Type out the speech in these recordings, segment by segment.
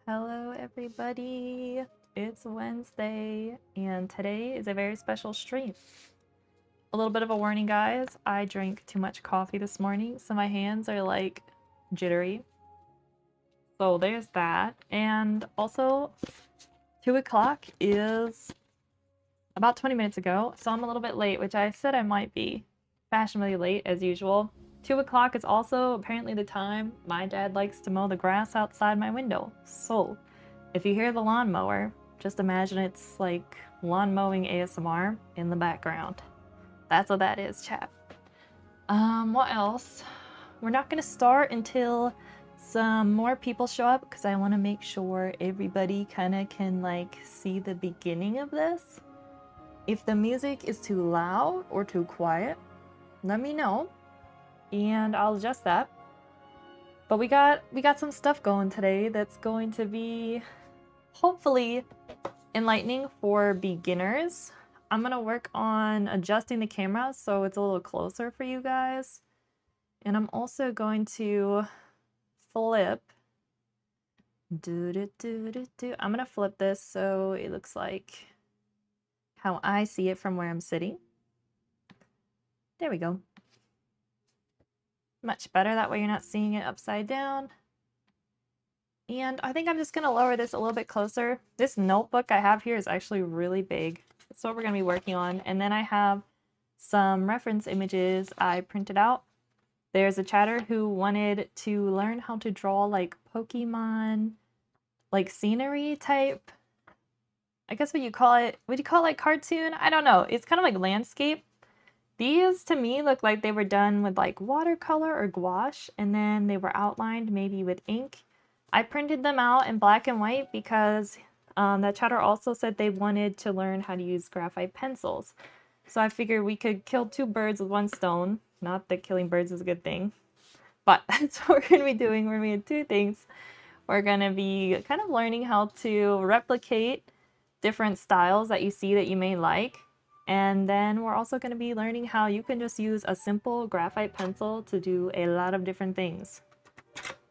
Hello everybody, it's Wednesday and today is a very special stream. A little bit of a warning guys, I drank too much coffee this morning so my hands are like jittery. So there's that, and also 2 o'clock is about 20 minutes ago, so I'm a little bit late, which I said I might be fashionably late as usual. 2 o'clock is also apparently the time my dad likes to mow the grass outside my window, so if you hear the lawnmower, just imagine it's like lawn mowing ASMR in the background. That's what that is, chat. What else? We're not gonna start until some more people show up because I want to make sure everybody kind of can like see the beginning of this. If the music is too loud or too quiet, let me know and I'll adjust that. But we got some stuff going today that's going to be hopefully enlightening for beginners. I'm gonna work on adjusting the camera so it's a little closer for you guys. And I'm also going to flip. I'm gonna flip this so it looks like how I see it from where I'm sitting. There we go. Much better, that way you're not seeing it upside down. And I think I'm just gonna lower this a little bit closer. This notebook I have here is actually really big. That's what we're gonna be working on. And then I have some reference images I printed out. There's a chatter who wanted to learn how to draw like Pokemon, like scenery type. I guess what you call it, would you call it like cartoon? I don't know. It's kind of like landscape. These to me look like they were done with like watercolor or gouache and then they were outlined maybe with ink. I printed them out in black and white because that chatter also said they wanted to learn how to use graphite pencils. So I figured we could kill two birds with one stone. Not that killing birds is a good thing, but that's what we're going to be doing. We're doing two things. We're going to be kind of learning how to replicate different styles that you see that you may like. And then we're also going to be learning how you can just use a simple graphite pencil to do a lot of different things.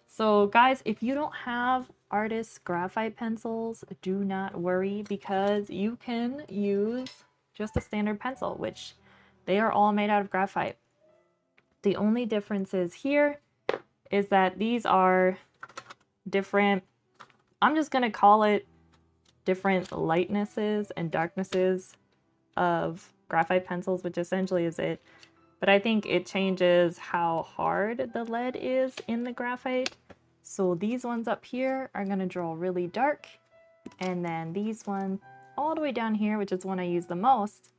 So guys, if you don't have artist graphite pencils, do not worry because you can use just a standard pencil, which they are all made out of graphite. The only difference is here is that these are different, I'm just going to call it different lightnesses and darknesses of graphite pencils, which essentially is it. But I think it changes how hard the lead is in the graphite. So these ones up here are going to draw really dark. And then these ones all the way down here, which is one I use the most,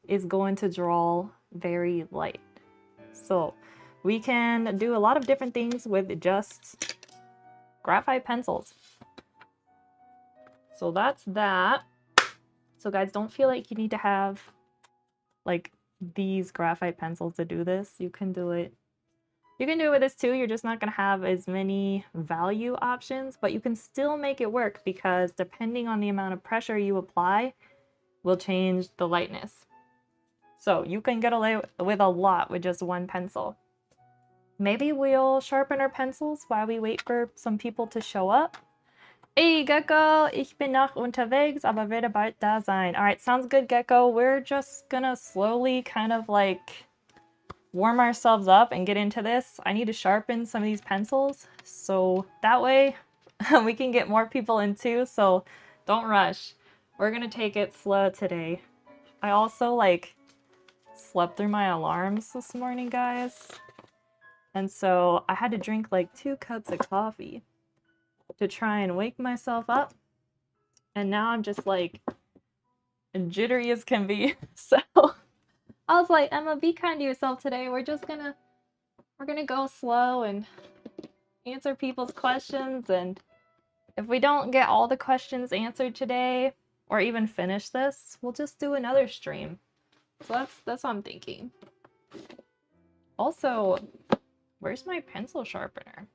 is going to draw very light. So we can do a lot of different things with just graphite pencils. So that's that. So guys, don't feel like you need to have like these graphite pencils to do this. You can do it. You can do it with this too. You're just not going to have as many value options, but you can still make it work because depending on the amount of pressure you apply will change the lightness. So you can get away with a lot with just one pencil. Maybe we'll sharpen our pencils while we wait for some people to show up. Hey Gecko, ich bin noch unterwegs, aber werde bald da sein. Alright, sounds good Gecko. We're just gonna slowly kind of like warm ourselves up and get into this. I need to sharpen some of these pencils so that way we can get more people in too, so don't rush. We're gonna take it slow today. I also like slept through my alarms this morning, guys. And so I had to drink like 2 cups of coffee to try and wake myself up. And now I'm just like jittery as can be. So I was like, Emma, be kind to yourself today. We're gonna go slow and answer people's questions. And if we don't get all the questions answered today or even finish this, we'll just do another stream. So that's what I'm thinking. Also, where's my pencil sharpener?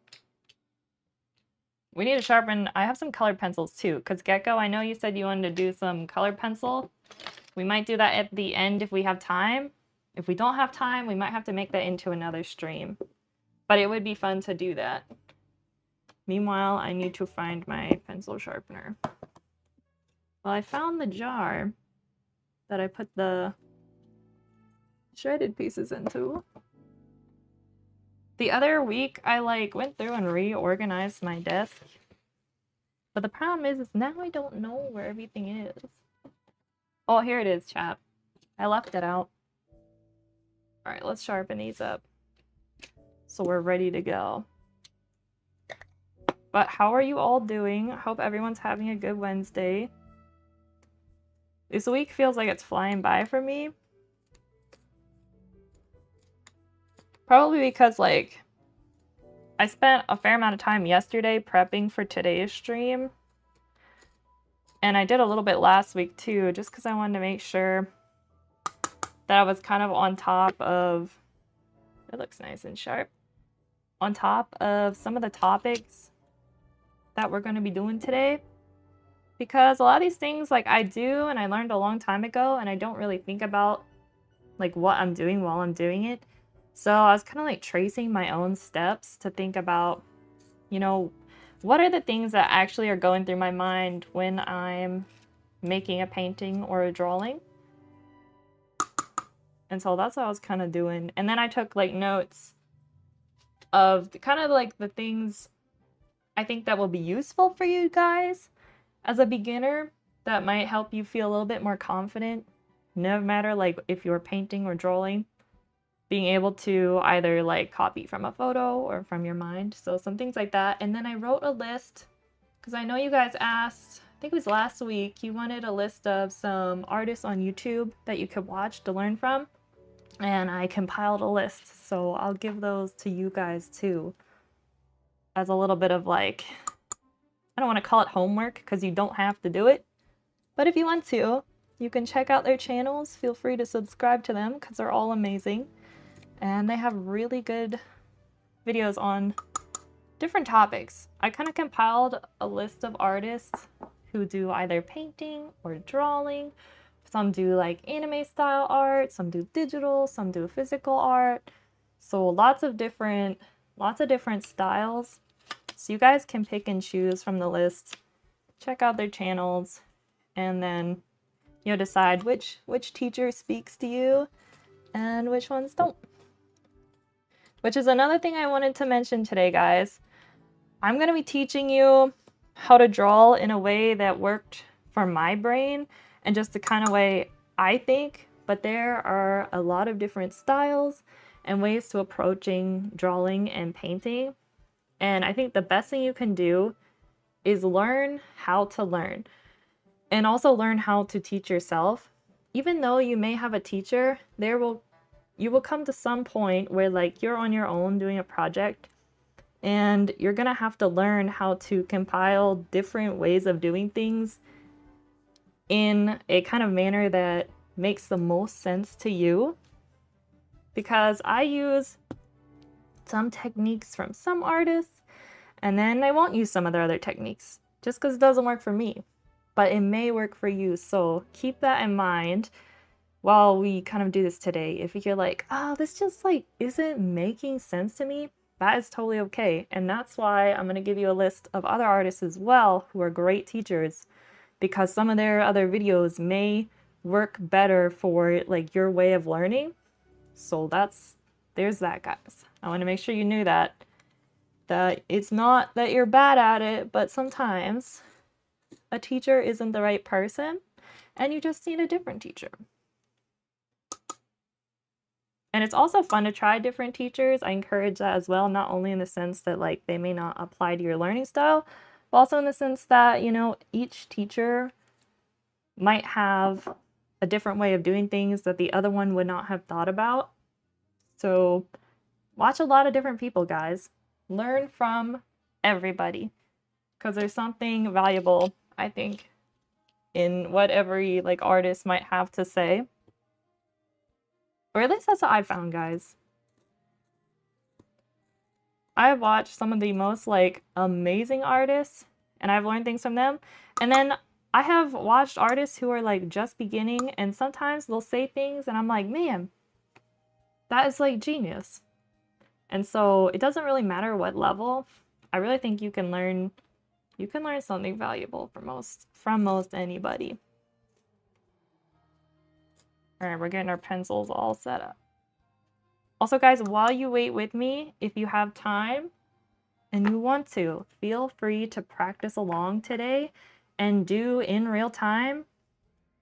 We need to sharpen. I have some colored pencils too, because Gecko, I know you said you wanted to do some colored pencil. We might do that at the end if we have time. If we don't have time, we might have to make that into another stream. But it would be fun to do that. Meanwhile, I need to find my pencil sharpener. Well, I found the jar that I put the shredded pieces into. The other week, I like went through and reorganized my desk. But the problem is now I don't know where everything is. Oh, here it is, chat. I left it out. Alright, let's sharpen these up. So we're ready to go. But how are you all doing? I hope everyone's having a good Wednesday. This week feels like it's flying by for me. Probably because, like, I spent a fair amount of time yesterday prepping for today's stream. And I did a little bit last week too, just because I wanted to make sure that I was kind of on top of... It looks nice and sharp. On top of some of the topics that we're going to be doing today. Because a lot of these things, like, I do and I learned a long time ago, and I don't really think about, like, what I'm doing while I'm doing it. So I was kind of, like, tracing my own steps to think about, you know, what are the things that actually are going through my mind when I'm making a painting or a drawing. And so that's what I was kind of doing. And then I took, like, notes of kind of, like, the things I think that will be useful for you guys as a beginner that might help you feel a little bit more confident, no matter, like, if you're painting or drawing, being able to either, like, copy from a photo or from your mind. So some things like that. And then I wrote a list, because I know you guys asked, I think it was last week, you wanted a list of some artists on YouTube that you could watch to learn from. And I compiled a list, so I'll give those to you guys too. As a little bit of, like, I don't want to call it homework because you don't have to do it. But if you want to, you can check out their channels. Feel free to subscribe to them because they're all amazing. And they have really good videos on different topics. I kind of compiled a list of artists who do either painting or drawing. Some do, like, anime style art, some do digital, some do physical art. So lots of different styles. So you guys can pick and choose from the list, check out their channels, and then, you know, decide which teacher speaks to you and which ones don't. Which is another thing I wanted to mention today, guys. I'm going to be teaching you how to draw in a way that worked for my brain and just the kind of way I think, but there are a lot of different styles and ways to approaching drawing and painting. And I think the best thing you can do is learn how to learn and also learn how to teach yourself. Even though you may have a teacher, you will come to some point where, like, you're on your own doing a project and you're gonna have to learn how to compile different ways of doing things in a kind of manner that makes the most sense to you. Because I use some techniques from some artists, and then I won't use some of their other techniques, just because it doesn't work for me. But it may work for you, so keep that in mind while we kind of do this today. If you're like, oh, this just, like, isn't making sense to me, that is totally okay. And that's why I'm going to give you a list of other artists as well who are great teachers, because some of their other videos may work better for, like, your way of learning. So there's that, guys. I want to make sure you knew that it's not that you're bad at it, but sometimes a teacher isn't the right person and you just need a different teacher. And it's also fun to try different teachers. I encourage that as well, not only in the sense that, like, they may not apply to your learning style, but also in the sense that, you know, each teacher might have a different way of doing things that the other one would not have thought about. So watch a lot of different people, guys. Learn from everybody, because there's something valuable, I think, in what every, like, artist might have to say. Or at least that's what I found, guys. I've watched some of the most, like, amazing artists, and I've learned things from them. And then I have watched artists who are, like, just beginning, and sometimes they'll say things, and I'm like, man, that is, like, genius. And so it doesn't really matter what level. I really think you can learn something valuable from most anybody. All right, we're getting our pencils all set up. Also, guys, while you wait with me, if you have time and you want to, feel free to practice along today and do in real time,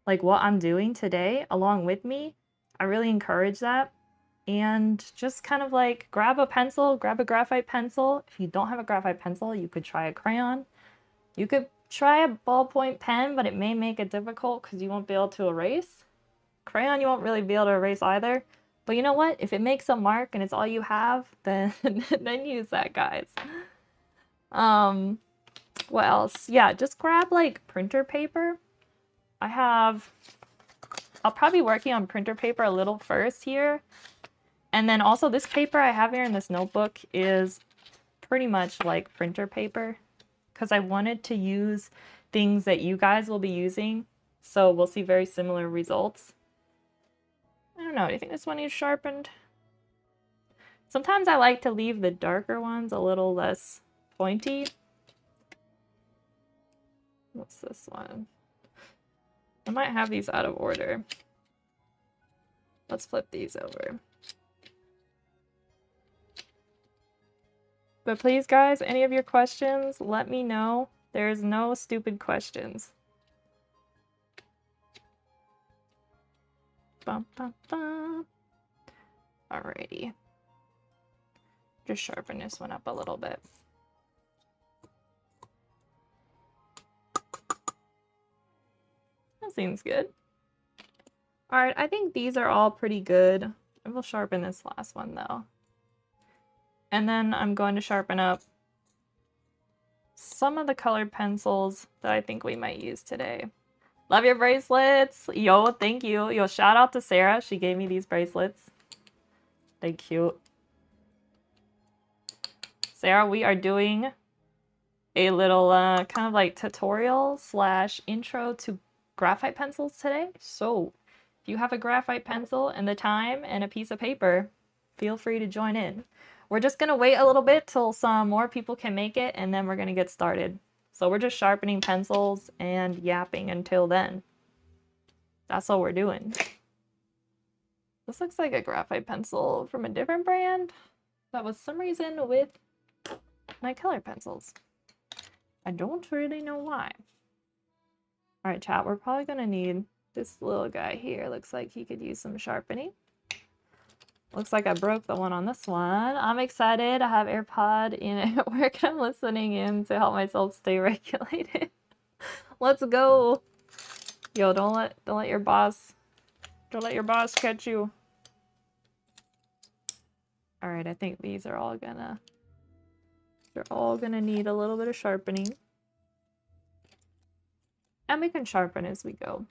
like what I'm doing today along with me. I really encourage that. And just kind of like grab a pencil, grab a graphite pencil. If you don't have a graphite pencil, you could try a crayon. You could try a ballpoint pen, but it may make it difficult because you won't be able to erase. Crayon, you won't really be able to erase either. But you know what? If it makes a mark and it's all you have, then then use that, guys. What else? Yeah, just grab like printer paper. I'll probably be working on printer paper a little first here. And then also this paper I have here in this notebook is pretty much like printer paper because I wanted to use things that you guys will be using. So we'll see very similar results. I don't know, do you think this one needs sharpened? Sometimes I like to leave the darker ones a little less pointy. What's this one? I might have these out of order. Let's flip these over. But please, guys, any of your questions, let me know. There's no stupid questions. Bum, bum, bum. Alrighty. Just sharpen this one up a little bit. That seems good. Alright, I think these are all pretty good. I will sharpen this last one though. And then I'm going to sharpen up some of the colored pencils that I think we might use today. Love your bracelets! Yo, thank you. Yo, shout out to Sarah. She gave me these bracelets. They're cute. Sarah, we are doing a little kind of like tutorial / intro to graphite pencils today. So if you have a graphite pencil and the time and a piece of paper, feel free to join in. We're just going to wait a little bit till some more people can make it, and then we're going to get started. So we're just sharpening pencils and yapping until then. That's all we're doing. This looks like a graphite pencil from a different brand. That was some reason with my color pencils. I don't really know why. Alright, chat, we're probably going to need this little guy here. Looks like he could use some sharpening. Looks like I broke the one on this one. I'm excited. I have AirPod in at work. I'm listening in to help myself stay regulated. Let's go. Yo, don't let your boss catch you. Alright, I think these are all gonna need a little bit of sharpening. And we can sharpen as we go.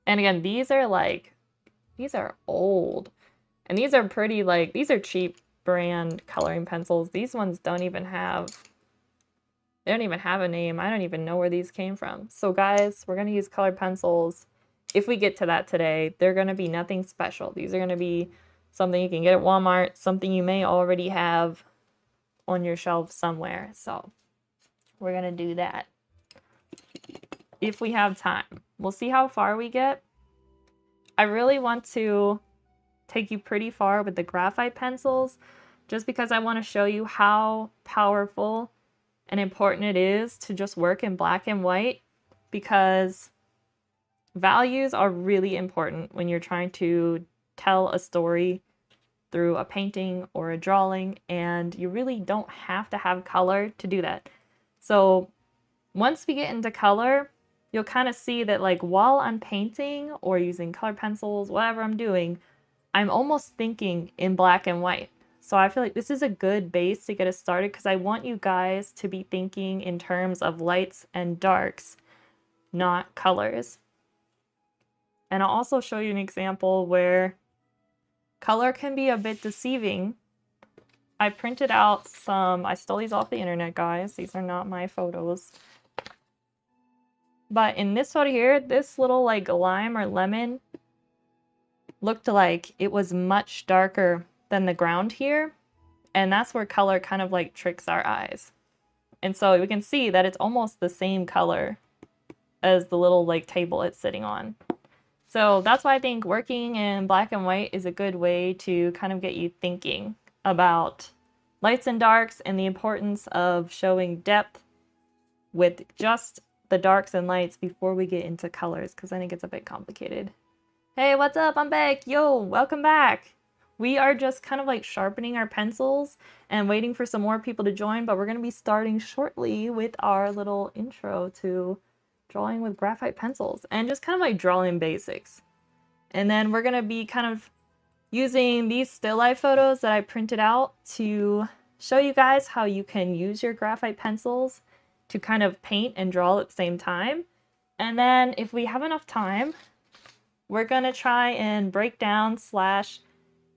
And again, these are old. And these are pretty, like, these are cheap brand coloring pencils. These ones don't even have a name. I don't even know where these came from. So guys, we're going to use colored pencils. If we get to that today, they're going to be nothing special. These are going to be something you can get at Walmart, something you may already have on your shelf somewhere. So we're going to do that if we have time. We'll see how far we get. I really want to take you pretty far with the graphite pencils just because I want to show you how powerful and important it is to just work in black and white, because values are really important when you're trying to tell a story through a painting or a drawing, and you really don't have to have color to do that. So once we get into color, you'll kind of see that, like, while I'm painting or using colored pencils, whatever I'm doing, I'm almost thinking in black and white. So I feel like this is a good base to get us started because I want you guys to be thinking in terms of lights and darks, not colors. And I'll also show you an example where color can be a bit deceiving. I printed out some, I stole these off the internet, guys. These are not my photos. But in this photo here, this little like lime or lemon looked like it was much darker than the ground here. And that's where color kind of like tricks our eyes. And so we can see that it's almost the same color as the little like table it's sitting on. So that's why I think working in black and white is a good way to kind of get you thinking about lights and darks and the importance of showing depth with just the darks and lights before we get into colors, because I think it's a bit complicated. Hey, what's up? I'm back. Yo, welcome back. We are just kind of like sharpening our pencils and waiting for some more people to join, but we're going to be starting shortly with our little intro to drawing with graphite pencils and just kind of like drawing basics. And then we're going to be kind of using these still life photos that I printed out to show you guys how you can use your graphite pencils to kind of paint and draw at the same time. And then if we have enough time, we're going to try and break down /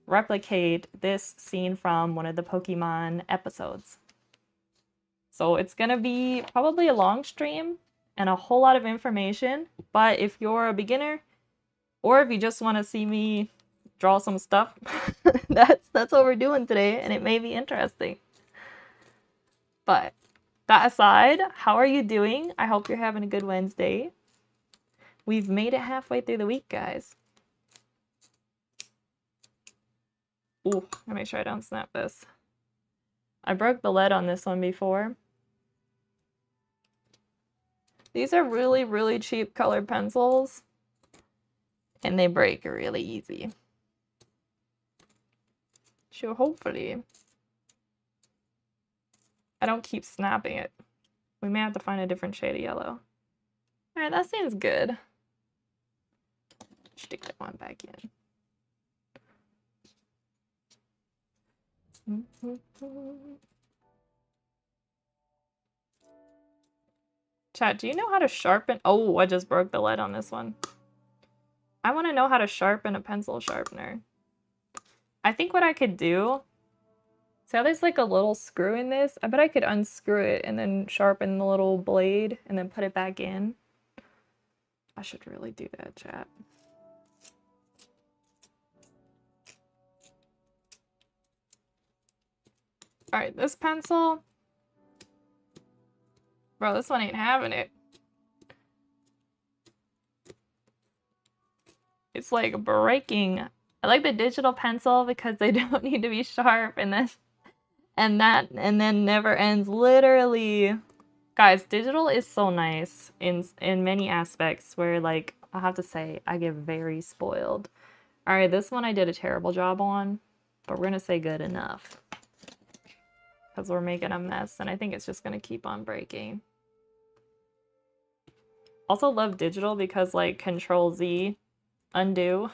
replicate this scene from one of the Pokemon episodes. So it's going to be probably a long stream and a whole lot of information, but if you're a beginner or if you just want to see me draw some stuff, that's what we're doing today, and it may be interesting. But that aside, how are you doing? I hope you're having a good Wednesday. We've made it halfway through the week, guys. Ooh, I'll make sure I don't snap this. I broke the lead on this one before. These are really, really cheap colored pencils, and they break really easy. So hopefully I don't keep snapping it. We may have to find a different shade of yellow. Alright, that seems good. Stick that one back in. Chat, do you know how to sharpen? Oh, I just broke the lead on this one. I want to know how to sharpen a pencil sharpener. I think what I could do, see how there's like a little screw in this? I bet I could unscrew it and then sharpen the little blade and then put it back in. I should really do that, chat. Alright, this pencil. Bro, this one ain't having it. It's like breaking. I like the digital pencil because they don't need to be sharp, and then never ends. Literally. Guys, digital is so nice in many aspects where, like, I have to say, I get very spoiled. Alright, this one I did a terrible job on, but we're gonna say good enough. Because we're making a mess, and I think it's just gonna keep on breaking. Also love digital because, like, Control-Z, undo.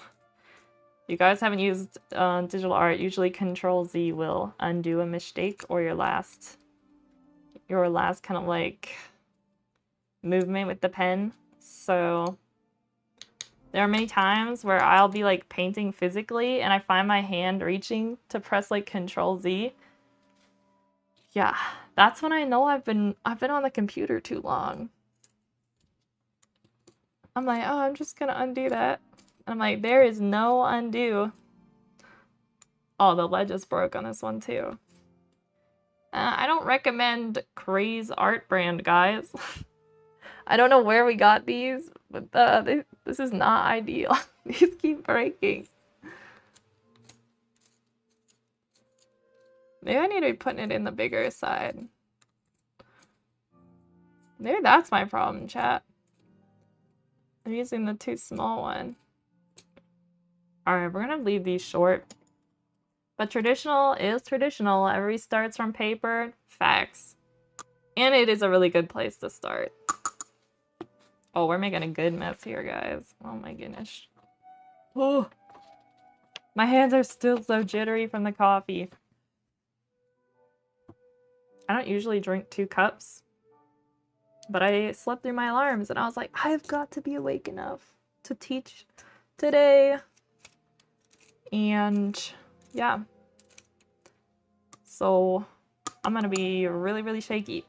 You guys haven't used digital art, usually Control-Z will undo a mistake or your last kind of like movement with the pen. So there are many times where I'll be like painting physically and I find my hand reaching to press like Control-Z. Yeah, that's when I know I've been on the computer too long. I'm like, oh, I'm just gonna undo that. And I'm like, there is no undo. Oh, the lead just broke on this one too. I don't recommend Craze Art Brand, guys. I don't know where we got these, but this is not ideal. These keep breaking. Maybe I need to be putting it in the bigger side. Maybe that's my problem, chat. I'm using the too small one. Alright, we're gonna leave these short. But traditional is traditional. Everybody starts from paper. Facts. And it is a really good place to start. Oh, we're making a good mess here, guys. Oh my goodness. Oh, my hands are still so jittery from the coffee. I don't usually drink 2 cups. But I slept through my alarms and I was like, I've got to be awake enough to teach today. And yeah. So I'm gonna be really, really shaky.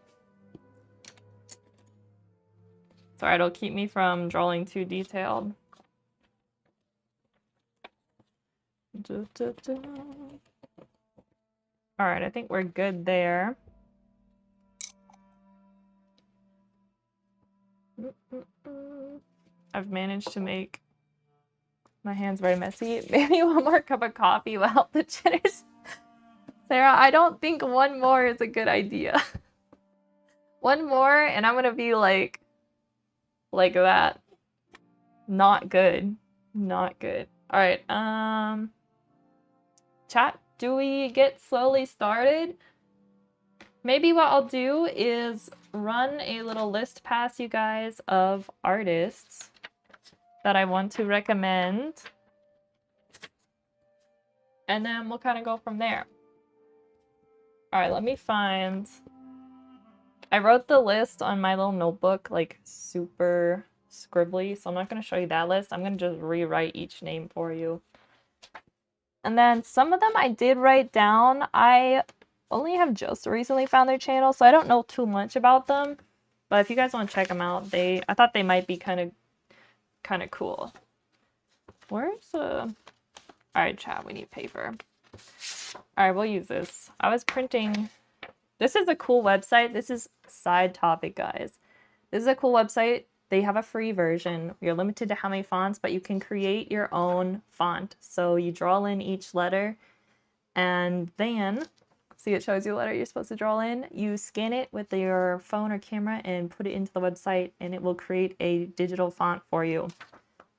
Sorry, it'll keep me from drawing too detailed. All right, I think we're good there. I've managed to make my hands very messy. Maybe one more cup of coffee will help the jitters. Sarah, I don't think one more is a good idea. One more and I'm gonna be like that. Not good. Not good. All right, chat, do we get slowly started? Maybe what I'll do is run a little list past you guys of artists that I want to recommend. And then we'll kind of go from there. All right, let me find... I wrote the list on my little notebook, like super scribbly, so I'm not going to show you that list. I'm going to just rewrite each name for you. And then some of them I did write down. I only have just recently found their channel, so I don't know too much about them. But if you guys want to check them out, I thought they might be kind of cool. Where's all right, chat, we need paper. All right, we'll use this. I was printing. This is a cool website. This is side topic, guys. This is a cool website. They have a free version. You're limited to how many fonts, but you can create your own font. So you draw in each letter, and then, see, it shows you a letter you're supposed to draw in. You scan it with your phone or camera and put it into the website, and it will create a digital font for you.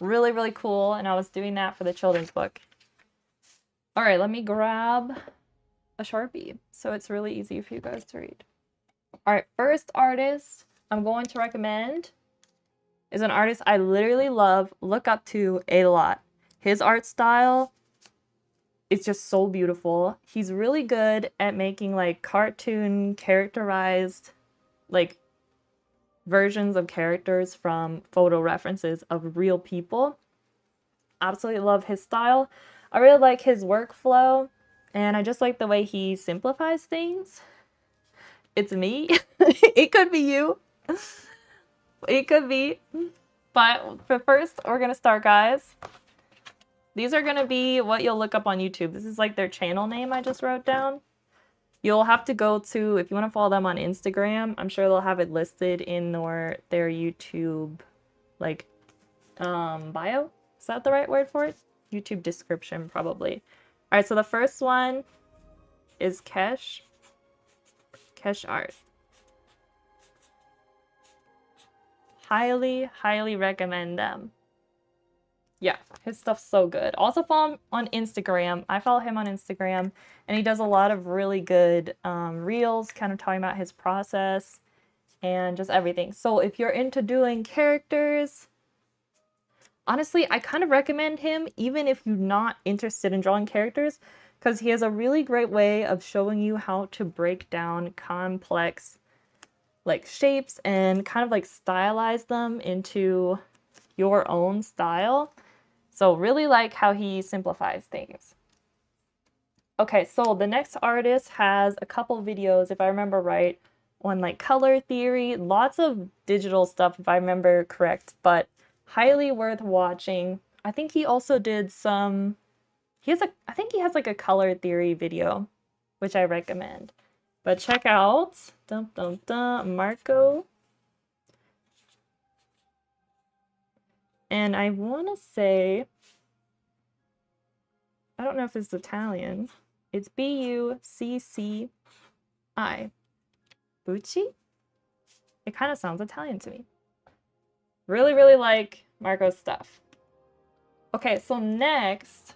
Really, really cool, and I was doing that for the children's book. All right, let me grab a Sharpie so it's really easy for you guys to read. All right, first artist I'm going to recommend is an artist I literally love, look up to a lot. His art style is just so beautiful. He's really good at making like cartoon characterized like versions of characters from photo references of real people. Absolutely love his style. I really like his workflow, and I just like the way he simplifies things. It's me. It could be you. It could be. But first, we're going to start, guys. These are going to be what you'll look up on YouTube. This is like their channel name I just wrote down. You'll have to go to, if you want to follow them on Instagram, I'm sure they'll have it listed in their YouTube, like, bio? Is that the right word for it? YouTube description, probably. All right, so the first one is Kesh Art. Highly, highly recommend them. Yeah, his stuff's so good. Also follow him on Instagram. I follow him on Instagram, and he does a lot of really good reels, kind of talking about his process and just everything. So if you're into doing characters, honestly, I kind of recommend him even if you're not interested in drawing characters, because he has a really great way of showing you how to break down complex like shapes and kind of like stylize them into your own style. So really like how he simplifies things. Okay, so the next artist has a couple videos, if I remember right, on like color theory, lots of digital stuff if I remember correct, but highly worth watching. I think he also did some, I think he has like a color theory video, which I recommend. But check out, Marco. And I want to say, I don't know if it's Italian. It's Bucci. Bucci? It kind of sounds Italian to me. Really, really like Marco's stuff. Okay, so next,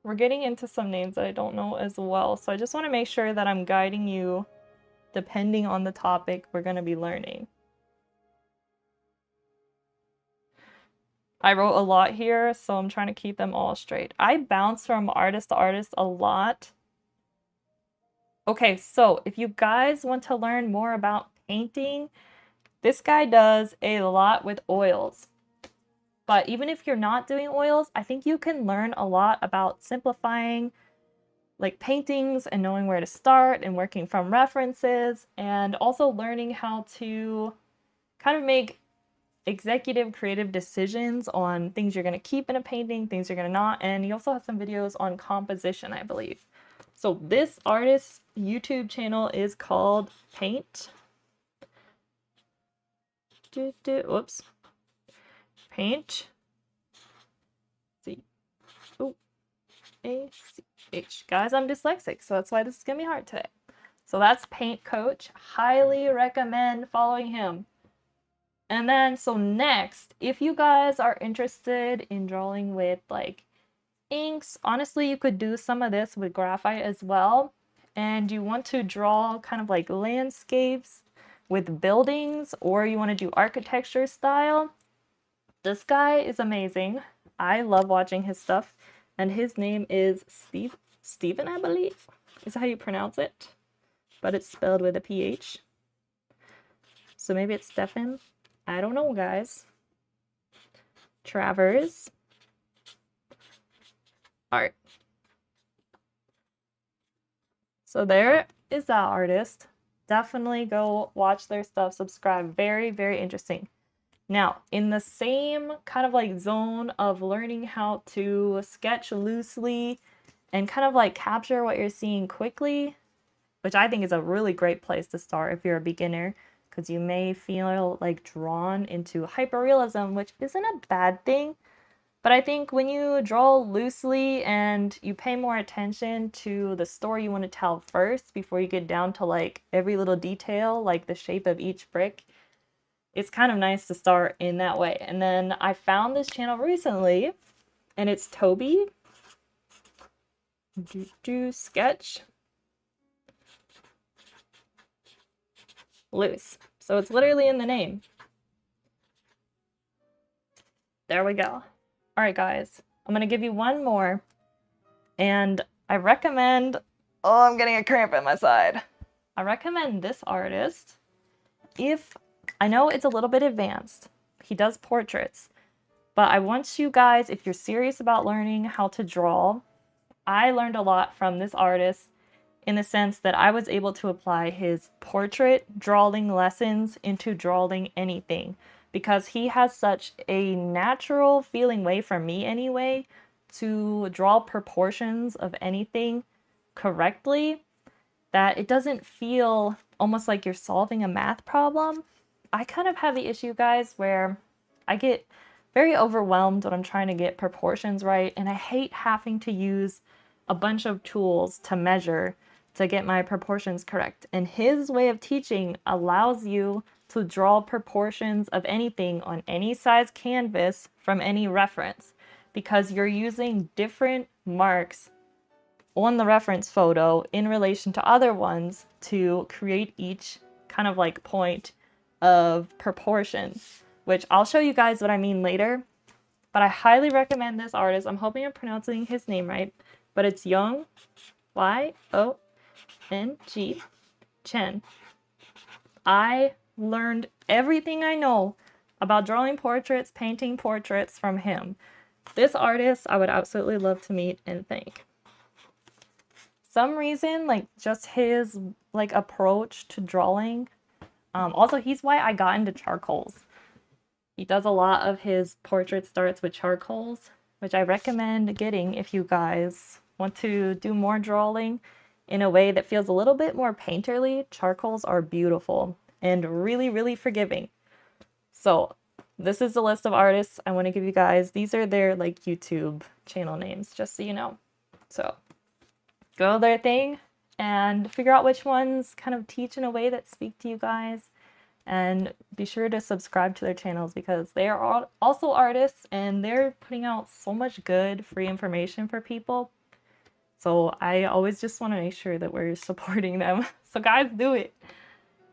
we're getting into some names that I don't know as well. So I just want to make sure that I'm guiding you depending on the topic we're going to be learning. I wrote a lot here, so I'm trying to keep them all straight. I bounce from artist to artist a lot. Okay, so if you guys want to learn more about painting, this guy does a lot with oils. But even if you're not doing oils, I think you can learn a lot about simplifying like paintings and knowing where to start and working from references, and also learning how to kind of make executive creative decisions on things you're going to keep in a painting, things you're going to not. And he also has some videos on composition, I believe. So this artist's YouTube channel is called Paint. Whoops. Paint. C. O. A. C. H. Guys, I'm dyslexic, so that's why this is gonna be hard today. So that's Paint Coach. Highly recommend following him. And then, so next, if you guys are interested in drawing with like inks, honestly, you could do some of this with graphite as well. And you want to draw kind of like landscapes with buildings, or you want to do architecture style. This guy is amazing. I love watching his stuff. And his name is Steven, I believe. Is that how you pronounce it? But it's spelled with a PH. So maybe it's Stefan. I don't know, guys. Travers Art. So there is that artist. Definitely go watch their stuff, subscribe. Very, very interesting. Now, in the same kind of like zone of learning how to sketch loosely and kind of like capture what you're seeing quickly, which I think is a really great place to start if you're a beginner, because you may feel like drawn into hyperrealism, which isn't a bad thing. But I think when you draw loosely and you pay more attention to the story you want to tell first before you get down to like every little detail, like the shape of each brick, it's kind of nice to start in that way. And then I found this channel recently, and it's Toby Sketch Loose. So it's literally in the name. There we go. All right, guys, I'm gonna give you one more, and I recommend, oh, I'm getting a cramp in my side. I recommend this artist if, I know it's a little bit advanced. He does portraits, but I want you guys, if you're serious about learning how to draw, I learned a lot from this artist in the sense that I was able to apply his portrait drawing lessons into drawing anything, because he has such a natural feeling way, for me anyway, to draw proportions of anything correctly, that it doesn't feel almost like you're solving a math problem. I kind of have the issue, guys, where I get very overwhelmed when I'm trying to get proportions right, and I hate having to use a bunch of tools to measure to get my proportions correct. And his way of teaching allows you to draw proportions of anything on any size canvas from any reference, because you're using different marks on the reference photo in relation to other ones to create each kind of like point of proportion, which I'll show you guys what I mean later. But I highly recommend this artist. I'm hoping I'm pronouncing his name right, but it's Yong, Y-O-N-G, Chen. I learned everything I know about drawing portraits, painting portraits from him. This artist I would absolutely love to meet and thank. Some reason, like just his like approach to drawing. Also, he's why I got into charcoals. He does a lot of his portrait starts with charcoals, which I recommend getting if you guys want to do more drawing in a way that feels a little bit more painterly. Charcoals are beautiful and really, really forgiving. So this is the list of artists I want to give you guys. These are their like YouTube channel names, just so you know. So go their thing and figure out which ones kind of teach in a way that speak to you guys. And be sure to subscribe to their channels, because they are also artists and they're putting out so much good free information for people. So I always just want to make sure that we're supporting them. So guys, do it.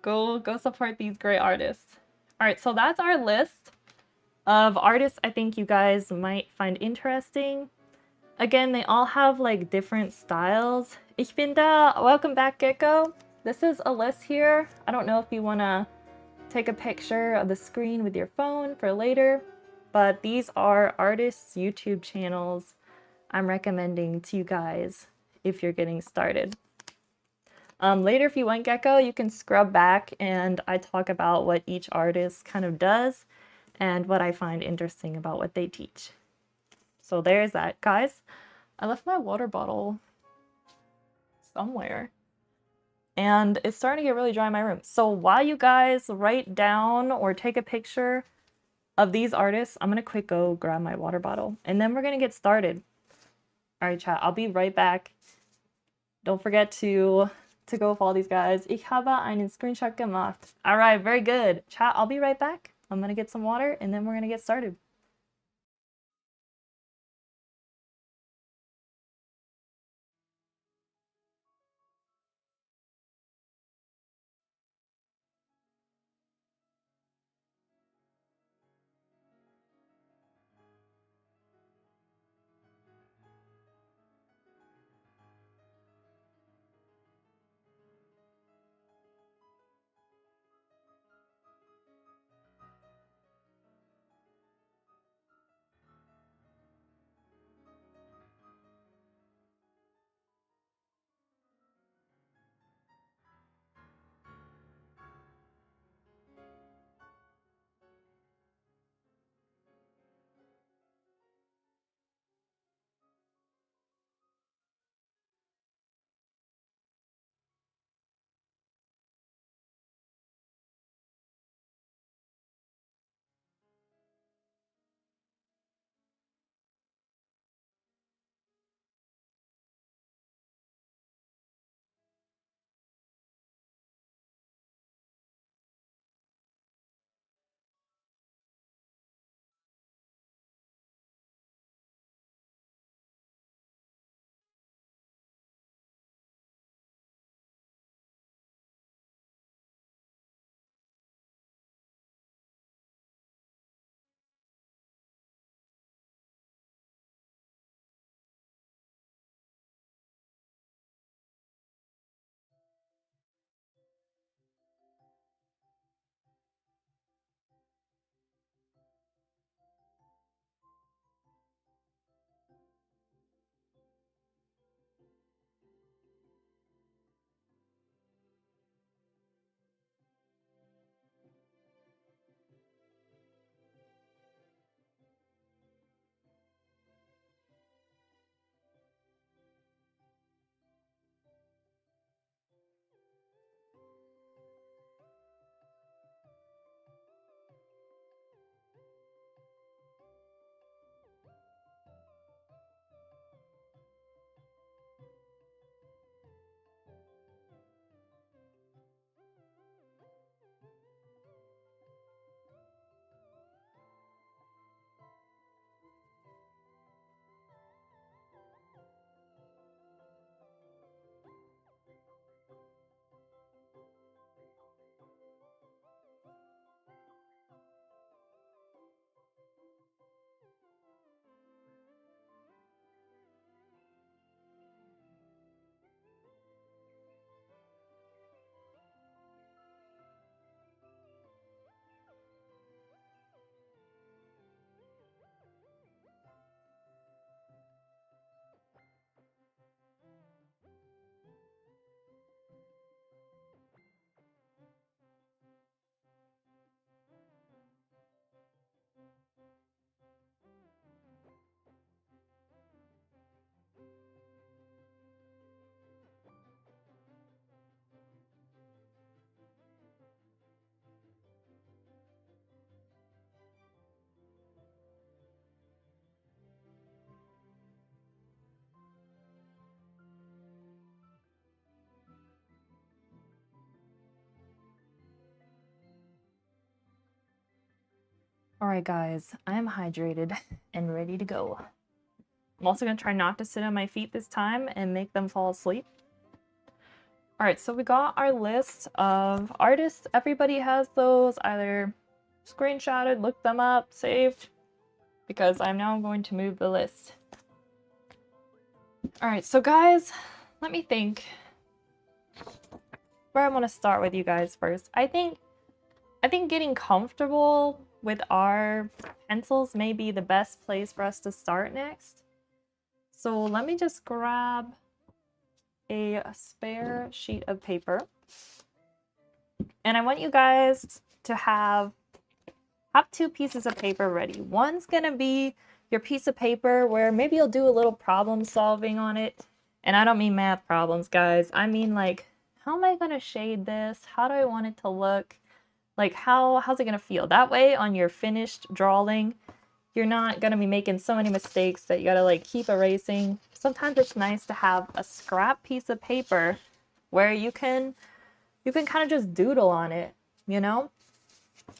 Go support these great artists. All right, so that's our list of artists I think you guys might find interesting. Again, they all have like different styles. Ich bin da. Welcome back, Gecko. This is a list here. I don't know if you want to take a picture of the screen with your phone for later, but these are artists' YouTube channels I'm recommending to you guys if you're getting started. Later, if you want, Gecko, you can scrub back and I talk about what each artist kind of does and what I find interesting about what they teach. So there's that, guys. I left my water bottle somewhere. And it's starting to get really dry in my room. So while you guys write down or take a picture of these artists, I'm gonna quick go grab my water bottle and then we're gonna get started. All right, chat, I'll be right back. Don't forget to go follow these guys. Ich habe einen Screenshot gemacht. All right, very good. Chat, I'll be right back. I'm gonna get some water and then we're gonna get started. All right, guys, I'm hydrated and ready to go. I'm also gonna try not to sit on my feet this time and make them fall asleep. All right, so we got our list of artists. Everybody has those either screenshotted, looked them up, saved, because I'm now going to move the list. All right, so guys, let me think where I want to start with you guys first. I think getting comfortable with our pencils may be the best place for us to start next. So let me just grab a spare sheet of paper. And I want you guys to have two pieces of paper ready. One's gonna be your piece of paper where maybe you'll do a little problem solving on it. And I don't mean math problems, guys. I mean like, how am I gonna shade this? How do I want it to look? Like how's it gonna feel? That way on your finished drawing, you're not gonna be making so many mistakes that you gotta like keep erasing. Sometimes it's nice to have a scrap piece of paper where you can kind of just doodle on it, you know?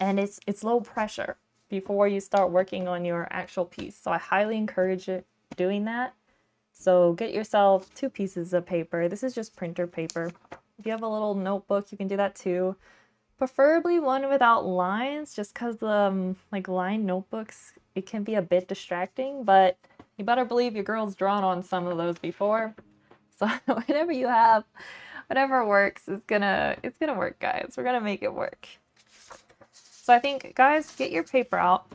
And it's low pressure before you start working on your actual piece. So I highly encourage it doing that. So get yourself 2 pieces of paper. This is just printer paper. If you have a little notebook, you can do that too. Preferably one without lines, just because like line notebooks, it can be a bit distracting, but you better believe your girl's drawn on some of those before. So whatever you have, whatever works, it's gonna work, guys. We're gonna make it work. So I think, guys, get your paper out.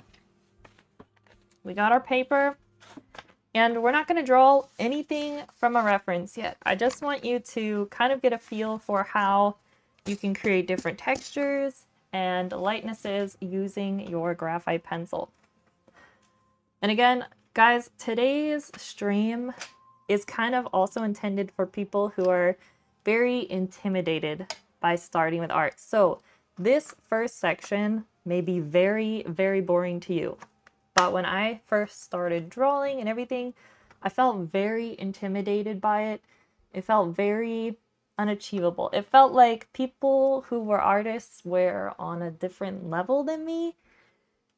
We got our paper. And we're not going to draw anything from a reference yet. I just want you to kind of get a feel for how you can create different textures and lightnesses using your graphite pencil. And again, guys, today's stream is kind of also intended for people who are very intimidated by starting with art. So this first section may be very, very boring to you. But when I first started drawing and everything, I felt very intimidated by it. It felt very unachievable. It felt like people who were artists were on a different level than me.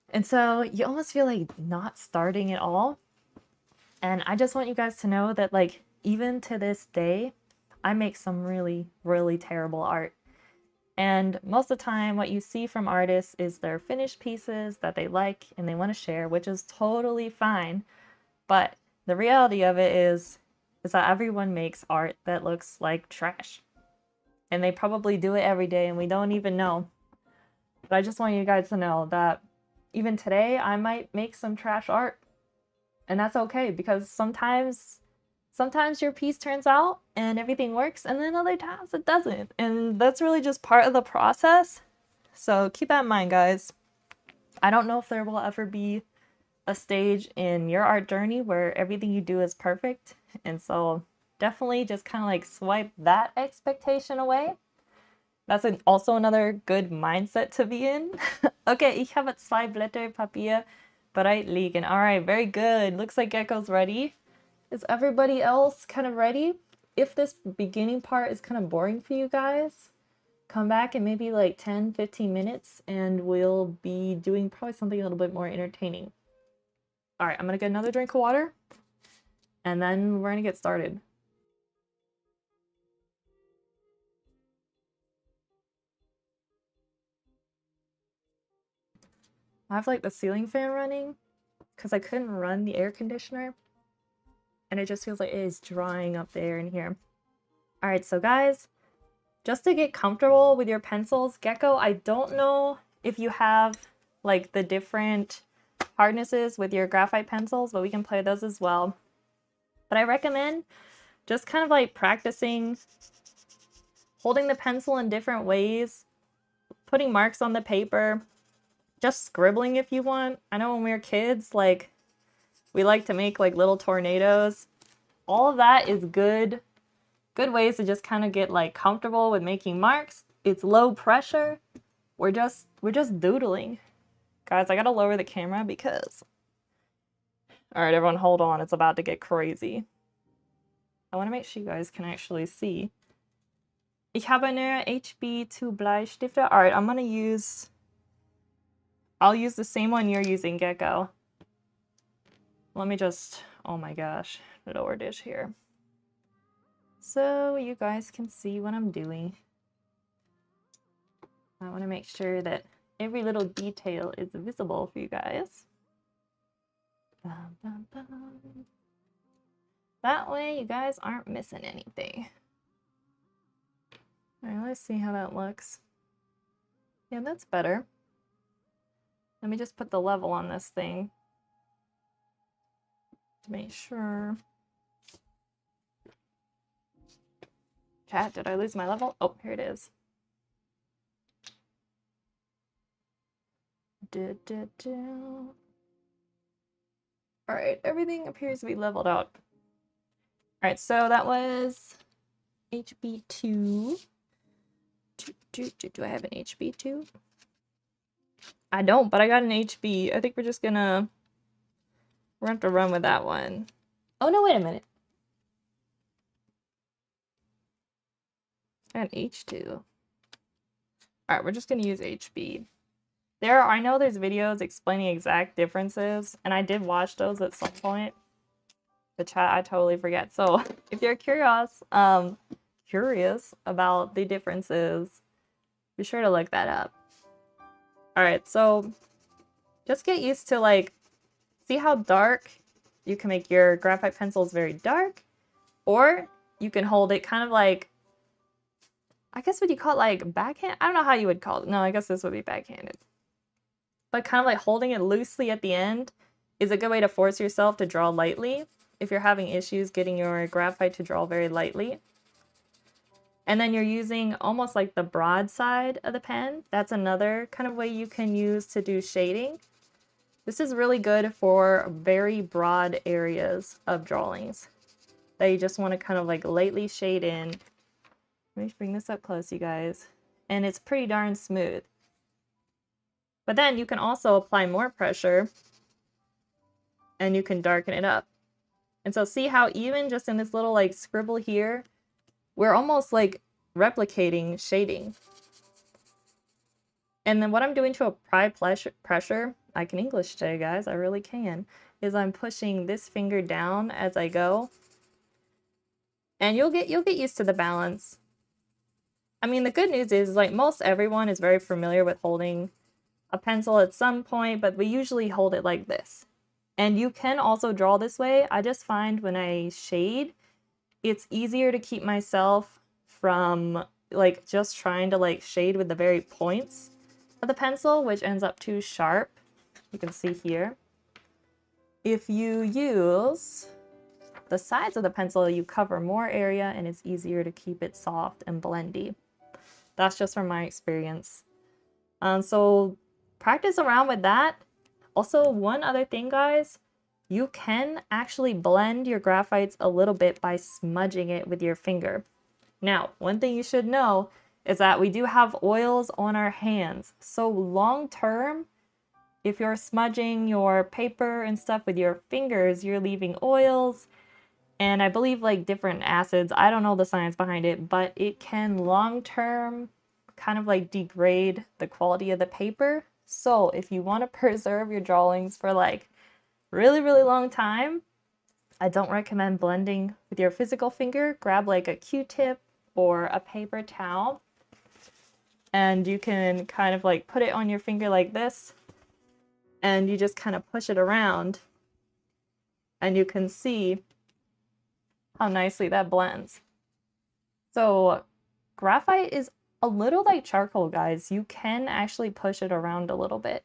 And so you almost feel like not starting at all. And I just want you guys to know that, like, even to this day, I make some really, really terrible art. And most of the time, what you see from artists is their finished pieces that they like and they want to share, which is totally fine. But the reality of it is that everyone makes art that looks like trash. And they probably do it every day and we don't even know. But I just want you guys to know that even today, I might make some trash art. And that's okay, because sometimes your piece turns out and everything works, and then other times it doesn't. And that's really just part of the process. So keep that in mind, guys. I don't know if there will ever be a stage in your art journey where everything you do is perfect. And so definitely just kind of like swipe that expectation away. That's also another good mindset to be in. Okay, ich habe 2 Blätter Papier bereit liegen. All right, very good. Looks like Gecko's ready. Is everybody else kind of ready? If this beginning part is kind of boring for you guys, come back in maybe like 10-15 minutes and we'll be doing probably something a little bit more entertaining. All right, I'm gonna get another drink of water and then we're gonna get started. I have like the ceiling fan running because I couldn't run the air conditioner and it just feels like it is drying up the air in here. All right, so guys, just to get comfortable with your pencils, Gecko, I don't know if you have like the different hardnesses with your graphite pencils, but we can play those as well. But I recommend just kind of like practicing holding the pencil in different ways, putting marks on the paper, just scribbling if you want. I know when we were kids, like, we like to make like little tornadoes. All of that is good ways to just kind of get like comfortable with making marks. It's low pressure. We're just doodling. Guys, I gotta lower the camera because... Alright, everyone, hold on. It's about to get crazy. I want to make sure you guys can actually see. Ich habe eine HB2 Bleistifte. Alright, I'll use the same one you're using, Gecko. Let me just... Oh my gosh. Lower dish here. So you guys can see what I'm doing. I want to make sure that every little detail is visible for you guys. Bum, bum, bum. That way you guys aren't missing anything. Alright, let's see how that looks. Yeah, that's better. Let me just put the level on this thing to make sure. Chat, did I lose my level? Oh, here it is. Alright, everything appears to be leveled out. Alright, so that was HB2. Do I have an HB2? I don't, but I got an HB. I think we're gonna have to run with that one. Oh no, wait a minute. I got an H2. Alright, we're just gonna use HB. I know there's videos explaining exact differences, and I did watch those at some point. The chat, I totally forget. So if you're curious about the differences, be sure to look that up. Alright, so just get used to, like, see how dark you can make your graphite pencils very dark, or you can hold it kind of like, I guess what you call it, like backhand? I don't know how you would call it. No, I guess this would be backhanded. But kind of like holding it loosely at the end is a good way to force yourself to draw lightly if you're having issues getting your graphite to draw very lightly. And then you're using almost like the broad side of the pen. That's another kind of way you can use to do shading. This is really good for very broad areas of drawings that you just want to kind of like lightly shade in. Let me bring this up close, you guys. And it's pretty darn smooth. But then you can also apply more pressure and you can darken it up. And so see how even just in this little like scribble here, we're almost like replicating shading. And then what I'm doing to apply pressure, I can English today, guys, I really can, is I'm pushing this finger down as I go. And you'll get used to the balance. I mean, the good news is, like, most everyone is very familiar with holding a pencil at some point, but we usually hold it like this. And you can also draw this way. I just find when I shade, it's easier to keep myself from, like, just trying to, like, shade with the very points of the pencil, which ends up too sharp. You can see here. If you use the sides of the pencil, you cover more area and it's easier to keep it soft and blendy. That's just from my experience. So practice around with that. Also, one other thing, guys, you can actually blend your graphites a little bit by smudging it with your finger. Now, one thing you should know is that we do have oils on our hands. So long term, if you're smudging your paper and stuff with your fingers, you're leaving oils and I believe like different acids. I don't know the science behind it, but it can long term kind of like degrade the quality of the paper. So if you want to preserve your drawings for like really, really long time, I don't recommend blending with your physical finger. Grab like a Q-tip or a paper towel and you can kind of like put it on your finger like this and you just kind of push it around and you can see how nicely that blends. So graphite is a little like charcoal, guys. You can actually push it around a little bit.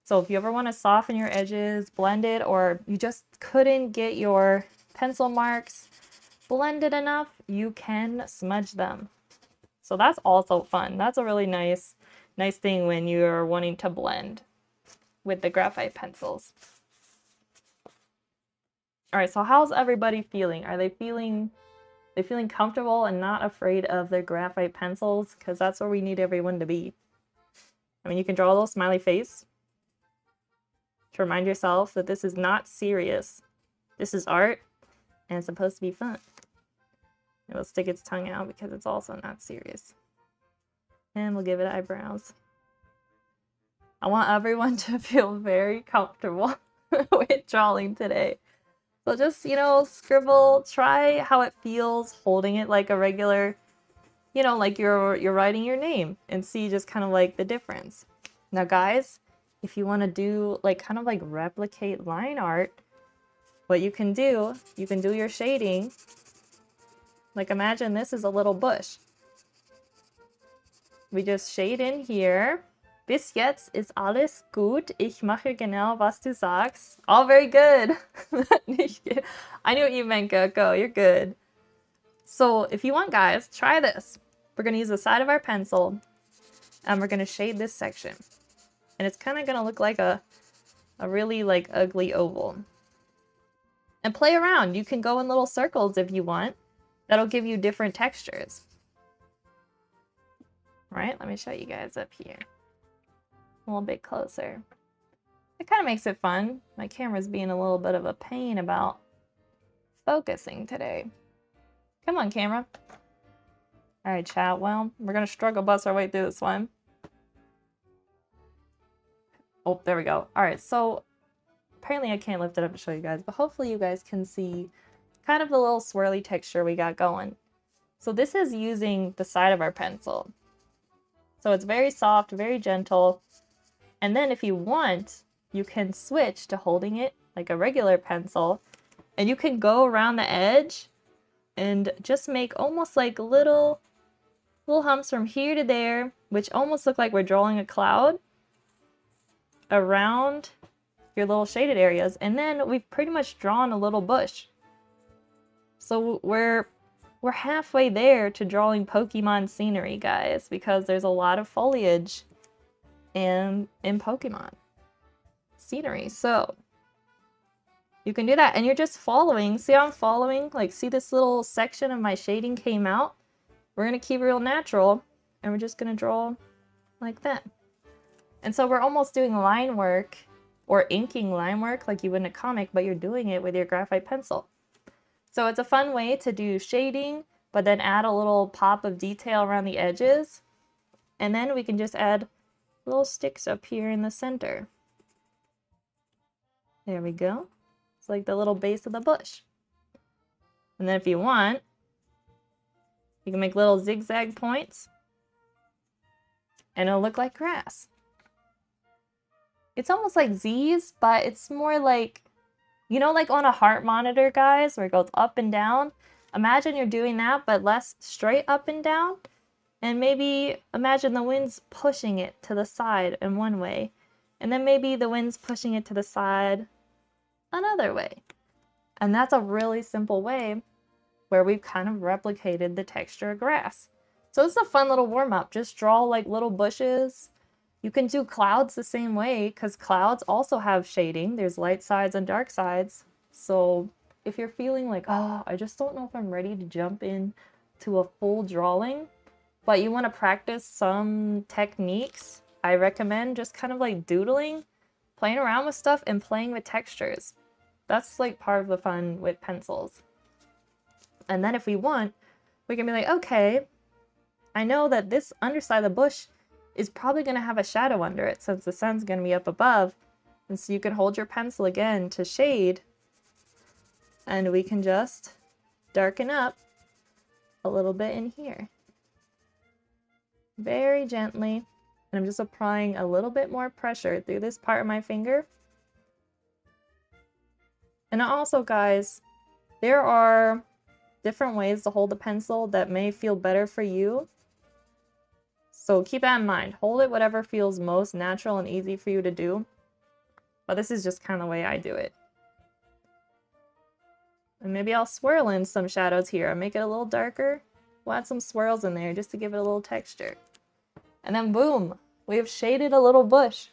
So if you ever want to soften your edges, blend it, or you just couldn't get your pencil marks blended enough, you can smudge them. So that's also fun. That's a really nice thing when you're wanting to blend with the graphite pencils. All right, so how's everybody feeling? Are they feeling comfortable and not afraid of their graphite pencils? Because that's where we need everyone to be. I mean, you can draw a little smiley face to remind yourself that this is not serious. This is art, and it's supposed to be fun. And we'll stick its tongue out because it's also not serious. And we'll give it eyebrows. I want everyone to feel very comfortable with drawing today. So just, you know, scribble, try how it feels holding it like a regular, you know, like you're writing your name and see just kind of like the difference. Now guys, if you want to do like kind of like replicate line art, what you can do your shading. Like imagine this is a little bush. We just shade in here. Bis jetzt ist alles gut. Ich mache genau, was du sagst. All very good. I knew what you meant, Go. You're good. So if you want, guys, try this. We're going to use the side of our pencil and we're going to shade this section. And it's kind of going to look like a really like ugly oval. and play around. You can go in little circles if you want. That'll give you different textures. Right? Let me show you guys up here. A little bit closer. It kind of makes it fun. My camera's being a little bit of a pain about focusing today. Come on, camera. All right, chat. Well, we're going to struggle bust our way through this one. Oh, there we go. All right, so apparently I can't lift it up to show you guys, but hopefully you guys can see kind of the little swirly texture we got going. So this is using the side of our pencil. So it's very soft, very gentle. And then if you want, you can switch to holding it like a regular pencil, and you can go around the edge and just make almost like little humps from here to there, which almost look like we're drawing a cloud around your little shaded areas. And then we've pretty much drawn a little bush. So we're halfway there to drawing Pokemon scenery, guys, because there's a lot of foliage in Pokemon scenery. So you can do that, and you're just following. See how I'm following? Like, see this little section of my shading came out? We're going to keep it real natural, and we're just going to draw like that. And so we're almost doing line work or inking line work like you would in a comic, but you're doing it with your graphite pencil. So it's a fun way to do shading, but then add a little pop of detail around the edges. And then we can just add little sticks up here in the center. There we go. It's like the little base of the bush. And then if you want, you can make little zigzag points, and it'll look like grass. It's almost like Z's, but it's more like, you know, like on a heart monitor, guys, where it goes up and down. Imagine you're doing that, but less straight up and down. And maybe imagine the wind's pushing it to the side in one way, and then maybe the wind's pushing it to the side another way. And that's a really simple way where we've kind of replicated the texture of grass. So it's a fun little warm-up. Just draw like little bushes. You can do clouds the same way, because clouds also have shading. There's light sides and dark sides. So if you're feeling like, oh, I just don't know if I'm ready to jump in to a full drawing, but you want to practice some techniques, I recommend just kind of like doodling, playing around with stuff, and playing with textures. That's like part of the fun with pencils. And then if we want, we can be like, okay, I know that this underside of the bush is probably going to have a shadow under it since the sun's going to be up above. And so you can hold your pencil again to shade, and we can just darken up a little bit in here. Very gently. And I'm just applying a little bit more pressure through this part of my finger. And also, guys, there are different ways to hold the pencil that may feel better for you. So keep that in mind. Hold it whatever feels most natural and easy for you to do. But this is just kind of the way I do it. And maybe I'll swirl in some shadows here. I'll make it a little darker. We'll add some swirls in there just to give it a little texture. And then boom, we have shaded a little bush.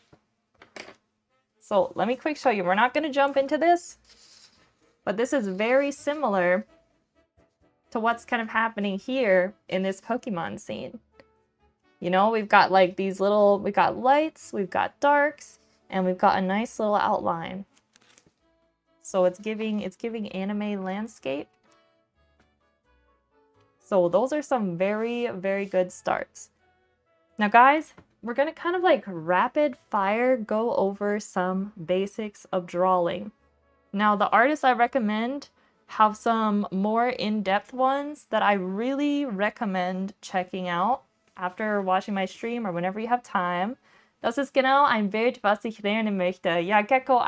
So let me quick show you. We're not going to jump into this, but this is very similar to what's kind of happening here in this Pokemon scene. You know, we've got like these little, we've got lights, we've got darks, and we've got a nice little outline. So it's giving anime landscape. So those are some very, very good starts. Now guys, we're gonna kind of like rapid fire go over some basics of drawing. Now the artists I recommend have some more in-depth ones that I really recommend checking out after watching my stream or whenever you have time. Das ist genau ein Bild, was ich lernen möchte. Ja, Gecko,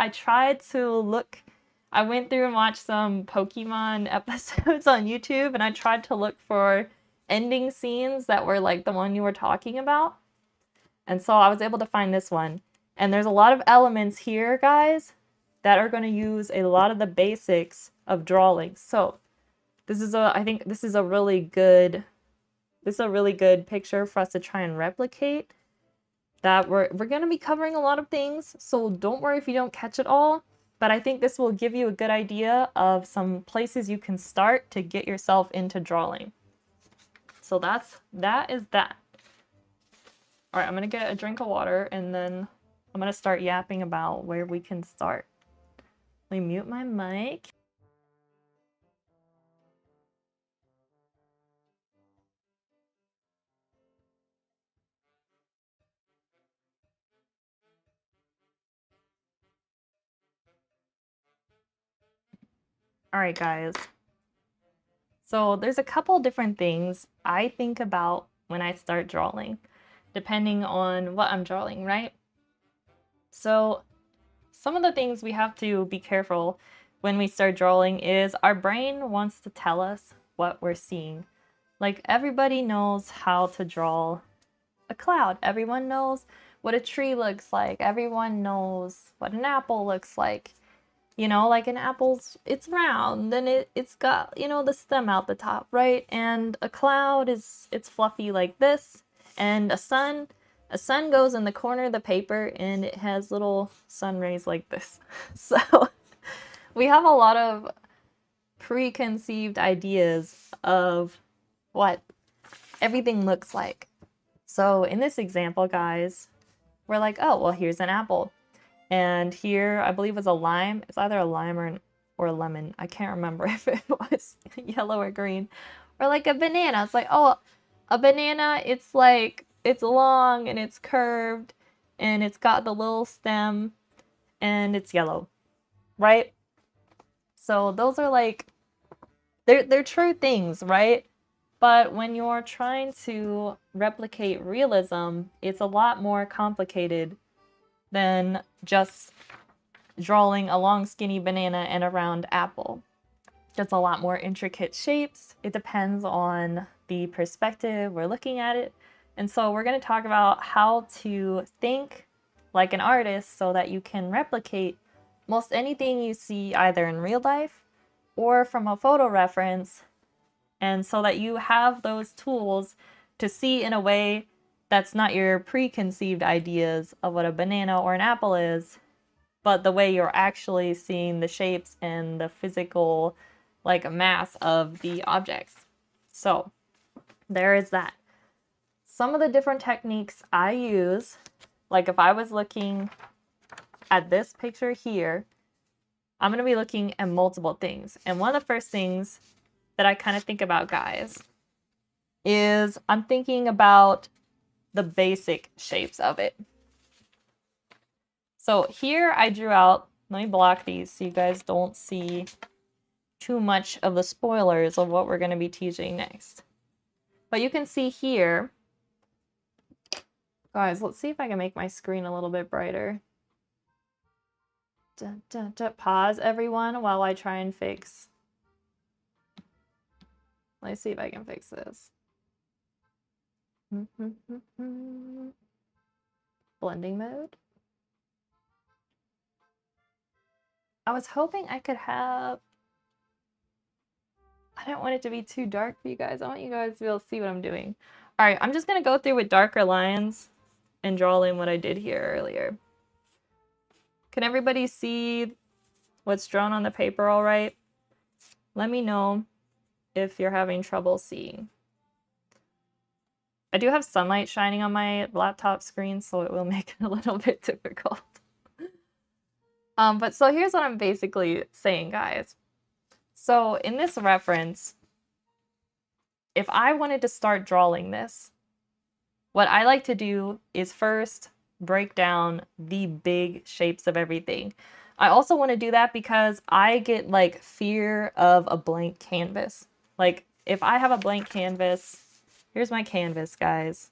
I went through and watched some Pokemon episodes on YouTube, and I tried to look for ending scenes that were like the one you were talking about. And so I was able to find this one. And there's a lot of elements here, guys, that are going to use a lot of the basics of drawing. So I think this is a really good picture for us to try and replicate. That we're going to be covering a lot of things, so don't worry if you don't catch it all. but I think this will give you a good idea of some places you can start to get yourself into drawing. So that is that. All right, I'm gonna get a drink of water and then I'm gonna start yapping about where we can start. Let me mute my mic. All right, guys. So there's a couple different things I think about when I start drawing, depending on what I'm drawing, right? So some of the things we have to be careful when we start drawing is our brain wants to tell us what we're seeing. Like everybody knows how to draw a cloud. Everyone knows what a tree looks like. Everyone knows what an apple looks like. You know, like an apple's, it's round, then it's got, you know, the stem out the top, right? And a cloud it's fluffy like this. And a sun goes in the corner of the paper and it has little sun rays like this. So we have a lot of preconceived ideas of what everything looks like. So in this example, guys, we're like, oh, well, here's an apple. And here, I believe was a lime. It's either a lime or a lemon. I can't remember if it was yellow or green. Or like a banana. It's like, oh, a banana, it's like, it's long and it's curved and it's got the little stem and it's yellow, right? So those are like, they're true things, right? But when you're trying to replicate realism, it's a lot more complicated than just drawing a long skinny banana and a round apple. Just a lot more intricate shapes. It depends on the perspective we're looking at it. And so we're going to talk about how to think like an artist so that you can replicate most anything you see either in real life or from a photo reference, and so that you have those tools to see in a way that's not your preconceived ideas of what a banana or an apple is, but the way you're actually seeing the shapes and the physical, like, mass of the objects. So there is that. Some of the different techniques I use, like if I was looking at this picture here, I'm going to be looking at multiple things. And one of the first things that I kind of think about, guys, is I'm thinking about the basic shapes of it. So here I drew out, let me block these so you guys don't see too much of the spoilers of what we're going to be teaching next. But you can see here, guys, let's see if I can make my screen a little bit brighter. Pause, everyone, while I try and fix. Let's see if I can fix this. Blending mode. I was hoping I could have... I don't want it to be too dark for you guys. I want you guys to be able to see what I'm doing. All right, I'm just going to go through with darker lines and draw in what I did here earlier. Can everybody see what's drawn on the paper all right? Let me know if you're having trouble seeing. I do have sunlight shining on my laptop screen, so it will make it a little bit difficult. But so here's what I'm basically saying, guys. So in this reference, if I wanted to start drawing this, what I like to do is first break down the big shapes of everything. I also want to do that because I get like fear of a blank canvas. Like if I have a blank canvas, here's my canvas, guys,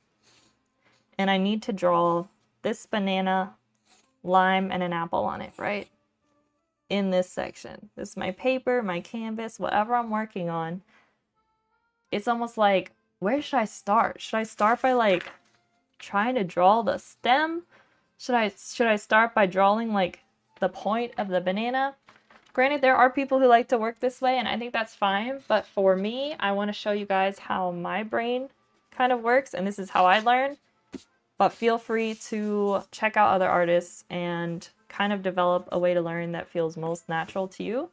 and I need to draw this banana, lime, and an apple on it, right? In this section. This is my paper, my canvas, whatever I'm working on. It's almost like, where should I start? Should I start by like trying to draw the stem? Should I start by drawing like the point of the banana? Granted, there are people who like to work this way, and I think that's fine, but for me, I want to show you guys how my brain kind of works, and this is how I learn. But feel free to check out other artists and kind of develop a way to learn that feels most natural to you.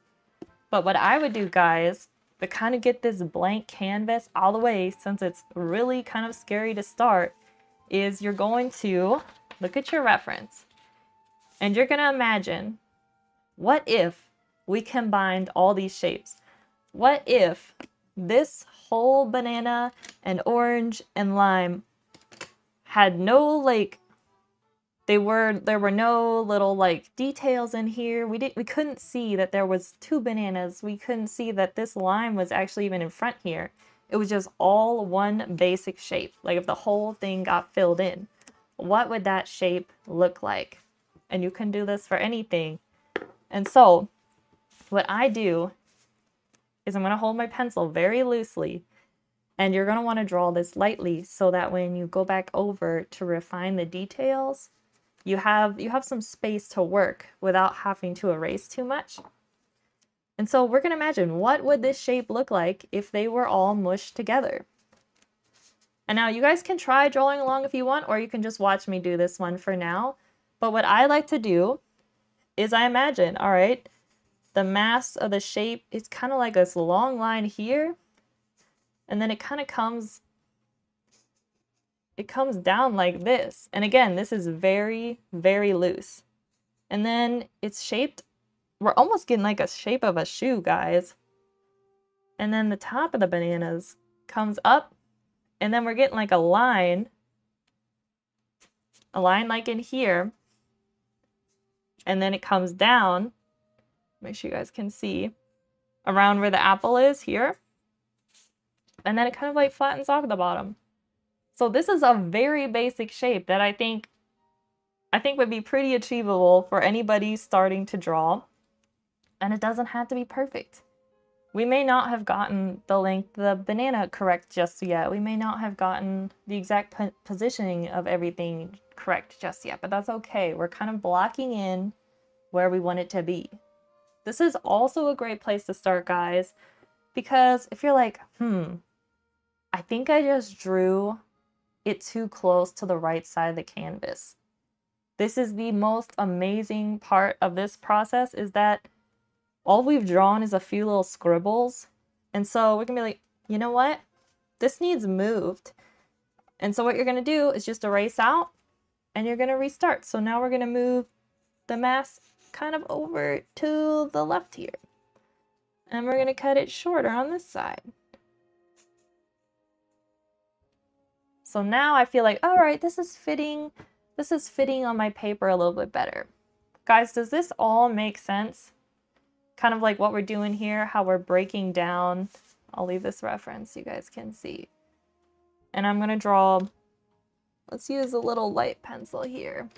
But what I would do, guys, to kind of get this blank canvas all the way, since it's really kind of scary to start, is you're going to look at your reference and you're going to imagine, what if we combined all these shapes? What if this whole banana and orange and lime had no like there were no little like details in here. We couldn't see that there was two bananas. We couldn't see that this lime was actually even in front here. It was just all one basic shape. Like if the whole thing got filled in, what would that shape look like? And you can do this for anything. And so what I do is I'm going to hold my pencil very loosely, and you're going to want to draw this lightly so that when you go back over to refine the details, you have some space to work without having to erase too much. And so we're going to imagine, what would this shape look like if they were all mushed together? And now you guys can try drawing along if you want, or you can just watch me do this one for now. But what I like to do is I imagine, all right, the mass of the shape is kind of like this long line here, and then it kind of comes down like this. And again, this is very, very loose. And then it's shaped, we're almost getting like a shape of a shoe, guys. And then the top of the bananas comes up, and then we're getting like a line like in here. And then it comes down, make sure you guys can see, around where the apple is here. And then it kind of like flattens off at the bottom. So this is a very basic shape that I think would be pretty achievable for anybody starting to draw. And it doesn't have to be perfect. We may not have gotten the length of the banana correct just yet. We may not have gotten the exact positioning of everything correct just yet, but that's okay. We're kind of blocking in where we want it to be. This is also a great place to start, guys, because if you're like, I think I just drew it too close to the right side of the canvas. This is the most amazing part of this process, is that all we've drawn is a few little scribbles. And so we're gonna be like, you know what? This needs moved. And so what you're gonna do is just erase out, and you're gonna restart. So now we're gonna move the mass kind of over to the left here. And we're gonna cut it shorter on this side. So now I feel like, all right, this is fitting on my paper a little bit better. Guys, does this all make sense? Kind of like what we're doing here, how we're breaking down. I'll leave this reference so you guys can see. And I'm gonna draw, let's use a little light pencil here.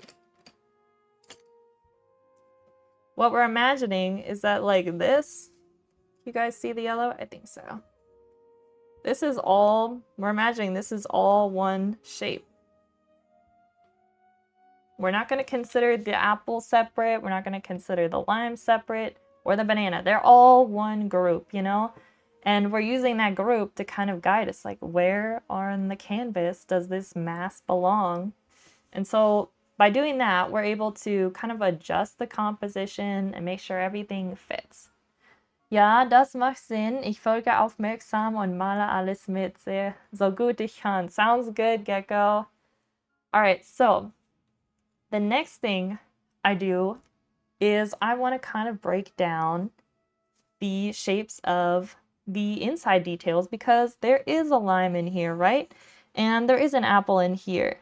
What we're imagining is that like this, you guys see the yellow? I think so. This is all, we're imagining this is all one shape. We're not going to consider the apple separate. We're not going to consider the lime separate or the banana. They're all one group, you know? And we're using that group to kind of guide us, like, where on the canvas does this mass belong? And so by doing that, we're able to kind of adjust the composition and make sure everything fits. Ja, das macht Sinn. Ich folge aufmerksam und male alles mit, so gut ich kann. Sounds good, Gecko. All right, so the next thing I do is I want to kind of break down the shapes of the inside details, because there is a lime in here, right? And there is an apple in here.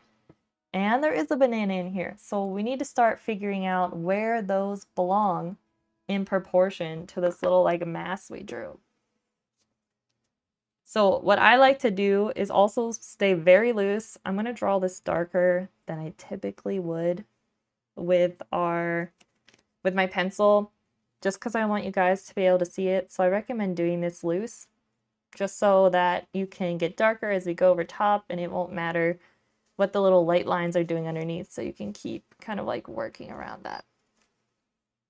And there is a banana in here. So we need to start figuring out where those belong in proportion to this little like mass we drew. So what I like to do is also stay very loose. I'm going to draw this darker than I typically would with my pencil, just because I want you guys to be able to see it. So I recommend doing this loose, just so that you can get darker as we go over top, and it won't matter what the little light lines are doing underneath, so you can keep kind of like working around that.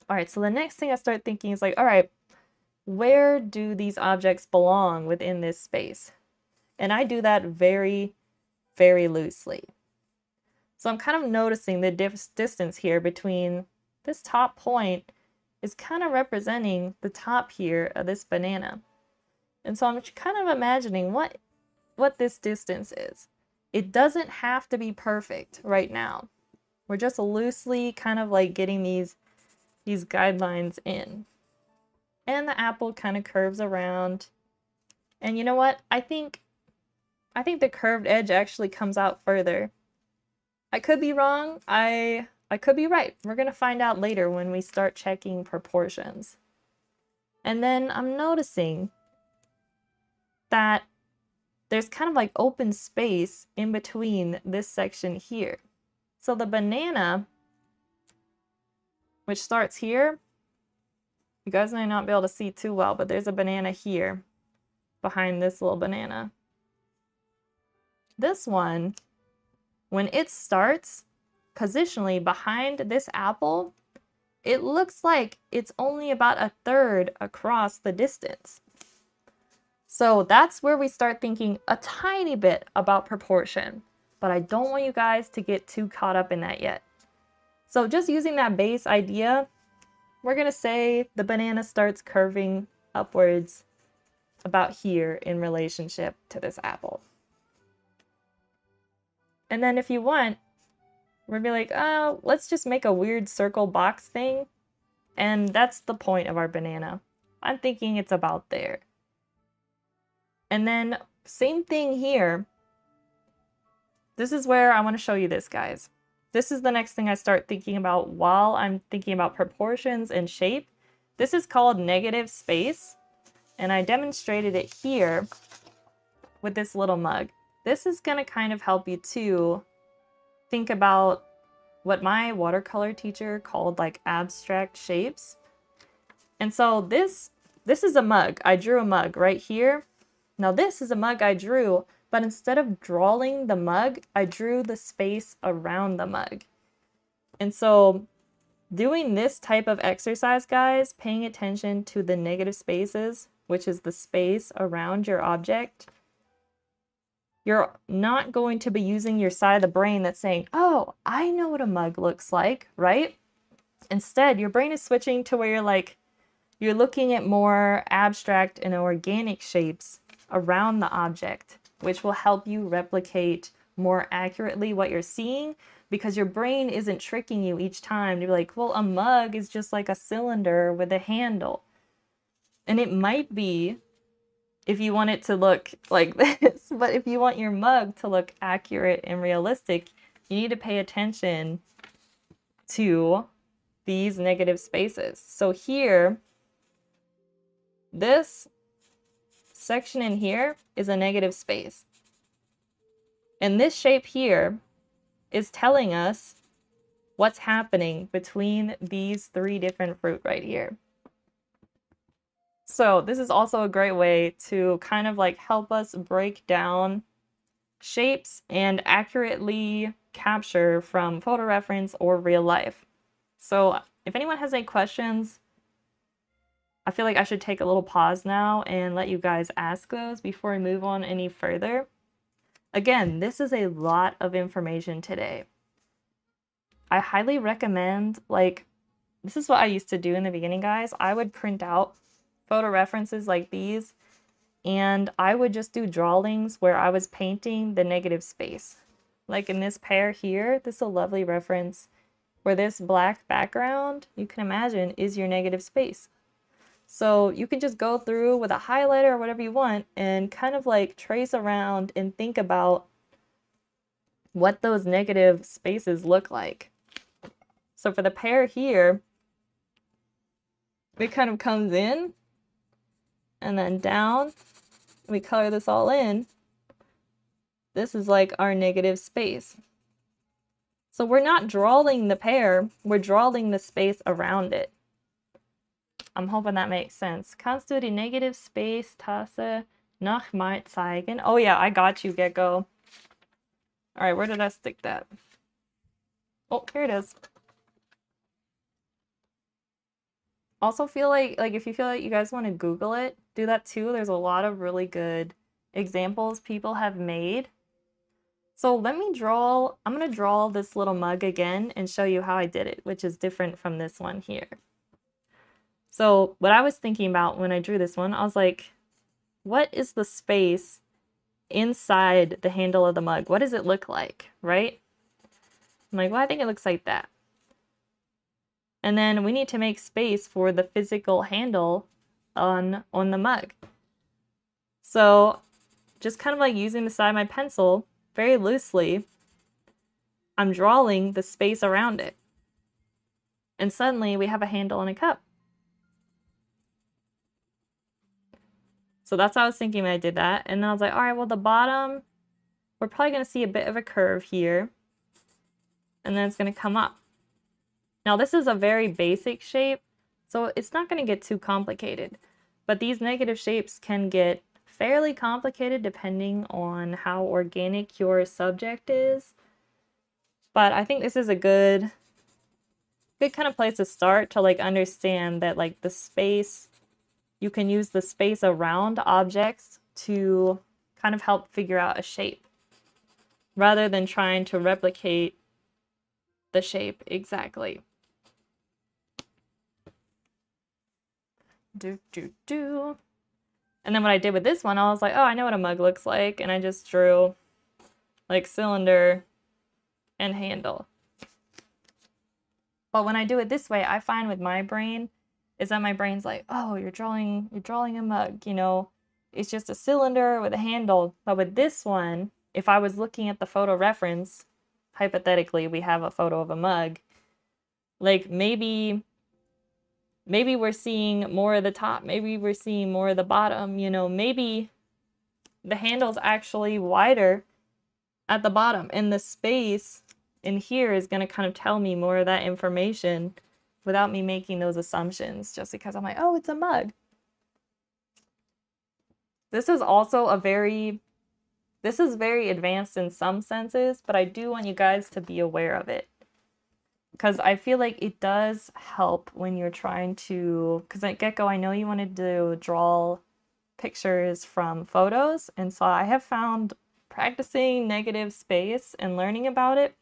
All right, so the next thing I start thinking is like, all right, where do these objects belong within this space? And I do that very, very loosely. So I'm kind of noticing the distance here between this top point is kind of representing the top here of this banana. And so I'm kind of imagining what this distance is. It doesn't have to be perfect right now. We're just loosely kind of like getting these guidelines in. And the apple kind of curves around. And you know what? I think the curved edge actually comes out further. I could be wrong. I could be right. We're going to find out later when we start checking proportions. And then I'm noticing that there's kind of like open space in between this section here. So the banana, which starts here, you guys may not be able to see too well, but there's a banana here behind this little banana. This one, when it starts positionally behind this apple, it looks like it's only about a third across the distance. So that's where we start thinking a tiny bit about proportion, but I don't want you guys to get too caught up in that yet. So just using that base idea, we're going to say the banana starts curving upwards about here in relationship to this apple. And then if you want, we're going to be like, oh, let's just make a weird circle box thing. And that's the point of our banana. I'm thinking it's about there. And then same thing here. This is where I want to show you this, guys. This is the next thing I start thinking about while I'm thinking about proportions and shape. This is called negative space. And I demonstrated it here with this little mug. This is going to kind of help you to think about what my watercolor teacher called like abstract shapes. And so this is a mug. I drew a mug right here. Now this is a mug I drew, but instead of drawing the mug, I drew the space around the mug. And so doing this type of exercise, guys, paying attention to the negative spaces, which is the space around your object, you're not going to be using your side of the brain that's saying, oh, I know what a mug looks like, right? Instead, your brain is switching to where you're looking at more abstract and organic shapes around the object, which will help you replicate more accurately what you're seeing, because your brain isn't tricking you each time to be like, well, a mug is just like a cylinder with a handle. And it might be if you want it to look like this, but if you want your mug to look accurate and realistic, you need to pay attention to these negative spaces. So here, this section in here is a negative space. And this shape here is telling us what's happening between these three different fruit right here. So this is also a great way to kind of like help us break down shapes and accurately capture from photo reference or real life. So if anyone has any questions, I feel like I should take a little pause now and let you guys ask those before we move on any further. Again, this is a lot of information today. I highly recommend, like, this is what I used to do in the beginning, guys. I would print out photo references like these, and I would just do drawings where I was painting the negative space. Like in this pear here, this is a lovely reference where this black background, you can imagine, is your negative space. So you can just go through with a highlighter or whatever you want and kind of like trace around and think about what those negative spaces look like. So for the pear here, it kind of comes in and then down. We color this all in. This is like our negative space. So we're not drawing the pear, we're drawing the space around it. I'm hoping that makes sense. Kannst du die negative space Tasse noch mal zeigen? Oh yeah, I got you, Gecko. Alright, where did I stick that? Oh, here it is. Also feel like if you feel like you guys want to Google it, do that too. There's a lot of really good examples people have made So let me draw, I'm gonna draw this little mug again and show you how I did it, which is different from this one here. So what I was thinking about when I drew this one, I was like, what is the space inside the handle of the mug? What does it look like, right? I'm like, well, I think it looks like that. And then we need to make space for the physical handle on the mug. So just kind of like using the side of my pencil very loosely, I'm drawing the space around it. And suddenly we have a handle and a cup. So that's what I was thinking when I did that. And then I was like, all right, well, the bottom, we're probably going to see a bit of a curve here. And then it's going to come up. Now, this is a very basic shape, so it's not going to get too complicated. But these negative shapes can get fairly complicated depending on how organic your subject is. But I think this is a good kind of place to start to like understand that like the space, you can use the space around objects to kind of help figure out a shape rather than trying to replicate the shape exactly. And then what I did with this one, I was like, oh, I know what a mug looks like, and I just drew like cylinder and handle. But when I do it this way, I find with my brain is that my brain's like, oh, you're drawing a mug, you know, it's just a cylinder with a handle. But with this one, if I was looking at the photo reference, hypothetically, we have a photo of a mug, like maybe we're seeing more of the top, maybe we're seeing more of the bottom, you know, maybe the handle's actually wider at the bottom, and the space in here is going to kind of tell me more of that information without me making those assumptions just because I'm like, oh, it's a mug. This is also this is very advanced in some senses, but I do want you guys to be aware of it. Because I feel like it does help when you're trying to, because at get-go, I know you wanted to draw pictures from photos, and so I have found practicing negative space and learning about it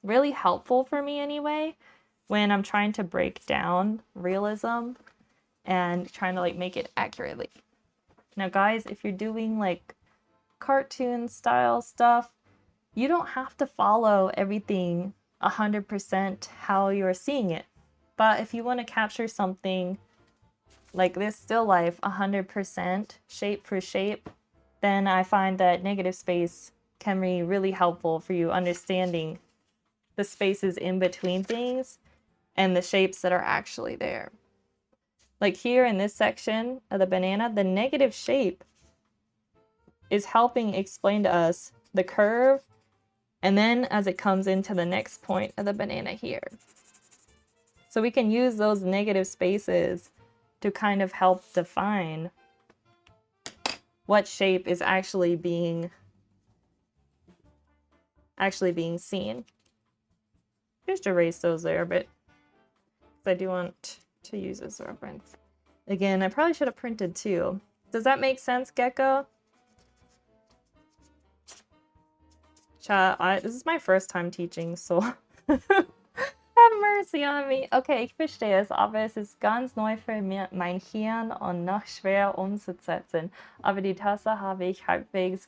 really helpful for me anyway, when I'm trying to break down realism and trying to like make it accurately. Now guys, if you're doing like cartoon style stuff, you don't have to follow everything 100% how you're seeing it. But if you want to capture something like this still life 100% shape for shape, then I find that negative space can be really helpful for you understanding the spaces in between things and the shapes that are actually there. Like here in this section of the banana, the negative shape is helping explain to us the curve, and then as it comes into the next point of the banana here. So we can use those negative spaces to kind of help define what shape is actually being seen. Just erase those there, but I do want to use this reference. Again, I probably should have printed too. Does that make sense, Gecko? Chat, this is my first time teaching, so have mercy on me. Okay, ich verstehe es, aber es ist ganz neu für mein Hirn und noch schwer umzusetzen. Aber die Tasse habe ich halbwegs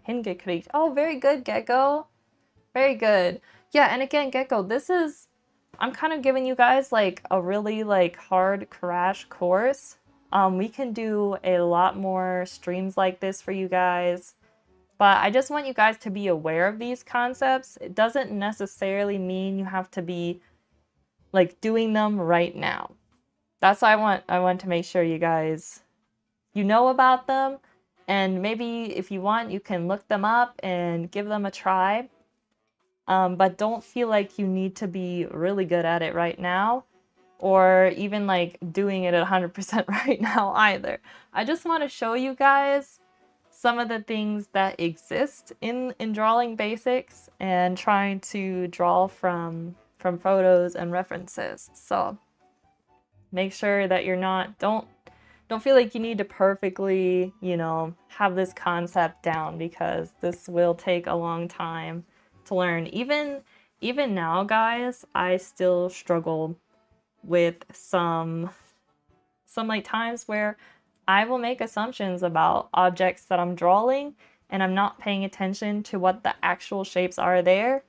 hingekriegt. Oh, very good, Gecko. Very good. Yeah, and again, Gecko, this is, I'm kind of giving you guys like a really like hard crash course. We can do a lot more streams like this for you guys. But I just want you guys to be aware of these concepts. It doesn't necessarily mean you have to be like doing them right now. That's why I want to make sure you guys, you know about them, and maybe if you want, you can look them up and give them a try. But don't feel like you need to be really good at it right now, or even like doing it at 100% right now either. I just want to show you guys some of the things that exist in drawing basics and trying to draw from photos and references. So make sure that you're not, don't don't feel like you need to perfectly, you know, have this concept down, because this will take a long time to learn. Even now, guys, I still struggle with some like times where I will make assumptions about objects that I'm drawing and I'm not paying attention to what the actual shapes are there.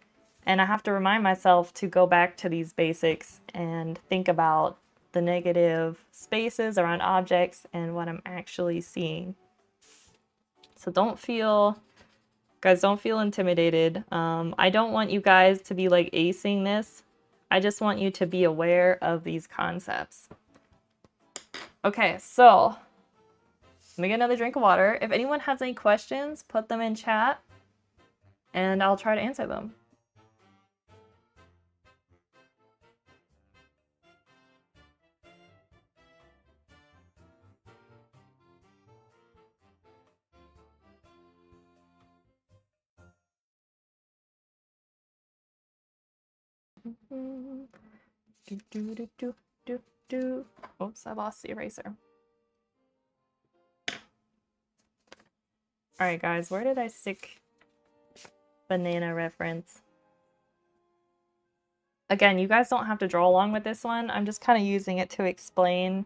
And I have to remind myself to go back to these basics and think about the negative spaces around objects and what I'm actually seeing. So guys, don't feel intimidated. I don't want you guys to be like acing this. I just want you to be aware of these concepts. Okay, so let me get another drink of water. If anyone has any questions, put them in chat and I'll try to answer them. Oops, I lost the eraser. Alright guys, where did I stick banana reference? Again, you guys don't have to draw along with this one. I'm just kind of using it to explain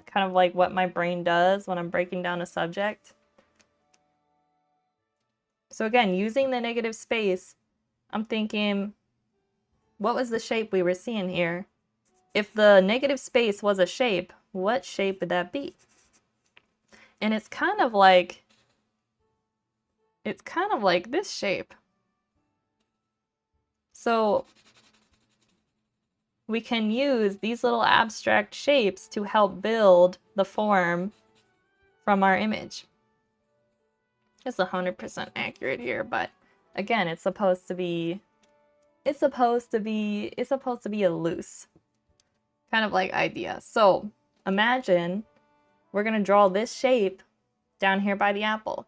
kind of like what my brain does when I'm breaking down a subject. So again, using the negative space, I'm thinking, what was the shape we were seeing here? If the negative space was a shape, what shape would that be? And it's kind of like this shape. So we can use these little abstract shapes to help build the form from our image. It's 100% accurate here, but again, it's supposed to be a loose kind of like idea. So imagine we're gonna draw this shape down here by the apple.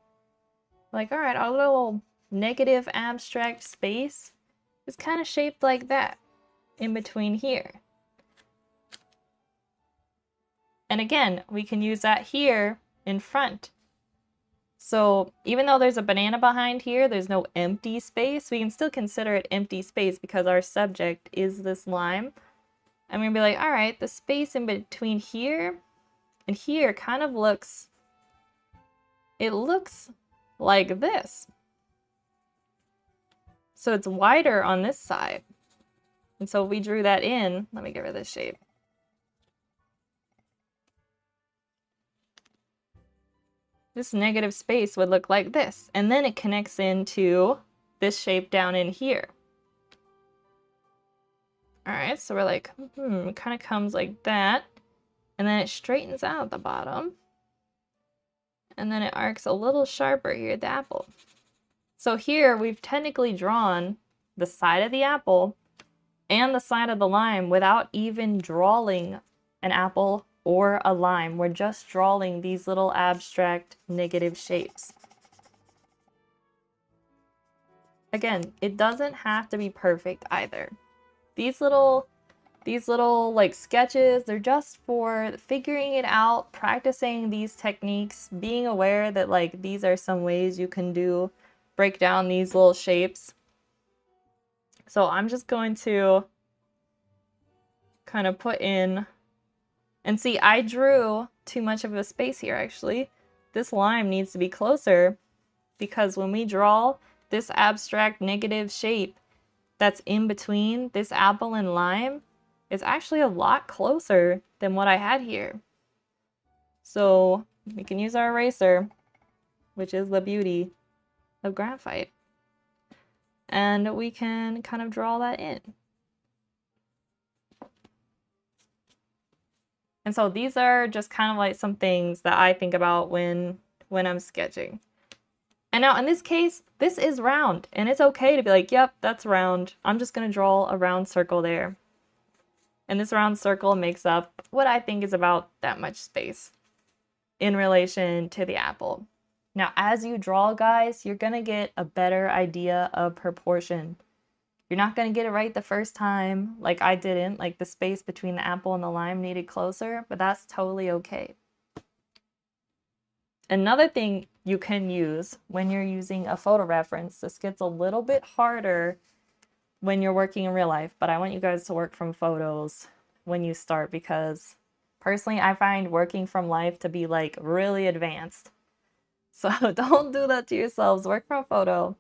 Like, all right, our little negative abstract space is kind of shaped like that in between here. And again, we can use that here in front. So even though there's a banana behind here, there's no empty space. We can still consider it empty space because our subject is this lime. I'm gonna be like, all right, the space in between here and here kind of looks, it looks like this. So it's wider on this side. And so if we drew that in, let me get rid of this shape. This negative space would look like this. And then it connects into this shape down in here. All right, so we're like, it kind of comes like that. And then it straightens out at the bottom. And then it arcs a little sharper here at the apple. So here we've technically drawn the side of the apple and the side of the lime without even drawing an apple or a lime. We're just drawing these little abstract negative shapes. Again, it doesn't have to be perfect either. These little like sketches, they're just for figuring it out, practicing these techniques, being aware that like these are some ways you can break down these little shapes. So I'm just going to kind of put in, and see, I drew too much of a space here actually. This lime needs to be closer because when we draw this abstract negative shape that's in between this apple and lime, it's actually a lot closer than what I had here. So we can use our eraser, which is the beauty of graphite, and we can kind of draw that in. And so these are just kind of like some things that I think about when I'm sketching. And now in this case, this is round, and it's okay to be like, yep, that's round. I'm just gonna draw a round circle there. And this round circle makes up what I think is about that much space in relation to the apple. Now, as you draw, guys, you're gonna get a better idea of proportion. You're not gonna get it right the first time, like I didn't, like the space between the apple and the lime needed closer, but that's totally okay. Another thing you can use when you're using a photo reference, this gets a little bit harder when you're working in real life, but I want you guys to work from photos when you start because personally I find working from life to be like really advanced. So don't do that to yourselves. Work from photo.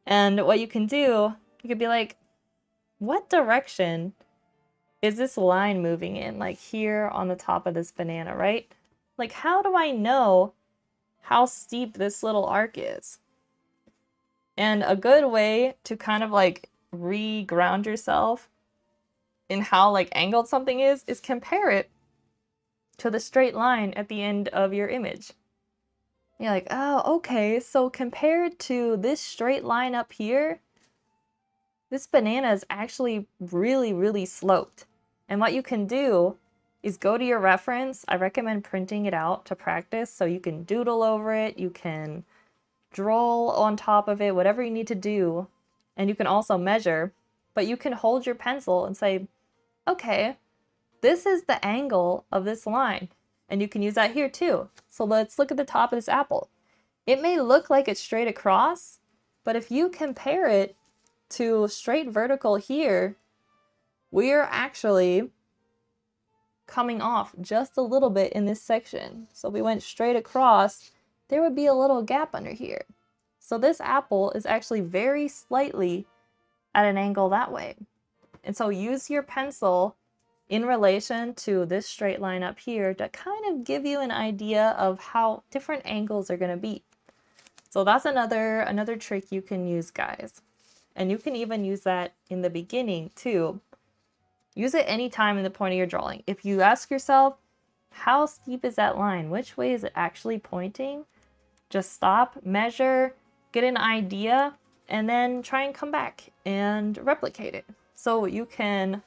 And what you can do, you could be like, what direction is this line moving in? Like here on the top of this banana, right? Like how do I know how steep this little arc is? And a good way to kind of like re-ground yourself in how like angled something is compare it to the straight line at the end of your image. You're like, oh, okay, so compared to this straight line up here, this banana is actually really, really sloped. And what you can do is go to your reference. I recommend printing it out to practice so you can doodle over it, you can draw on top of it, whatever you need to do. And you can also measure, but you can hold your pencil and say, okay, this is the angle of this line. And you can use that here too. So let's look at the top of this apple. It may look like it's straight across, but if you compare it to straight vertical here, we're actually coming off just a little bit in this section. So we went straight across, there would be a little gap under here. So this apple is actually very slightly at an angle that way. And so use your pencil in relation to this straight line up here to kind of give you an idea of how different angles are going to be. So that's another trick you can use, guys. And you can even use that in the beginning too. Use it anytime in the point of your drawing. If you ask yourself, how steep is that line? Which way is it actually pointing? Just stop, measure, get an idea, and then try and come back and replicate it. So you can,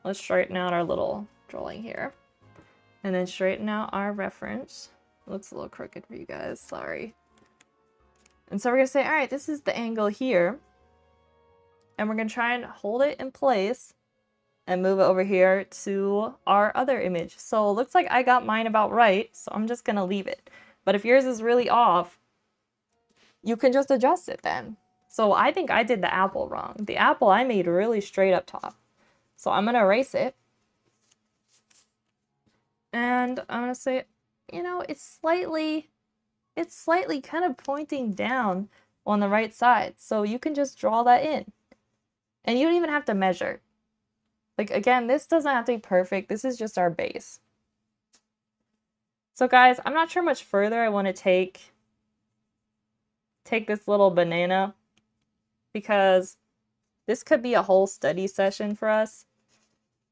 let's straighten out our little drawing here. And then straighten out our reference. Looks a little crooked for you guys, sorry. And so we're gonna say, all right, this is the angle here. And we're gonna try and hold it in place and move it over here to our other image. So it looks like I got mine about right, so I'm just gonna leave it. But if yours is really off, you can just adjust it then. So I think I did the apple wrong. The apple I made really straight up top. So I'm gonna erase it. And I'm gonna say, you know, it's slightly kind of pointing down on the right side. So you can just draw that in. And you don't even have to measure. Like, again, this doesn't have to be perfect. This is just our base. So guys, I'm not sure much further I want to take this little banana because this could be a whole study session for us.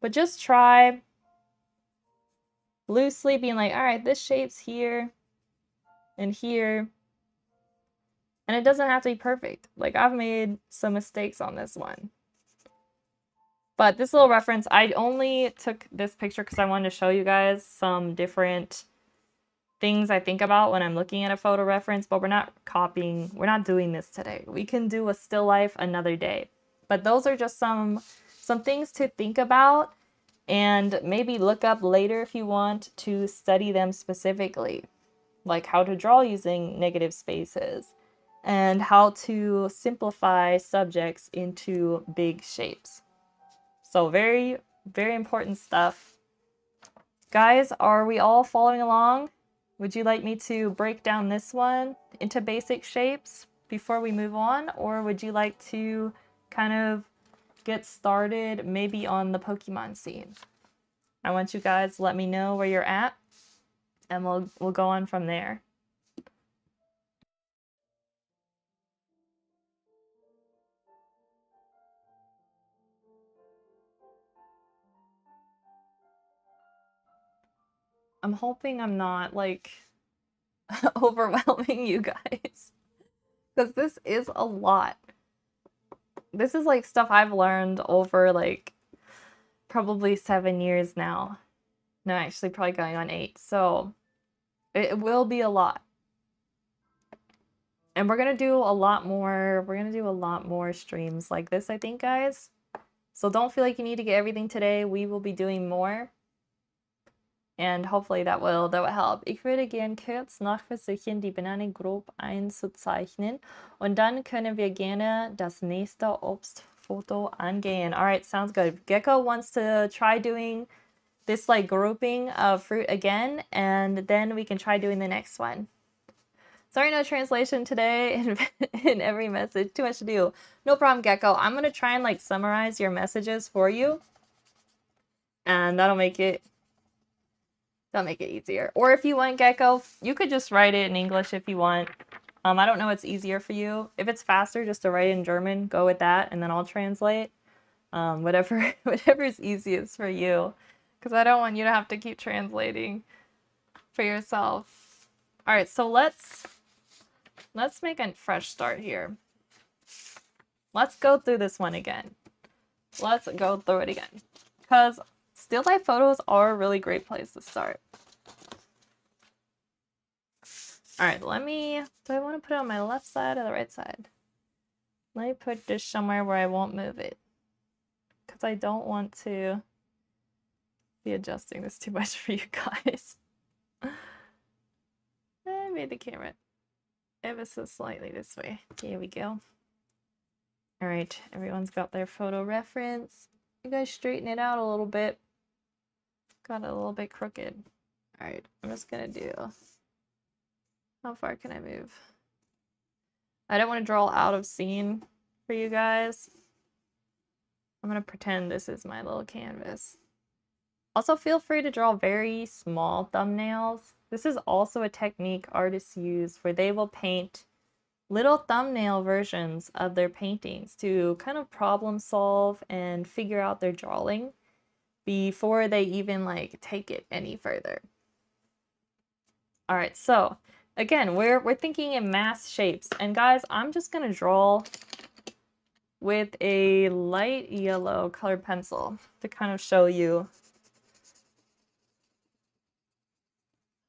But just try loosely being like, all right, this shape's here and here. And it doesn't have to be perfect. Like, I've made some mistakes on this one. But this little reference, I only took this picture because I wanted to show you guys some different things I think about when I'm looking at a photo reference, but we're not doing this today. We can do a still life another day. But those are just some things to think about and maybe look up later if you want to study them specifically, like how to draw using negative spaces and how to simplify subjects into big shapes. So very, very important stuff. Guys, are we all following along? Would you like me to break down this one into basic shapes before we move on? Or would you like to kind of get started maybe on the Pokemon scene? I want you guys to let me know where you're at and we'll go on from there. I'm hoping I'm not like overwhelming you guys because this is a lot. This is like stuff I've learned over like probably 7 years now. No, actually probably going on 8. So it will be a lot. And we're going to do a lot more streams like this, I think, guys. So don't feel like you need to get everything today. We will be doing more. And hopefully that will help. Ich würde gern kurz nachversuchen, die Banane grob einzuzeichnen. Und dann können wir gerne das nächste Obstfoto angehen. All right, sounds good. Gecko wants to try doing this like grouping of fruit again, and then we can try doing the next one. Sorry, no translation today in every message. Too much to do. No problem, Gecko. I'm gonna try and like summarize your messages for you, and that'll make it easier. Or if you want, Gecko, you could just write it in English if you want. I don't know what's easier for you. If it's faster just to write in German, go with that, and then I'll translate. Whatever is easiest for you, because I don't want you to have to keep translating for yourself. All right, so let's make a fresh start here. Let's go through this one again. Let's go through it again, because still life photos are a really great place to start. All right, do I want to put it on my left side or the right side? Let me put this somewhere where I won't move it, because I don't want to be adjusting this too much for you guys. I made the camera ever so slightly this way. Here we go. All right, everyone's got their photo reference. You guys straighten it out a little bit. Got it a little bit crooked. All right, I'm just gonna do... How far can I move? I don't want to draw out of scene for you guys. I'm gonna pretend this is my little canvas. Also, feel free to draw very small thumbnails. This is also a technique artists use where they will paint little thumbnail versions of their paintings to kind of problem solve and figure out their drawing before they even like take it any further. All right, so again, we're thinking in mass shapes. And guys, I'm just gonna draw with a light yellow colored pencil to kind of show you.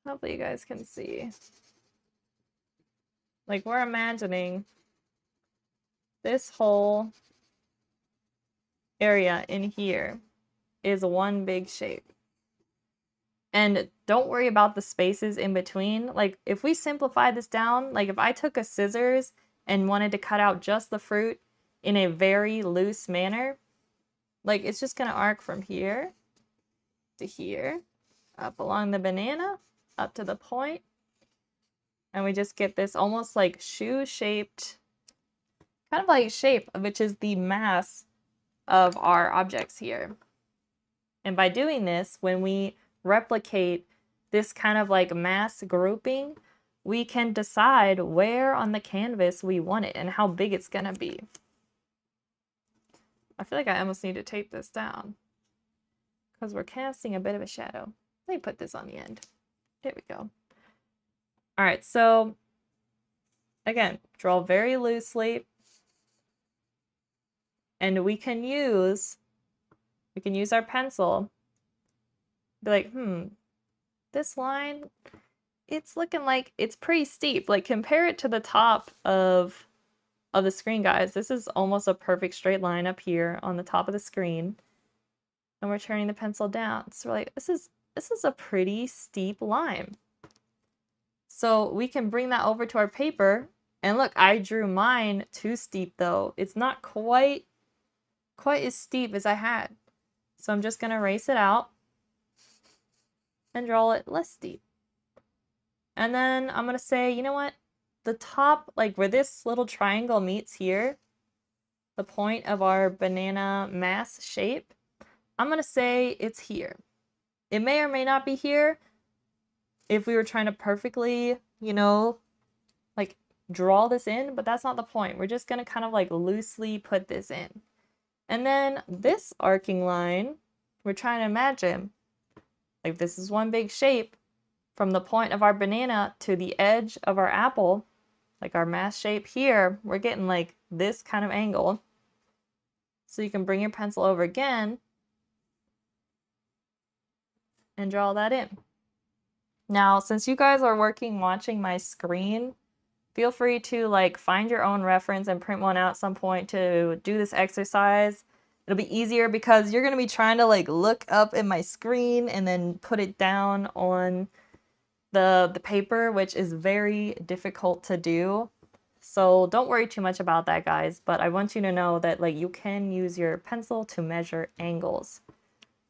Hopefully you guys can see. Like, we're imagining this whole area in here is one big shape. And don't worry about the spaces in between. Like, if we simplify this down, like if I took a scissors and wanted to cut out just the fruit in a very loose manner, like it's just gonna arc from here to here, up along the banana, up to the point, and we just get this almost like shoe-shaped, kind of like shape, which is the mass of our objects here. And by doing this, when we replicate this kind of like mass grouping, we can decide where on the canvas we want it and how big it's gonna be. I feel like I almost need to tape this down because we're casting a bit of a shadow. Let me put this on the end. There we go. All right, so again, draw very loosely, and we can use our pencil. Be like, this line, it's looking like it's pretty steep. Like, compare it to the top of the screen, guys. This is almost a perfect straight line up here on the top of the screen. And we're turning the pencil down. So we're like, this is a pretty steep line. So we can bring that over to our paper. And look, I drew mine too steep though. It's not quite as steep as I had. So I'm just gonna erase it out and draw it less steep. And then I'm gonna say, you know what? The top, like where this little triangle meets here, the point of our banana mass shape, I'm gonna say it's here. It may or may not be here if we were trying to perfectly, you know, like draw this in, but that's not the point. We're just gonna kind of like loosely put this in. And then this arcing line, we're trying to imagine, like this is one big shape from the point of our banana to the edge of our apple, like our mass shape here, we're getting like this kind of angle. So you can bring your pencil over again and draw that in. Now, since you guys are watching my screen, feel free to like find your own reference and print one out at some point to do this exercise. It'll be easier because you're going to be trying to like look up at my screen and then put it down on the paper, which is very difficult to do. So don't worry too much about that, guys, but I want you to know that like you can use your pencil to measure angles.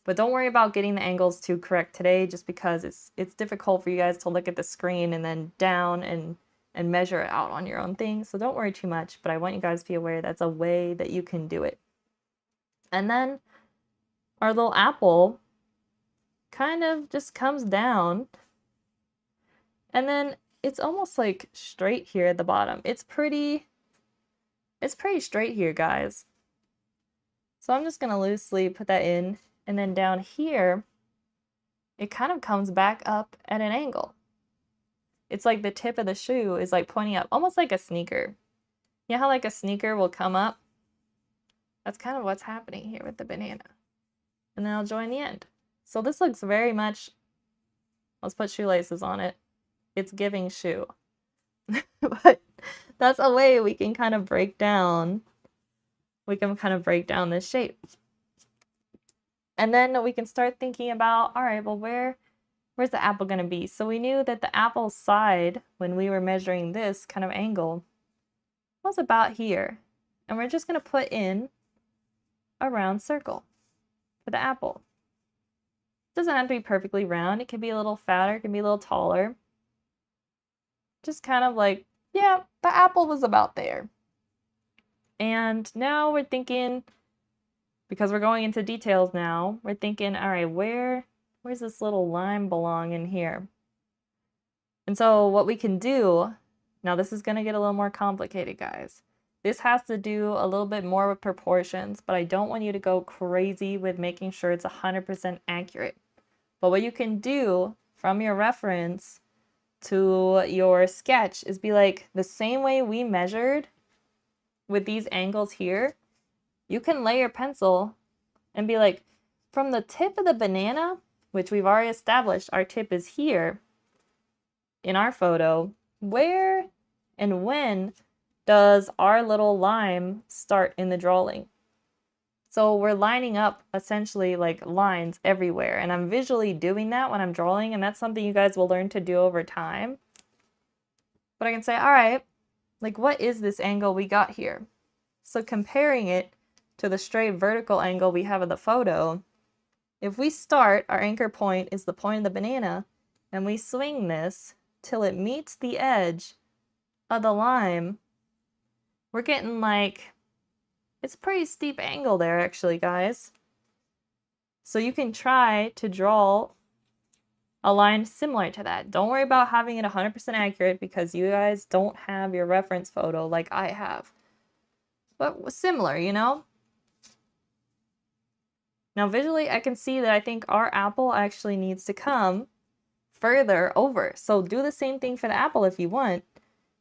But don't worry about getting the angles too correct today, just because it's difficult for you guys to look at the screen and then down and measure it out on your own thing. So don't worry too much, but I want you guys to be aware that's a way that you can do it. And then our little apple kind of just comes down, and then it's almost like straight here at the bottom. It's pretty straight here, guys. So I'm just gonna loosely put that in, and then down here, it kind of comes back up at an angle. It's like the tip of the shoe is like pointing up, almost like a sneaker. You know how like a sneaker will come up? That's kind of what's happening here with the banana. And then I'll join the end. So this looks very much, let's put shoelaces on it. It's giving shoe. But that's a way we can kind of break down, this shape. And then we can start thinking about, all right, well, where's the apple going to be? So we knew that the apple's side, when we were measuring this kind of angle, was about here. And we're just going to put in a round circle for the apple. It doesn't have to be perfectly round. It can be a little fatter, it can be a little taller. Just kind of like, yeah, the apple was about there. And now we're thinking, because we're going into details now, we're thinking, all right, where's this little line belong in here? And so what we can do, now this is going to get a little more complicated, guys. This has to do a little bit more with proportions, but I don't want you to go crazy with making sure it's 100% accurate. But what you can do from your reference to your sketch is be like, the same way we measured with these angles here, you can lay your pencil and be like, from the tip of the banana, which we've already established our tip is here in our photo, where and when does our little line start in the drawing? So we're lining up essentially like lines everywhere, and I'm visually doing that when I'm drawing, and that's something you guys will learn to do over time. But I can say, all right, like what is this angle we got here? So comparing it to the straight vertical angle we have of the photo, if we start, our anchor point is the point of the banana, and we swing this till it meets the edge of the lime, we're getting like, it's a pretty steep angle there actually, guys. So you can try to draw a line similar to that. Don't worry about having it 100% accurate because you guys don't have your reference photo like I have. But similar, you know? Now visually I can see that I think our apple actually needs to come further over. So do the same thing for the apple if you want.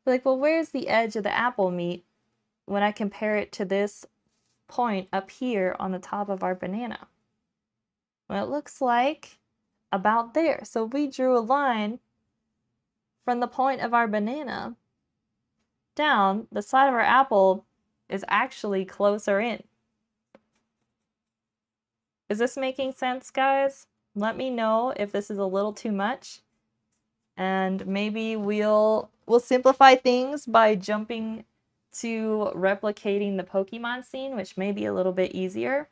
Be like, well, where's the edge of the apple meet when I compare it to this point up here on the top of our banana? Well, it looks like about there. So if we drew a line from the point of our banana down, the side of our apple is actually closer in. Is this making sense, guys? Let me know if this is a little too much, and maybe we'll simplify things by jumping to replicating the Pokemon scene, which may be a little bit easier.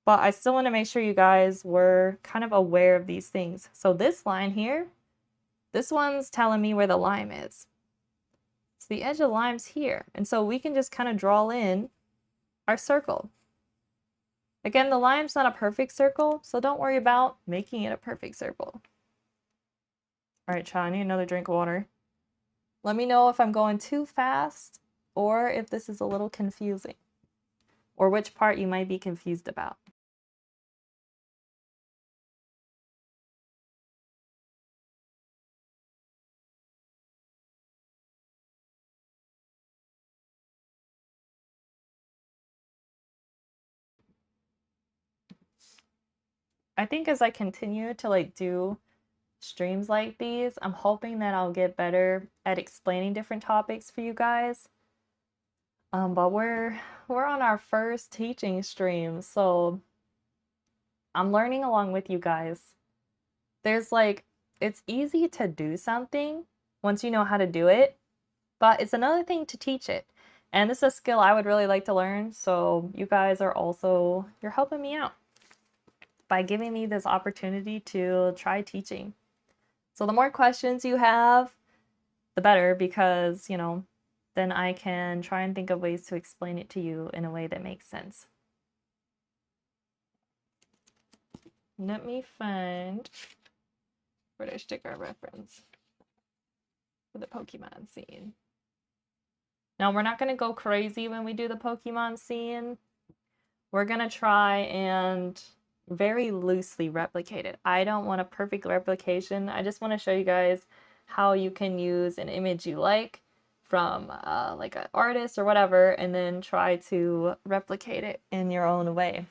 But I still want to make sure you guys were kind of aware of these things. So this line here, this one's telling me where the lime is. So the edge of the lime's here. And so we can just kind of draw in our circle. Again, the lime's not a perfect circle, so don't worry about making it a perfect circle. All right, child, I need another drink of water. Let me know if I'm going too fast or if this is a little confusing, or which part you might be confused about. I think as I continue to like do streams like these, I'm hoping that I'll get better at explaining different topics for you guys. But we're on our first teaching stream, so I'm learning along with you guys. There's like, it's easy to do something once you know how to do it, but it's another thing to teach it. And this is a skill I would really like to learn, so you guys are also, you're helping me out by giving me this opportunity to try teaching. So the more questions you have, the better, because, you know, then I can try and think of ways to explain it to you in a way that makes sense. Let me find where to stick our reference for the Pokemon scene. Now, we're not going to go crazy when we do the Pokemon scene. We're going to try and very loosely replicate it. I don't want a perfect replication. I just want to show you guys how you can use an image you like from like an artist or whatever, and then try to replicate it in your own way.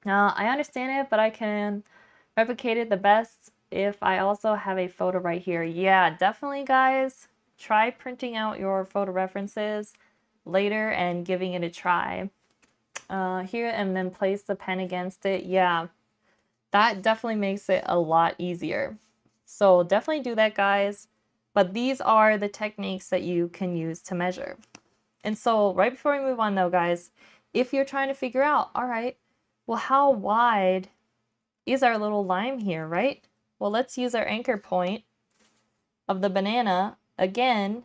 Now, I understand it, but I can replicate it the best if I also have a photo right here. Yeah, definitely, guys. Try printing out your photo references later and giving it a try. Here, and then place the pen against it. Yeah, that definitely makes it a lot easier. So definitely do that, guys. But these are the techniques that you can use to measure. And so right before we move on though, guys, if you're trying to figure out, all right, well, how wide is our little line here, right? Well, let's use our anchor point of the banana again.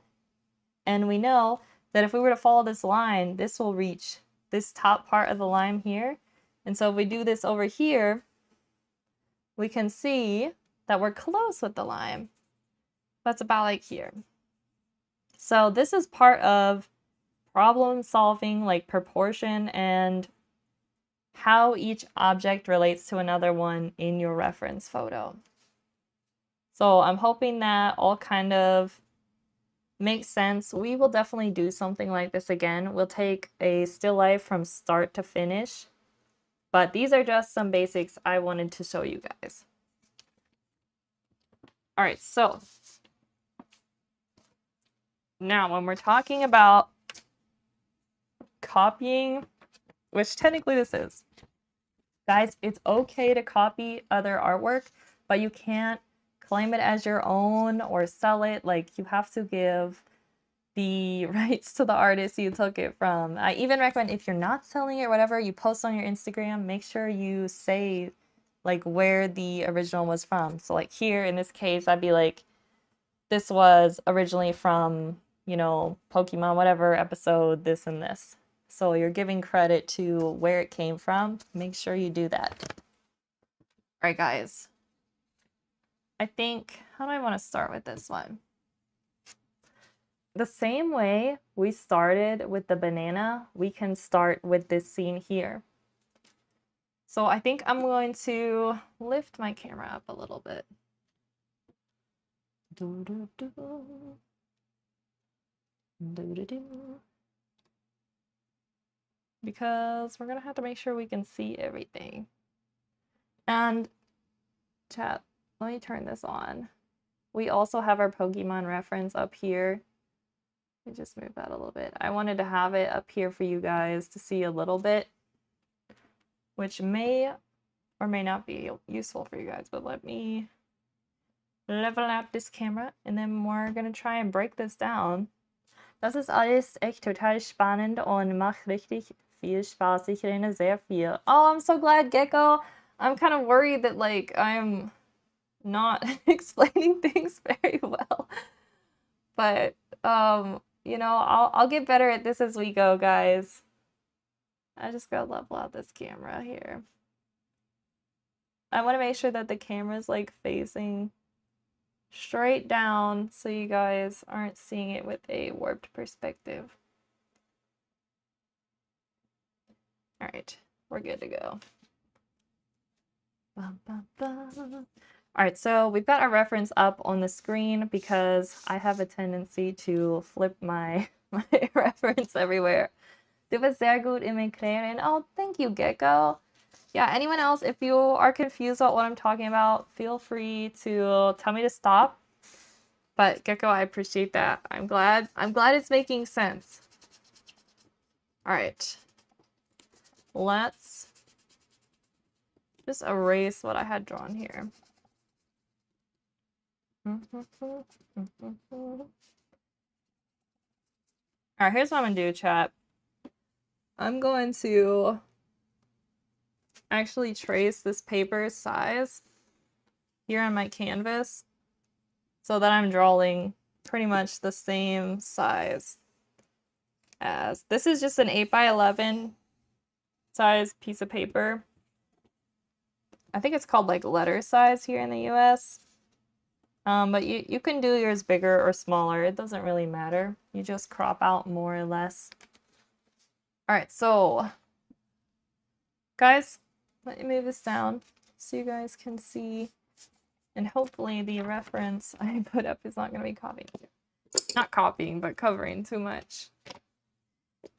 And we know that if we were to follow this line, this will reach this top part of the line here. And so if we do this over here, we can see that we're close with the line. That's about like here. So this is part of problem solving, like proportion and how each object relates to another one in your reference photo. So I'm hoping that all kind of makes sense. We will definitely do something like this again. We'll take a still life from start to finish. But these are just some basics I wanted to show you guys. All right, so now when we're talking about copying, which technically this is, guys, it's okay to copy other artwork, but you can't claim it as your own or sell it. Like, you have to give the rights to the artist you took it from. I even recommend, if you're not selling it or whatever, you post on your Instagram, make sure you say like where the original was from. So like here in this case, I'd be like, this was originally from, you know, Pokemon whatever episode, this and this. So you're giving credit to where it came from. Make sure you do that. All right, guys. I think, how do I want to start with this one? The same way we started with the banana, we can start with this scene here. So I think I'm going to lift my camera up a little bit. Because we're going to have to make sure we can see everything. And chat, let me turn this on. We also have our Pokemon reference up here. Let me just move that a little bit. I wanted to have it up here for you guys to see a little bit, which may or may not be useful for you guys, but let me level out this camera and then we're gonna try and break this down. Das ist alles echt total spannend und macht richtig viel Spaß. Ich lerne sehr viel. Oh, I'm so glad, Gecko. I'm kind of worried that like I'm not explaining things very well. But you know, I'll get better at this as we go, guys. I just gotta level out this camera here. I want to make sure that the camera's like facing straight down so you guys aren't seeing it with a warped perspective. All right, we're good to go. Bum, bum, bum. All right, so we've got our reference up on the screen because I have a tendency to flip my reference everywhere. Du bist sehr gut im Erklären. Oh, thank you, Gecko. Yeah, anyone else, if you are confused about what I'm talking about, feel free to tell me to stop. But Gecko, I appreciate that. I'm glad it's making sense. All right. Let's just erase what I had drawn here. All right, here's what I'm gonna do, chat. I'm going to actually trace this paper size here on my canvas so that I'm drawing pretty much the same size as this is just an 8x11 size piece of paper. I think it's called like letter size here in the US. But you can do yours bigger or smaller. It doesn't really matter. You just crop out more or less. All right, so guys, let me move this down so you guys can see. And hopefully the reference I put up is not going to be copying. Not copying, but covering too much.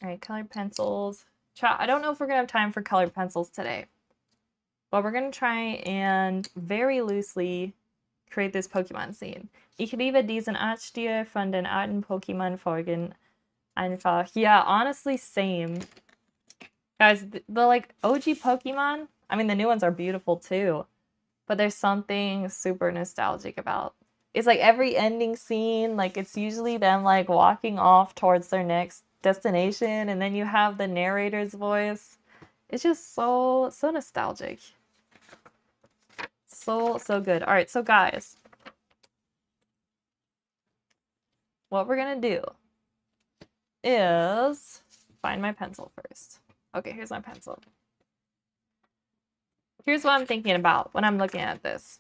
All right, colored pencils. Chat, I don't know if we're going to have time for colored pencils today. But we're going to try and very loosely create this Pokémon scene. Ich liebe diesen Artstil von den alten Pokémon-Folgen einfach. Yeah, honestly, same. Guys, the like OG Pokemon, I mean, the new ones are beautiful too, but there's something super nostalgic about. It's like every ending scene, like it's usually them like walking off towards their next destination, and then you have the narrator's voice. It's just so nostalgic. So good. All right, so guys, what we're gonna do is find my pencil first. Okay, here's my pencil. Here's what I'm thinking about when I'm looking at this.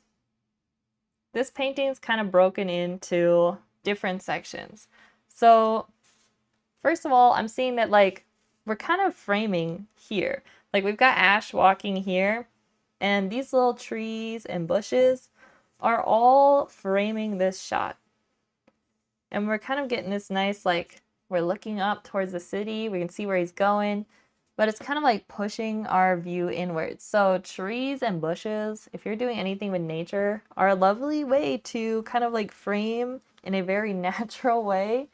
This painting is kind of broken into different sections. So first of all, I'm seeing that like we're kind of framing here. Like we've got Ash walking here, and these little trees and bushes are all framing this shot. And we're kind of getting this nice, like, we're looking up towards the city. We can see where he's going. But it's kind of like pushing our view inwards. So trees and bushes, if you're doing anything with nature, are a lovely way to kind of like frame in a very natural way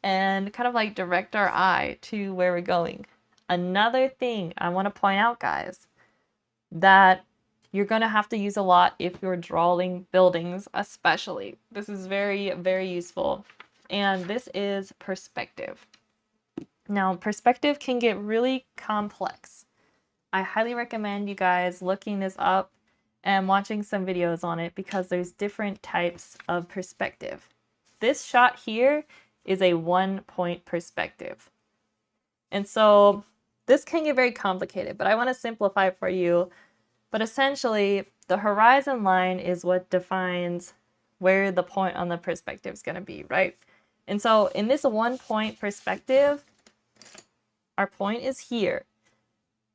and kind of like direct our eye to where we're going. Another thing I want to point out, guys, that you're going to have to use a lot if you're drawing buildings, especially. This is very, very useful. And this is perspective. Now, perspective can get really complex. I highly recommend you guys looking this up and watching some videos on it because there's different types of perspective. This shot here is a 1-point perspective. And so this can get very complicated, but I want to simplify it for you. But essentially, the horizon line is what defines where the point on the perspective is going to be, right? And so in this 1-point perspective, our point is here.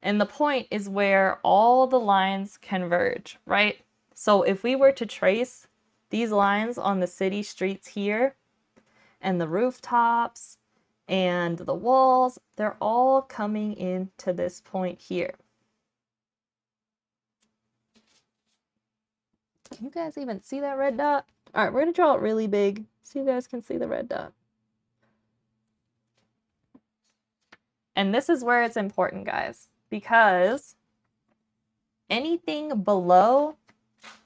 And the point is where all the lines converge, right? So if we were to trace these lines on the city streets here, and the rooftops, and the walls, they're all coming into this point here. You guys even see that red dot? All right, we're gonna draw it really big so you guys can see the red dot. And this is where it's important, guys, because anything below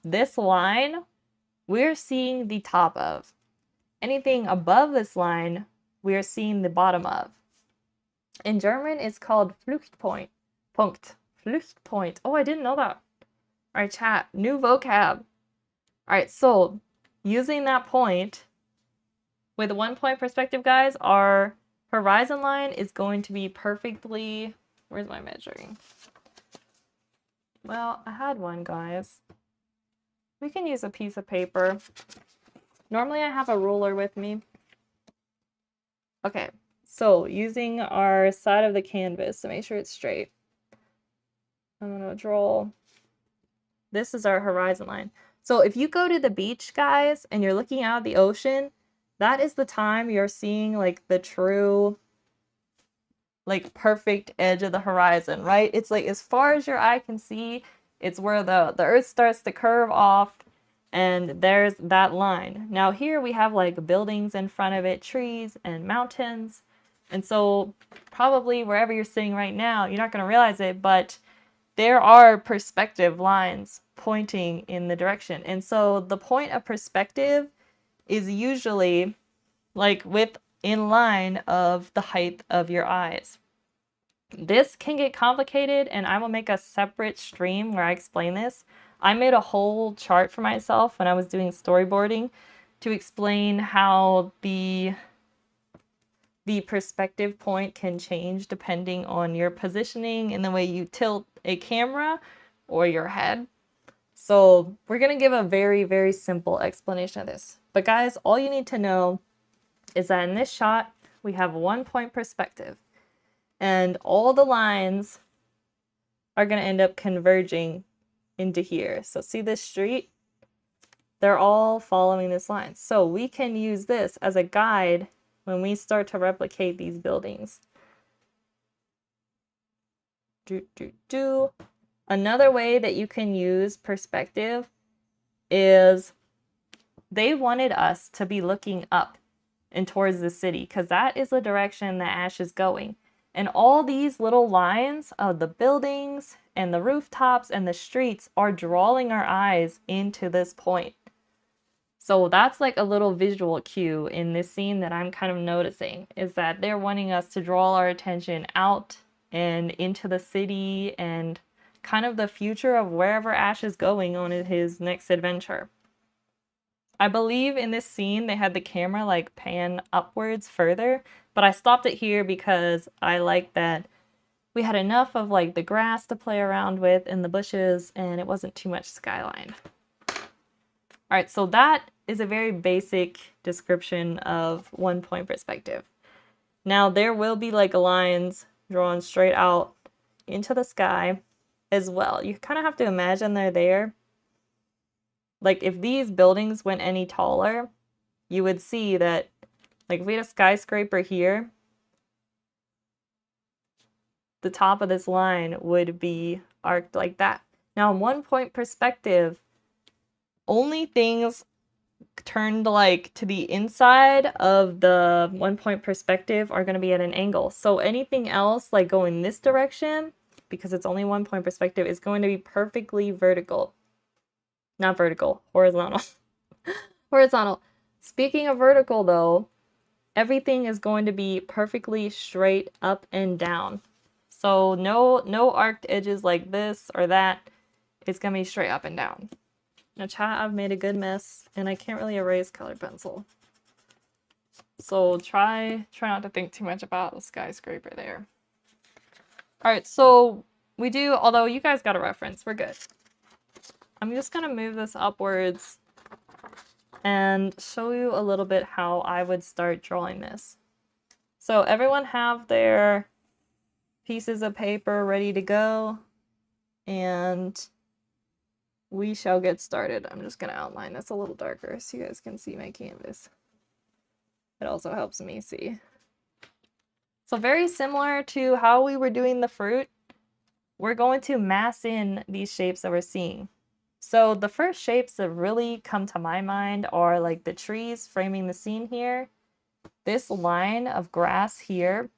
this line, we're seeing the top of. Anything above this line, we're seeing the bottom of. In German, it's called Fluchtpoint. Fluchtpoint. Oh, I didn't know that. All right, chat. New vocab. All right, so using that point, with a 1-point perspective, guys, our horizon line is going to be perfectly... Where's my measuring? Well, I had one, guys. We can use a piece of paper. Normally, I have a ruler with me. Okay, so using our side of the canvas to make sure it's straight, I'm going to draw... This is our horizon line. So if you go to the beach, guys, and you're looking out at the ocean, that is the time you're seeing like the true, like perfect edge of the horizon, right? It's like as far as your eye can see, it's where the earth starts to curve off, and there's that line. Now here we have like buildings in front of it, trees and mountains, And so probably wherever you're sitting right now, you're not going to realize it, but there are perspective lines pointing in the direction. And so the point of perspective is usually like in line of the height of your eyes. This can get complicated, and I will make a separate stream where I explain this. I made a whole chart for myself when I was doing storyboarding to explain how the perspective point can change depending on your positioning and the way you tilt a camera or your head. So we're going to give a very, very simple explanation of this. But guys, all you need to know is that in this shot, we have 1 point perspective. And all the lines are going to end up converging into here. So see this street? They're all following this line. So we can use this as a guide when we start to replicate these buildings. Another way that you can use perspective is they wanted us to be looking up and towards the city because that is the direction that Ash is going. And all these little lines of the buildings and the rooftops and the streets are drawing our eyes into this point. So that's like a little visual cue in this scene that I'm kind of noticing, is that they're wanting us to draw our attention out and into the city and kind of the future of wherever Ash is going on his next adventure. I believe in this scene they had the camera like pan upwards further, but I stopped it here because I like that we had enough of like the grass to play around with and the bushes, and it wasn't too much skyline. All right, so that is a very basic description of 1 point perspective. Now there will be like lines drawn straight out into the sky as well. You kind of have to imagine they're there. Like if these buildings went any taller, you would see that like if we had a skyscraper here, the top of this line would be arced like that. Now in 1 point perspective, only things turned like to the inside of the 1 point perspective are going to be at an angle. So anything else like going this direction, because it's only 1 point perspective, is going to be perfectly vertical. Not vertical, horizontal. Horizontal. Speaking of vertical though, everything is going to be perfectly straight up and down. So no arced edges like this or that. It's going to be straight up and down. Now chat, I've made a good mess and I can't really erase colored pencil. So try not to think too much about the skyscraper there. Alright, so we do, although you guys got a reference, we're good. I'm just gonna move this upwards and show you a little bit how I would start drawing this. So everyone have their pieces of paper ready to go, and we shall get started. I'm just going to outline this a little darker so you guys can see my canvas. It also helps me see. So very similar to how we were doing the fruit, we're going to mass in these shapes that we're seeing. So the first shapes that really come to my mind are like the trees framing the scene here, this line of grass here,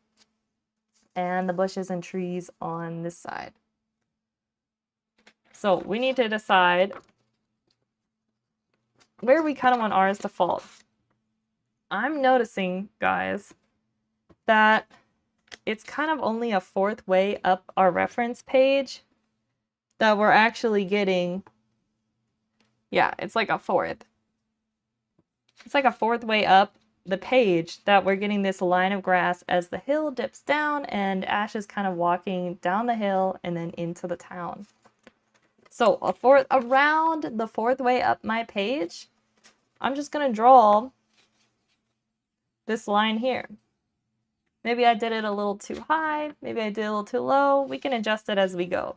and the bushes and trees on this side. So we need to decide where we kind of want ours to fall. I'm noticing, guys, that it's kind of only a fourth way up our reference page that we're actually getting. Yeah, it's like a fourth. It's like a fourth way up the page that we're getting this line of grass as the hill dips down and Ash is kind of walking down the hill and then into the town. So around the fourth way up my page, I'm just going to draw this line here. Maybe I did it a little too high, maybe I did a little too low. We can adjust it as we go.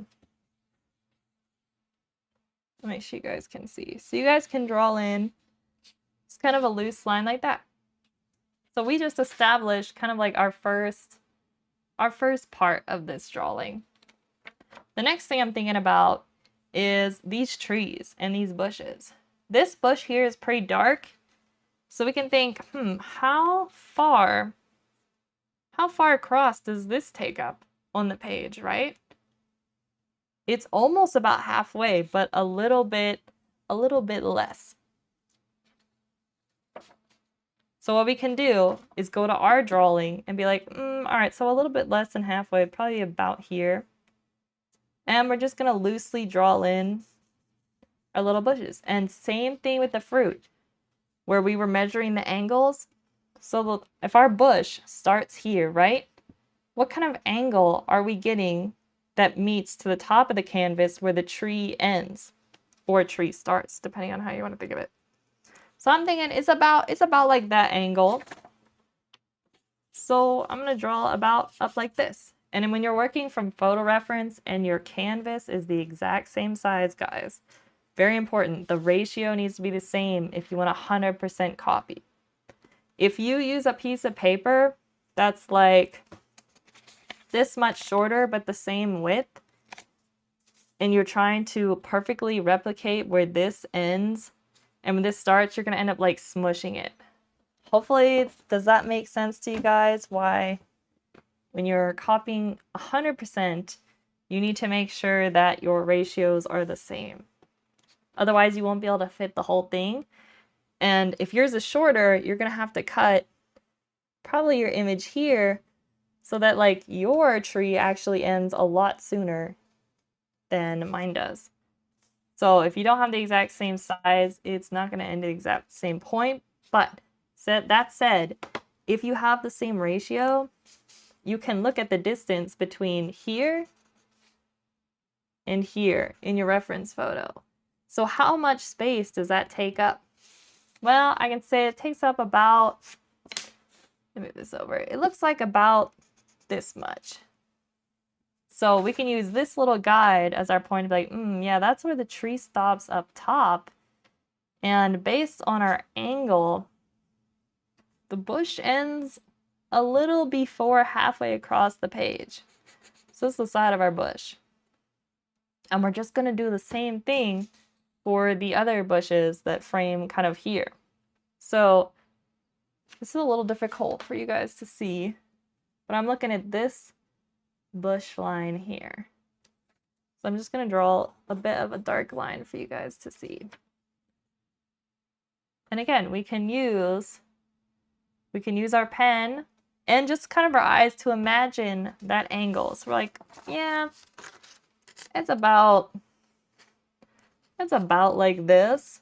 Make sure you guys can see. So you guys can draw in it's kind of a loose line like that. So we just established kind of like our first part of this drawing. The next thing I'm thinking about is these trees and these bushes. This bush here is pretty dark, so we can think, how far how far across does this take up on the page, right? It's almost about halfway, but a little bit less. So what we can do is go to our drawing and be like, all right, so a little bit less than halfway, probably about here. And we're just gonna loosely draw in our little bushes. And same thing with the fruit, where we were measuring the angles. So if our bush starts here, right? What kind of angle are we getting that meets to the top of the canvas where the tree ends or tree starts, depending on how you want to think of it. So I'm thinking it's about like that angle. So I'm gonna draw about up like this. And then when you're working from photo reference and your canvas is the exact same size, guys, very important, the ratio needs to be the same if you want 100% copy. If you use a piece of paper that's like this much shorter but the same width, and you're trying to perfectly replicate where this ends and when this starts, you're going to end up like smushing it. Hopefully, does that make sense to you guys? Why when you're copying 100%, you need to make sure that your ratios are the same. Otherwise, you won't be able to fit the whole thing. And if yours is shorter, you're going to have to cut probably your image here so that like your tree actually ends a lot sooner than mine does. So if you don't have the exact same size, it's not going to end at the exact same point. But that said, if you have the same ratio, you can look at the distance between here and here in your reference photo. So how much space does that take up? Well, I can say it takes up about, let me move this over. It looks like about this much. So we can use this little guide as our point of like, yeah, that's where the tree stops up top. And based on our angle, the bush ends a little before halfway across the page. So this is the side of our bush. And we're just going to do the same thing for the other bushes that frame kind of here. So this is a little difficult for you guys to see, but I'm looking at this bush line here. So I'm just going to draw a bit of a dark line for you guys to see. And again, we can use our pen and just kind of our eyes to imagine that angle. So we're like, yeah, it's about like this.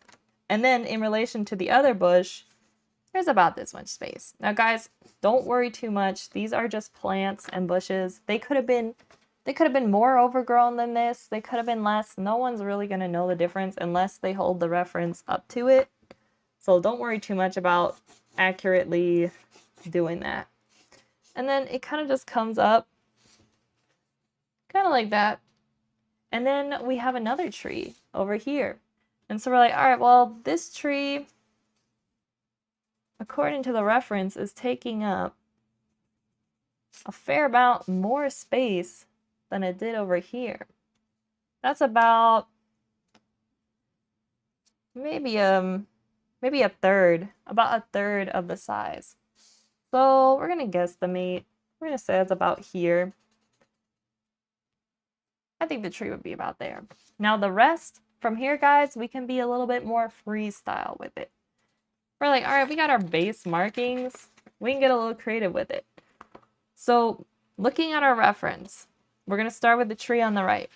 And then in relation to the other bush, there's about this much space. Now guys, don't worry too much. These are just plants and bushes. They could have been more overgrown than this. They could have been less. No one's really going to know the difference unless they hold the reference up to it. So don't worry too much about accurately doing that. And then it kind of just comes up kind of like that. And then we have another tree over here. And so we're like, all right, well, this tree, according to the reference, is taking up a fair amount more space than it did over here. That's about maybe a third, about a third of the size. So we're gonna guesstimate. We're gonna say it's about here. I think the tree would be about there. Now the rest from here, guys, we can be a little bit more freestyle with it. We're like, all right, we got our base markings. We can get a little creative with it. So looking at our reference, we're gonna start with the tree on the right.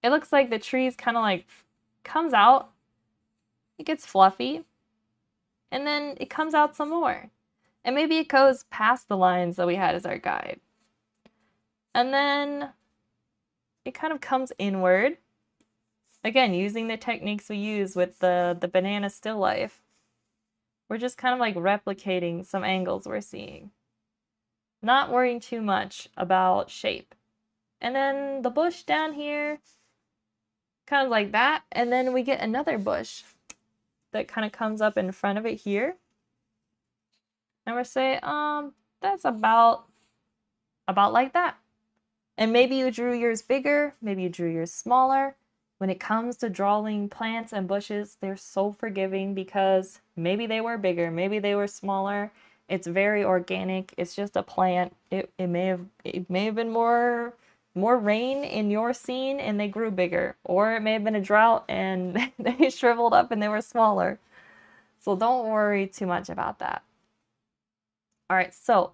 It looks like the tree's kind of like comes out, it gets fluffy, and then it comes out some more. And maybe it goes past the lines that we had as our guide. And then it kind of comes inward. Again, using the techniques we use with the banana still life. We're just kind of like replicating some angles we're seeing. Not worrying too much about shape. And then the bush down here, kind of like that. And then we get another bush that kind of comes up in front of it here. And we're saying, that's about like that. And maybe you drew yours bigger, maybe you drew yours smaller. When it comes to drawing plants and bushes, they're so forgiving because maybe they were bigger, maybe they were smaller, It's very organic. It's just a plant. It may have been more rain in your scene and they grew bigger, or it may have been a drought and they shriveled up and they were smaller. So don't worry too much about that. All right, so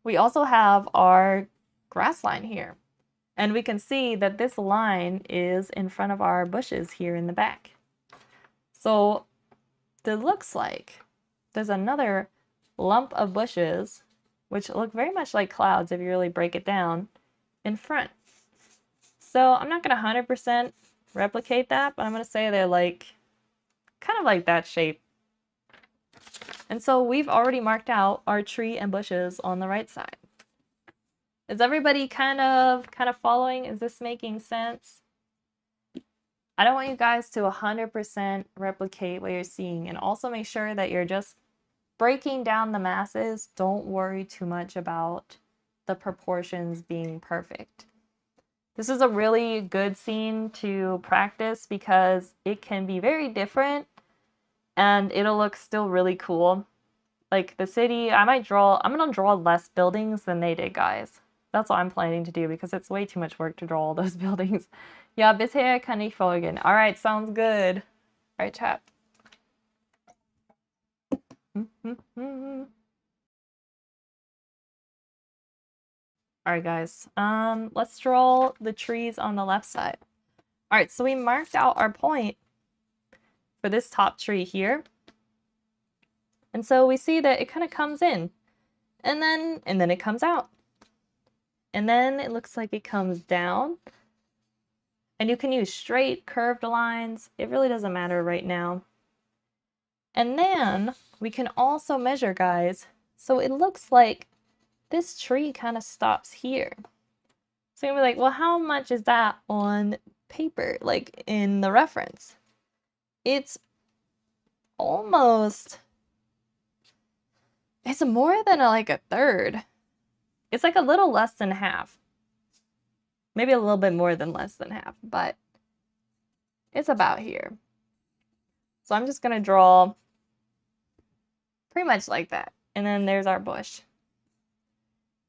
we also have our grass line here. And we can see that this line is in front of our bushes here in the back. So it looks like there's another lump of bushes, which look very much like clouds if you really break it down, in front. So I'm not going to 100% replicate that, but I'm going to say they're like, kind of like that shape. And so we've already marked out our tree and bushes on the right side. Is everybody kind of following? Is this making sense? I don't want you guys to 100% replicate what you're seeing, and also make sure that you're just breaking down the masses. Don't worry too much about the proportions being perfect. This is a really good scene to practice because it can be very different and it'll look still really cool. Like the city, I'm gonna draw less buildings than they did, guys. That's what I'm planning to do because it's way too much work to draw all those buildings. Ja, bisher kann ich folgen. All right, sounds good. All right, chat. All right, guys. Let's draw the trees on the left side. All right, so we marked out our point for this top tree here. And so we see that it kind of comes in and then it comes out. And then it looks like it comes down. And you can use straight curved lines. It really doesn't matter right now. And then we can also measure, guys. So it looks like this tree kind of stops here. So you'll be like, well, how much is that on paper, like in the reference? It's almost, it's more than like a third. It's like a little less than half. Maybe a little bit more than less than half, but it's about here. So I'm just gonna draw pretty much like that. And then there's our bush.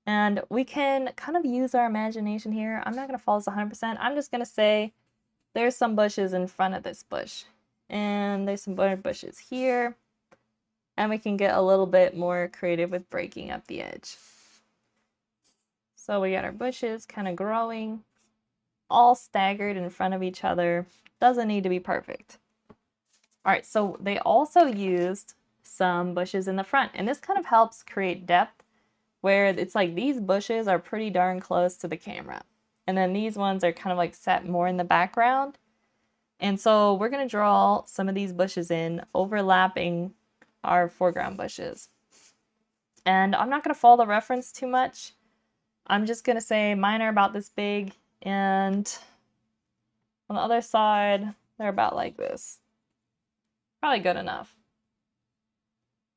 And we can kind of use our imagination here. I'm not gonna follow this 100%. I'm just gonna say there's some bushes in front of this bush. And there's some bushes here. And we can get a little bit more creative with breaking up the edge. So we got our bushes kind of growing, all staggered in front of each other. Doesn't need to be perfect. All right, so they also used some bushes in the front, and this kind of helps create depth where it's like these bushes are pretty darn close to the camera. And then these ones are kind of like set more in the background. And so we're going to draw some of these bushes in, overlapping our foreground bushes. And I'm not going to follow the reference too much. I'm just going to say mine are about this big, and on the other side, they're about like this. Probably good enough.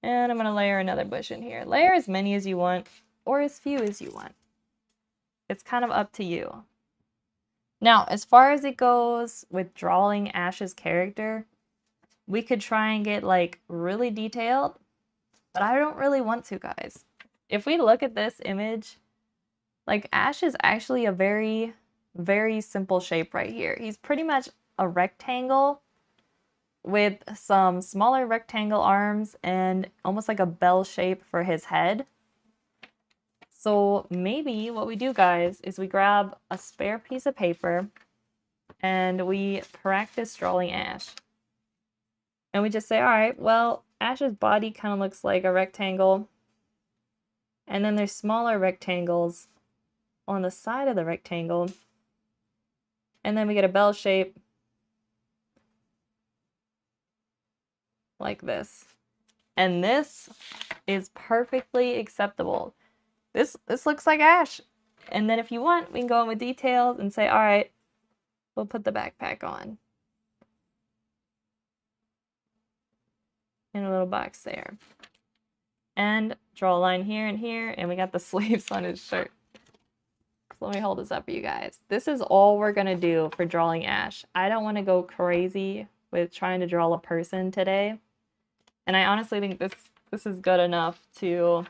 And I'm going to layer another bush in here. Layer as many as you want, or as few as you want. It's kind of up to you. Now, as far as it goes with drawing Ash's character, we could try and get like really detailed, but I don't really want to, guys. If we look at this image, like Ash is actually a very, very simple shape right here. He's pretty much a rectangle with some smaller rectangle arms and almost like a bell shape for his head. So maybe what we do, guys, is we grab a spare piece of paper and we practice drawing Ash. And we just say, all right, well, Ash's body kind of looks like a rectangle. And then there's smaller rectangles on the side of the rectangle. And then we get a bell shape like this. And this is perfectly acceptable. This looks like Ash. And then if you want, we can go in with details and say, all right, we'll put the backpack on. In a little box there. And draw a line here and here, and we got the sleeves on his shirt. So let me hold this up for you guys. This is all we're gonna do for drawing Ash. I don't want to go crazy with trying to draw a person today. And I honestly think this this is good enough to,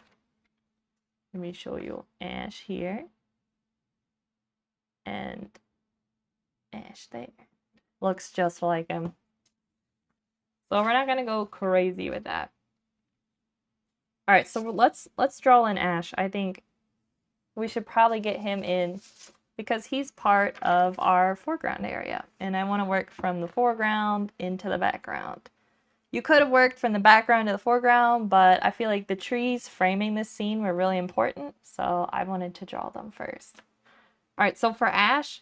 let me show you Ash here and Ash there. Looks just like him. So we're not gonna go crazy with that. All right, so let's draw in Ash. I think we should probably get him in because he's part of our foreground area, and I want to work from the foreground into the background. You could have worked from the background to the foreground, but I feel like the trees framing this scene were really important, so I wanted to draw them first. All right, so for Ash,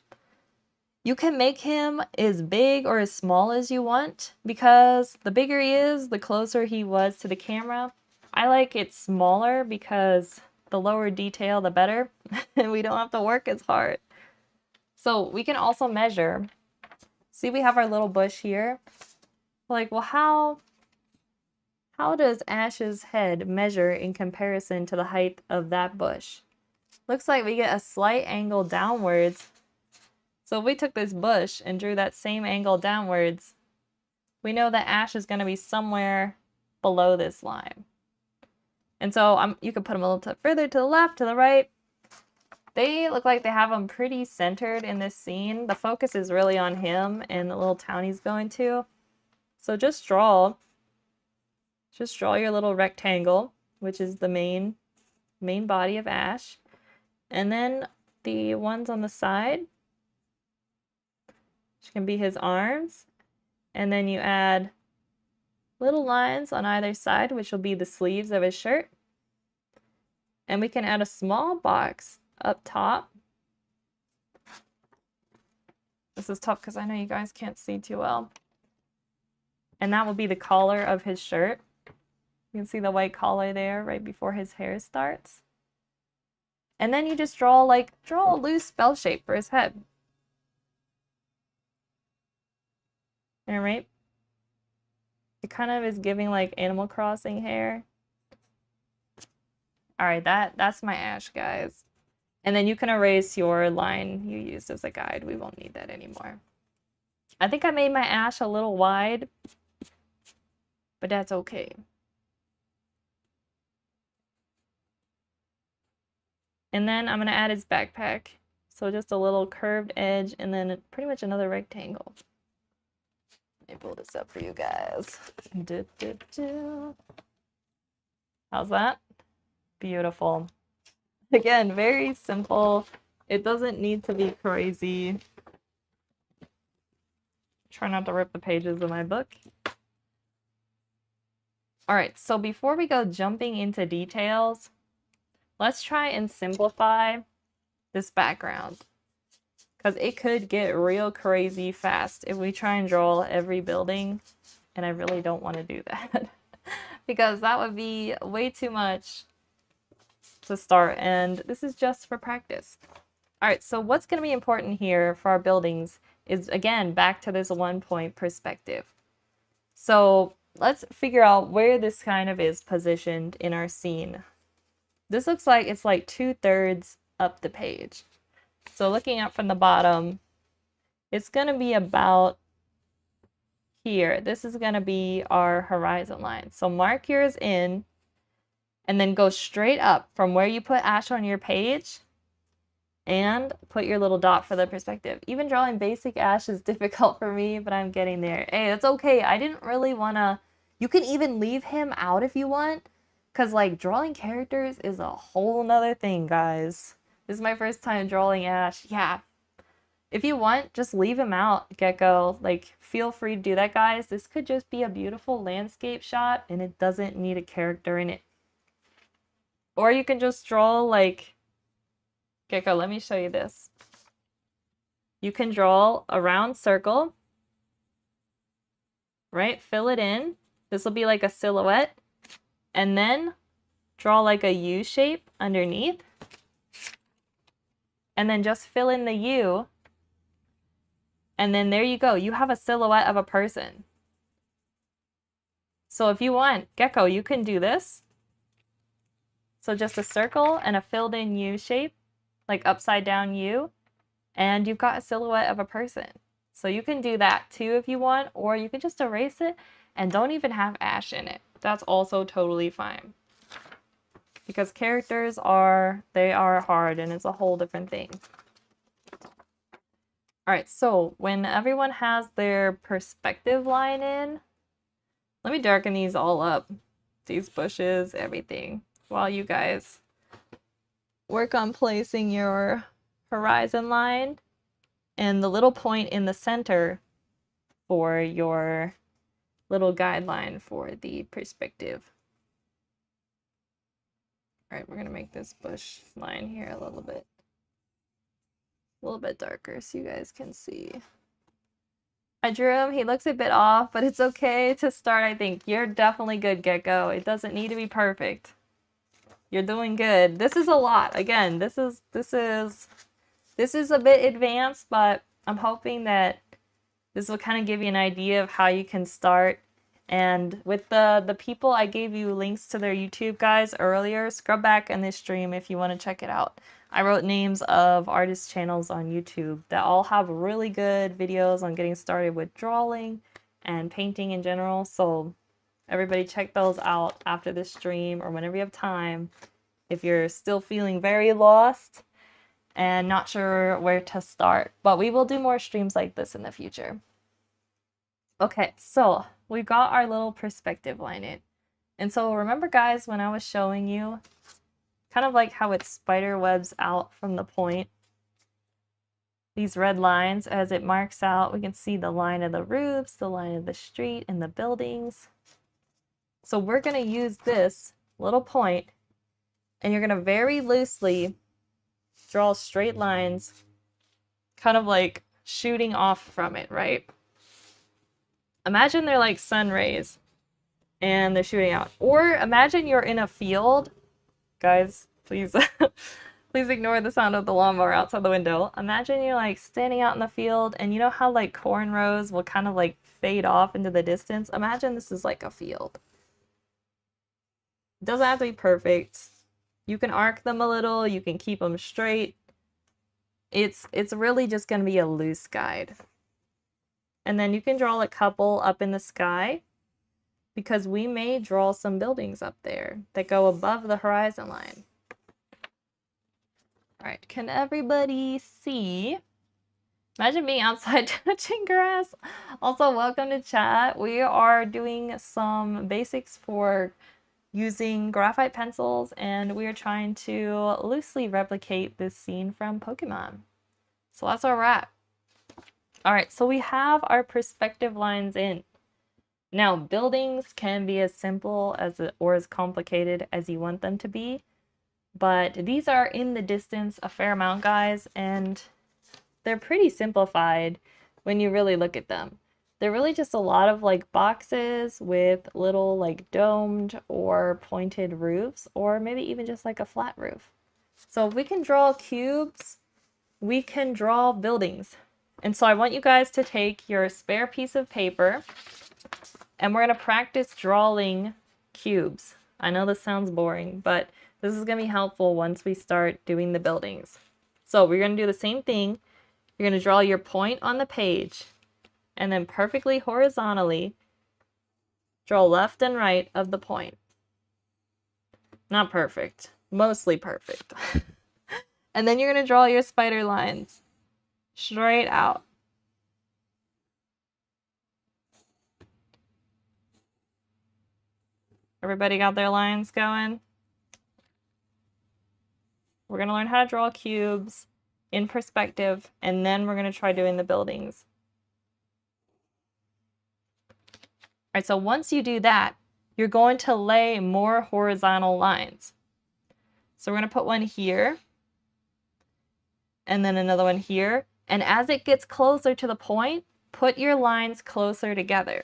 you can make him as big or as small as you want, because the bigger he is, the closer he was to the camera. I like it smaller because the lower detail, the better, and we don't have to work as hard. So we can also measure. See, we have our little bush here. Like, well, how does Ash's head measure in comparison to the height of that bush? Looks like we get a slight angle downwards. So if we took this bush and drew that same angle downwards, we know that Ash is going to be somewhere below this line. And so you could put them a little further to the left, to the right. They look like they have them pretty centered in this scene. The focus is really on him and the little town he's going to. So just draw your little rectangle, which is the main body of Ash. And then the ones on the side, which can be his arms. And then you add little lines on either side, which will be the sleeves of his shirt. And we can add a small box up top. This is tough because I know you guys can't see too well. And that will be the collar of his shirt. You can see the white collar there right before his hair starts. And then you just draw a loose bell shape for his head. All right. It kind of is giving like Animal Crossing hair. All right, that's my Ash, guys. And then you can erase your line you used as a guide. We won't need that anymore. I think I made my Ash a little wide, but that's okay. And then I'm going to add his backpack. So just a little curved edge and then pretty much another rectangle. Let me pull this up for you guys. How's that? Beautiful. Again, very simple. It doesn't need to be crazy. Try not to rip the pages of my book. All right, so before we go jumping into details, let's try and simplify this background, because it could get real crazy fast if we try and draw every building, and I really don't want to do that because that would be way too much to start, and this is just for practice. All right, so what's going to be important here for our buildings is, again, back to this 1-point perspective. So let's figure out where this kind of is positioned in our scene. This looks like it's like 2/3 up the page. So looking up from the bottom, it's going to be about here. This is going to be our horizon line. So mark yours in and then go straight up from where you put Ash on your page and put your little dot for the perspective. Even drawing basic Ash is difficult for me, but I'm getting there. Hey, it's okay. I didn't really want to... You can even leave him out if you want, because like drawing characters is a whole nother thing, guys. This is my first time drawing Ash. Yeah. If you want, just leave him out, Gecko. Like, feel free to do that, guys. This could just be a beautiful landscape shot, and it doesn't need a character in it. Or you can just draw, like... Gecko, let me show you this. You can draw a round circle, right? Fill it in. This will be like a silhouette. And then draw like a U shape underneath. And then just fill in the U. And then there you go. You have a silhouette of a person. So if you want, Gecko, you can do this. So just a circle and a filled in U shape, like upside down U. And you've got a silhouette of a person. So you can do that too if you want, or you can just erase it and don't even have Ash in it. that's also totally fine. Because characters are hard and it's a whole different thing. Alright, so when everyone has their perspective line in, let me darken these all up. These bushes, everything. While you guys work on placing your horizon line and the little point in the center for your little guideline for the perspective. Alright, we're gonna make this bush line here a little bit darker so you guys can see. I drew him. He looks a bit off, but it's okay to start, I think. You're definitely good, Gecko. It doesn't need to be perfect. You're doing good. This is a lot. Again, this is a bit advanced, but I'm hoping that this will kind of give you an idea of how you can start. And with the people I gave you links to their YouTube guys earlier, scrub back in this stream if you want to check it out. I wrote names of artist channels on YouTube that all have really good videos on getting started with drawing and painting in general. So everybody check those out after this stream or whenever you have time if you're still feeling very lost and not sure where to start. But we will do more streams like this in the future. Okay, so we've got our little perspective line in. And so remember guys when I was showing you kind of like how it spider webs out from the point. These red lines, as it marks out, we can see the line of the roofs, the line of the street, and the buildings. So we're going to use this little point, and you're going to very loosely draw straight lines, kind of like shooting off from it, right? Imagine they're like sun rays, and they're shooting out. Or imagine you're in a field. Guys, please please ignore the sound of the lawnmower outside the window. Imagine you're like standing out in the field and you know how like corn rows will kind of like fade off into the distance? Imagine this is like a field. It doesn't have to be perfect. You can arc them a little, you can keep them straight. It's really just going to be a loose guide. And then you can draw a couple up in the sky because we may draw some buildings up there that go above the horizon line. All right, can everybody see? Imagine being outside touching grass. Also, welcome to chat. We are doing some basics for using graphite pencils, and we are trying to loosely replicate this scene from Pokémon. So that's our wrap. All right, so we have our perspective lines in. Now, buildings can be as simple as or as complicated as you want them to be, but these are in the distance a fair amount, guys, and they're pretty simplified when you really look at them. They're really just a lot of like boxes with little like domed or pointed roofs, or maybe even just like a flat roof. So if we can draw cubes, we can draw buildings. And so I want you guys to take your spare piece of paper and we're going to practice drawing cubes. I know this sounds boring, but this is going to be helpful once we start doing the buildings. So we're going to do the same thing. You're going to draw your point on the page and then perfectly horizontally draw left and right of the point. Not perfect, mostly perfect. And then you're going to draw your spider lines straight out. Everybody got their lines going? We're going to learn how to draw cubes in perspective, and then we're going to try doing the buildings. All right, so once you do that, you're going to lay more horizontal lines. So we're going to put one here, and then another one here. And as it gets closer to the point, put your lines closer together.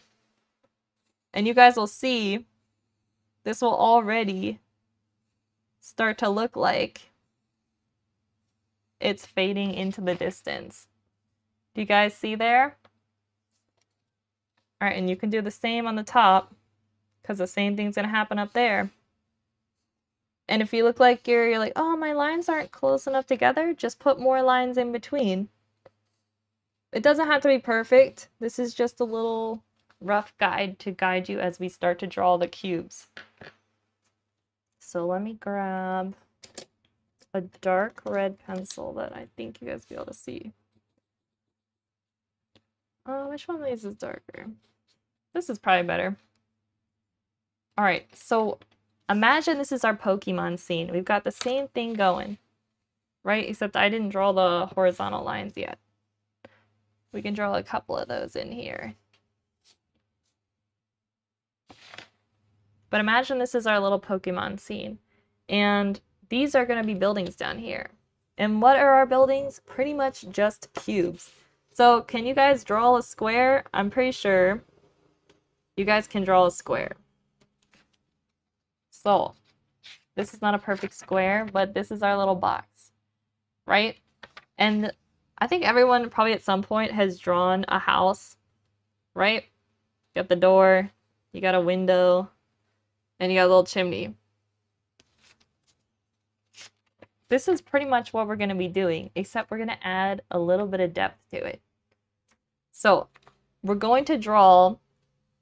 And you guys will see this will already start to look like it's fading into the distance. Do you guys see there? All right, and you can do the same on the top because the same thing's going to happen up there. And if you look like you're like, oh, my lines aren't close enough together, just put more lines in between. It doesn't have to be perfect. This is just a little rough guide to guide you as we start to draw the cubes. So let me grab a dark red pencil that I think you guys will be able to see. Which one of these is darker? This is probably better. All right, so imagine this is our Pokemon scene. We've got the same thing going, right? Except I didn't draw the horizontal lines yet. We can draw a couple of those in here. But imagine this is our little Pokemon scene. And these are going to be buildings down here. And what are our buildings? Pretty much just cubes. So can you guys draw a square? I'm pretty sure you guys can draw a square. So this is not a perfect square, but this is our little box, right? And I think everyone probably at some point has drawn a house, right? You got the door, you got a window, and you got a little chimney. This is pretty much what we're going to be doing, except we're going to add a little bit of depth to it. So we're going to draw,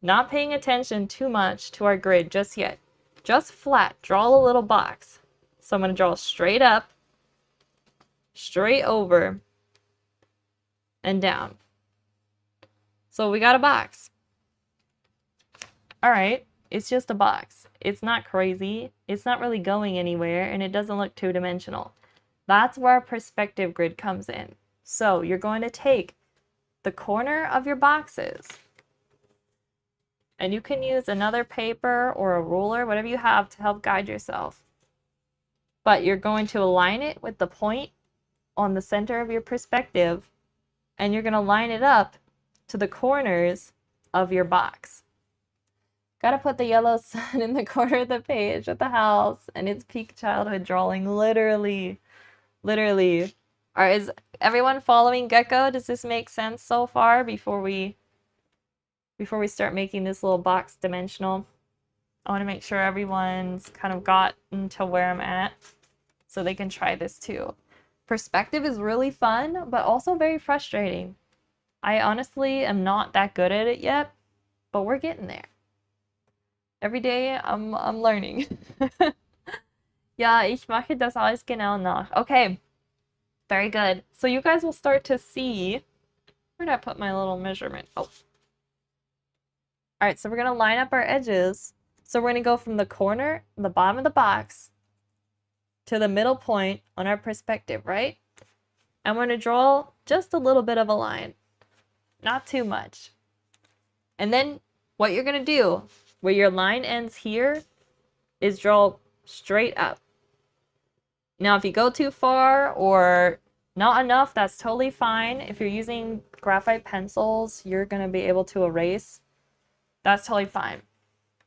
not paying attention too much to our grid just yet. Just flat, draw a little box. So I'm going to draw straight up, straight over, and down. So we got a box. All right, it's just a box. It's not crazy, it's not really going anywhere, and it doesn't look two-dimensional. That's where our perspective grid comes in. So you're going to take the corner of your boxes, and you can use another paper or a ruler, whatever you have to help guide yourself. But you're going to align it with the point on the center of your perspective, and you're going to line it up to the corners of your box. Gotta put the yellow sun in the corner of the page with the house and its peak childhood drawing, literally. Literally. Alright, is everyone following Gecko? Does this make sense so far before we start making this little box dimensional? I want to make sure everyone's kind of gotten to where I'm at so they can try this too. Perspective is really fun, but also very frustrating. I honestly am not that good at it yet, but we're getting there. Every day I'm learning. Ja, ich mache das alles genau nach. Okay, very good. So you guys will start to see, where did I put my little measurement? Oh. Alright, so we're going to line up our edges. So we're going to go from the corner, the bottom of the box, to the middle point on our perspective, right? And we're going to draw just a little bit of a line. Not too much. And then what you're going to do, where your line ends here, is draw straight up. Now, if you go too far or not enough, that's totally fine. If you're using graphite pencils, you're going to be able to erase. That's totally fine.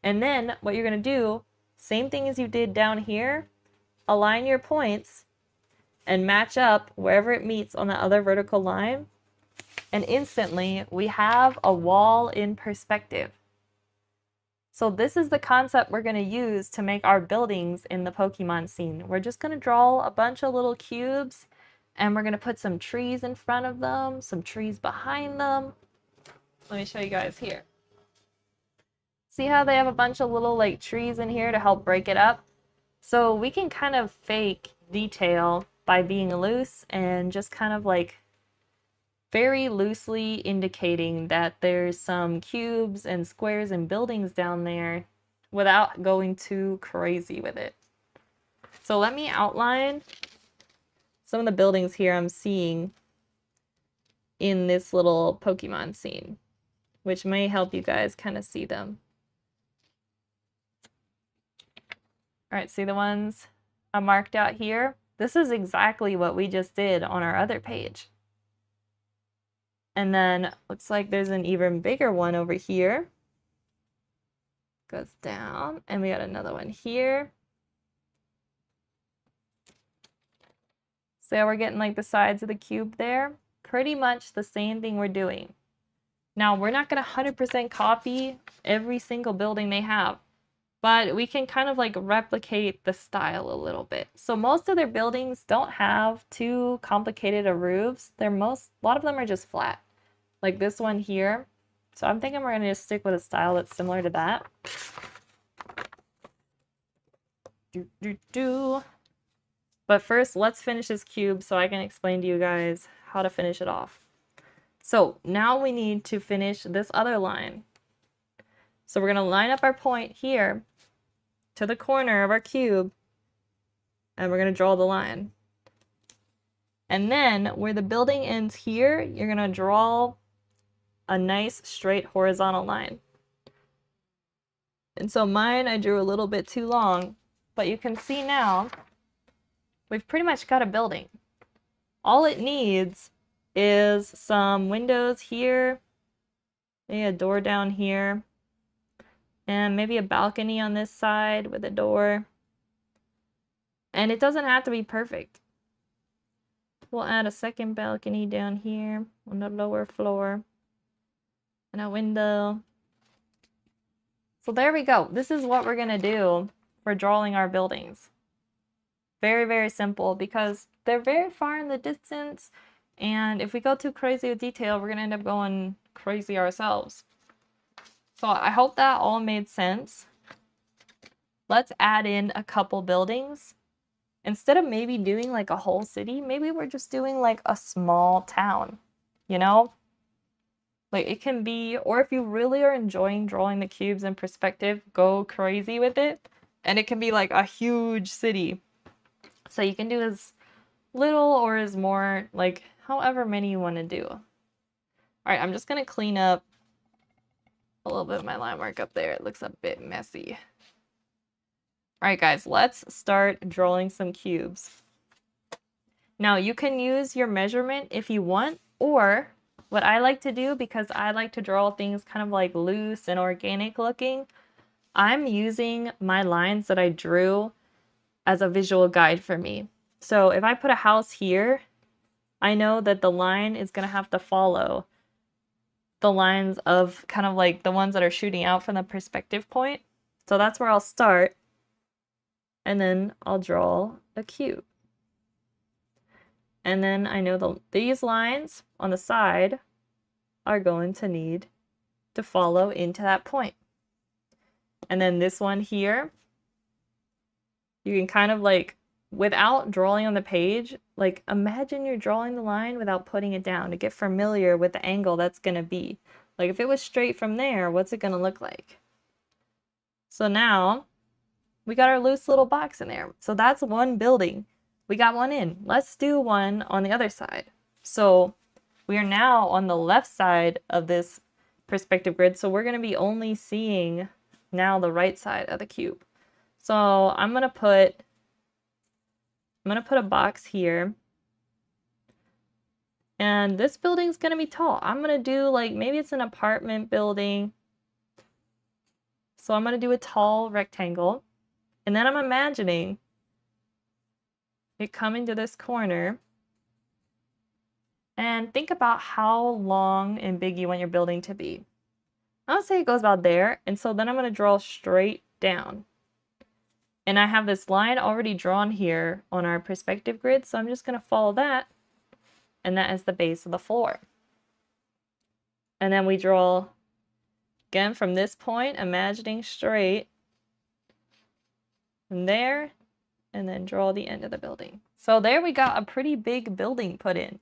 And then what you're going to do, same thing as you did down here, align your points and match up wherever it meets on the other vertical line. And instantly, we have a wall in perspective. So this is the concept we're going to use to make our buildings in the Pokemon scene. We're just going to draw a bunch of little cubes, and we're going to put some trees in front of them, some trees behind them. Let me show you guys here. See how they have a bunch of little like trees in here to help break it up? So we can kind of fake detail by being loose and just kind of like very loosely indicating that there's some cubes and squares and buildings down there without going too crazy with it. So let me outline some of the buildings here I'm seeing in this little Pokemon scene, which may help you guys kind of see them. All right, see the ones I marked out here? This is exactly what we just did on our other page. And then looks like there's an even bigger one over here. Goes down, and we got another one here. So we're getting like the sides of the cube there. Pretty much the same thing we're doing. Now, we're not going to 100% copy every single building they have, but we can kind of like replicate the style a little bit. So most of their buildings don't have too complicated of roofs. A lot of them are just flat. Like this one here, So I'm thinking we're going to just stick with a style that's similar to that. But first, let's finish this cube so I can explain to you guys how to finish it off. So now we need to finish this other line. So we're going to line up our point here to the corner of our cube, and we're going to draw the line. And then where the building ends here, you're going to draw a nice straight horizontal line. And so mine, I drew a little bit too long, but you can see now we've pretty much got a building. All it needs is some windows here, maybe a door down here, and maybe a balcony on this side with a door. And it doesn't have to be perfect. We'll add a second balcony down here on the lower floor and a window. So there we go. This is what we're going to do for drawing our buildings. Very, very simple because they're very far in the distance, and if we go too crazy with detail, we're going to end up going crazy ourselves. So I hope that all made sense. Let's add in a couple buildings. Instead of maybe doing like a whole city, maybe we're just doing like a small town, you know? Like it can be, or if you really are enjoying drawing the cubes in perspective, go crazy with it. And it can be like a huge city. So you can do as little or as more, like however many you want to do. All right, I'm just going to clean up a little bit of my line work up there. It looks a bit messy. All right, guys, let's start drawing some cubes. Now, you can use your measurement if you want, or what I like to do, because I like to draw things kind of like loose and organic looking, I'm using my lines that I drew as a visual guide for me. So if I put a house here, I know that the line is going to have to follow the lines of kind of like the ones that are shooting out from the perspective point. So that's where I'll start. And then I'll draw a cube. And then I know these lines on the side are going to need to follow into that point. And then this one here, you can kind of like, without drawing on the page, like imagine you're drawing the line without putting it down to get familiar with the angle that's going to be. Like if it was straight from there, what's it going to look like? So now we got our loose little box in there. So that's one building. We got one in. Let's do one on the other side. So we are now on the left side of this perspective grid. So we're going to be only seeing now the right side of the cube. So I'm going to put a box here. And this building's going to be tall. I'm going to do like, maybe it's an apartment building. So I'm going to do a tall rectangle. And then I'm imagining it coming to this corner. And think about how long and big you want your building to be. I'll say it goes about there. And so then I'm going to draw straight down. And I have this line already drawn here on our perspective grid. So I'm just going to follow that. And that is the base of the floor. And then we draw, again, from this point, imagining straight. From there, and then draw the end of the building. So there we got a pretty big building put in.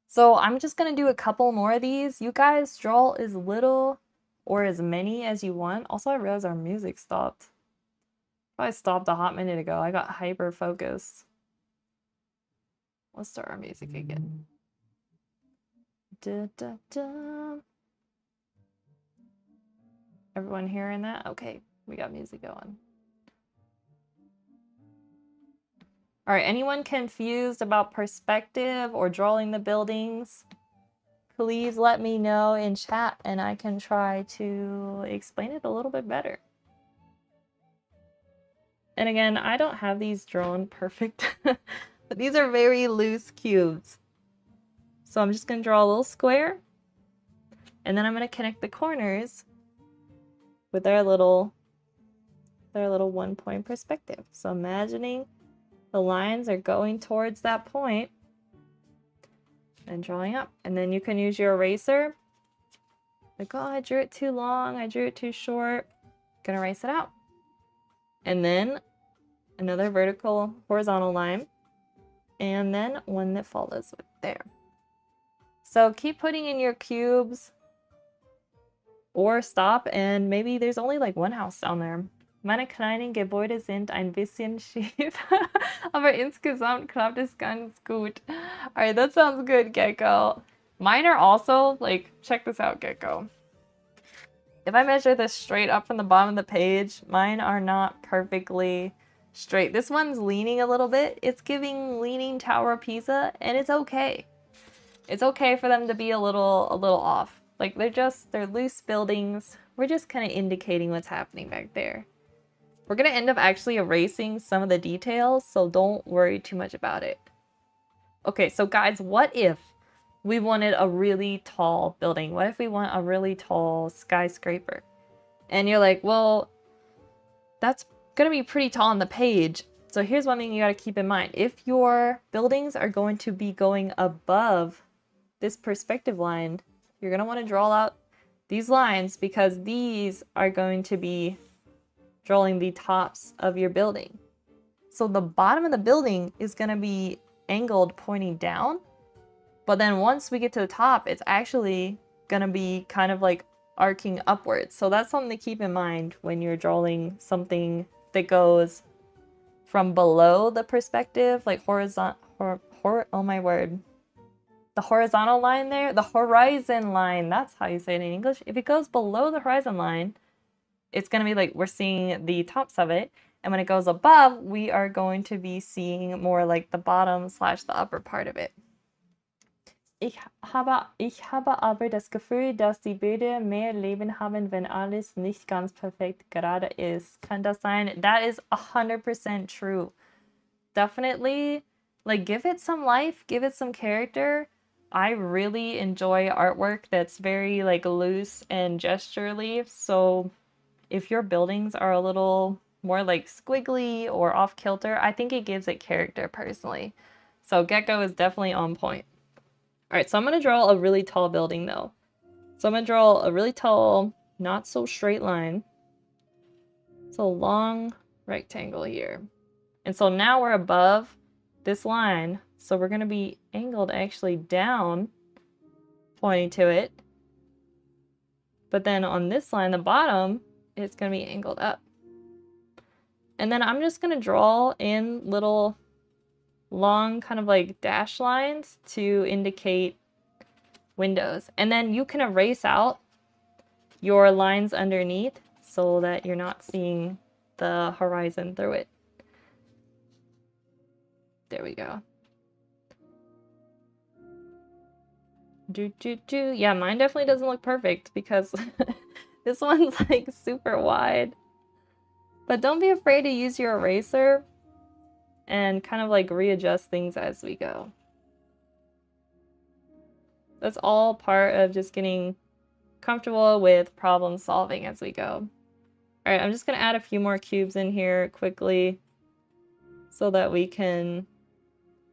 So I'm just going to do a couple more of these. You guys draw as little or as many as you want. Also, I realized our music stopped. Probably stopped a hot minute ago. I got hyper focused. Let's start our music again. Da, da, da. Everyone hearing that? Okay, we got music going. All right, anyone confused about perspective or drawing the buildings? Please let me know in chat and I can try to explain it a little bit better. And again, I don't have these drawn perfect, but these are very loose cubes. So I'm just going to draw a little square, and then I'm going to connect the corners with their little 1-point perspective. So imagining the lines are going towards that point and drawing up. And then you can use your eraser Like, oh, I drew it too long, I drew it too short. Gonna erase it out. And then another vertical, horizontal line. And then one that follows with there. So keep putting in your cubes or stop, and maybe there's only like one house down there. Meine kleinen Gebäude sind ein bisschen schief, aber insgesamt klappt es ganz gut. Alright, that sounds good, Gecko. Mine are also, like, check this out, Gecko. If I measure this straight up from the bottom of the page, mine are not perfectly straight. This one's leaning a little bit. It's giving Leaning Tower of Pisa, and it's okay. It's okay for them to be a little off. Like, they're loose buildings. We're just kind of indicating what's happening back there. We're gonna end up actually erasing some of the details, so don't worry too much about it. Okay, so guys, what if we wanted a really tall building? What if we want a really tall skyscraper? And you're like, well, that's gonna be pretty tall on the page. So here's one thing you gotta keep in mind. If your buildings are going to be going above this perspective line, you're gonna want to draw out these lines because these are going to be drawing the tops of your building. So the bottom of the building is gonna be angled pointing down, but then once we get to the top, it's actually gonna be kind of like arcing upwards. So that's something to keep in mind when you're drawing something that goes from below the perspective, like horizontal, oh my word. The horizontal line there, the horizon line, that's how you say it in English. If it goes below the horizon line, it's gonna be like we're seeing the tops of it. And when it goes above, we are going to be seeing more like the bottom / the upper part of it. Ich habe aber das Gefühl, dass die Bilder mehr Leben haben, wenn alles nicht ganz perfekt gerade ist. Kann das sein? That is 100% true. Definitely, like, give it some life, give it some character. I really enjoy artwork that's very, like, loose and gesturally, so if your buildings are a little more, like, squiggly or off-kilter, I think it gives it character, personally. So Gecko is definitely on point. Alright, so I'm gonna draw a really tall building, though. So I'm gonna draw a really tall, not so straight line. It's a long rectangle here. And so now we're above this line, so we're going to be angled actually down, pointing to it. But then on this line, the bottom, it's going to be angled up. And then I'm just going to draw in little long kind of like dash lines to indicate windows. And then you can erase out your lines underneath so that you're not seeing the horizon through it. There we go. Yeah, mine definitely doesn't look perfect because this one's like super wide. But don't be afraid to use your eraser and kind of like readjust things as we go. That's all part of just getting comfortable with problem solving as we go. Alright, I'm just gonna add a few more cubes in here quickly so that we can...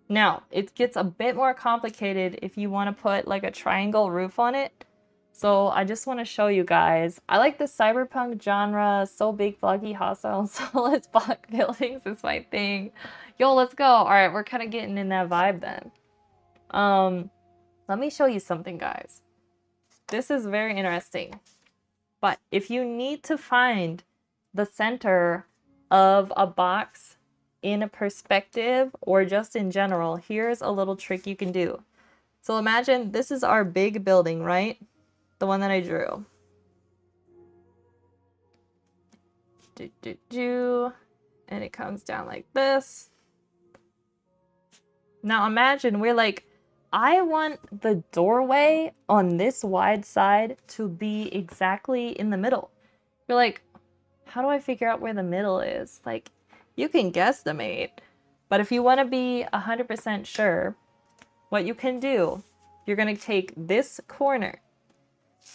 Now, it gets a bit more complicated if you want to put like a triangle roof on it. So I just want to show you guys. I like the cyberpunk genre, so big, vloggy, hostile, solid block buildings is my thing. Yo, let's go. Alright, we're kind of getting in that vibe then. Let me show you something, guys. This is very interesting. But if you need to find the center of a box in a perspective or just in general, here's a little trick you can do. So imagine this is our big building, right? The one that I drew. And it comes down like this. Now imagine we're like, I want the doorway on this wide side to be exactly in the middle. You're like, how do I figure out where the middle is? Like, you can guesstimate, but if you want to be 100% sure, what you can do, you're going to take this corner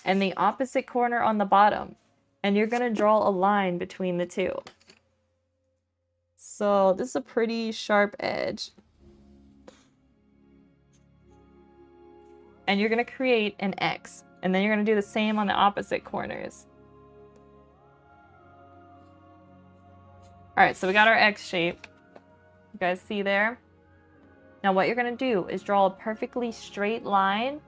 and the opposite corner on the bottom, and you're going to draw a line between the two. So this is a pretty sharp edge. And you're going to create an X. And then you're going to do the same on the opposite corners. Alright, so we got our X shape. You guys see there? Now what you're going to do is draw a perfectly straight line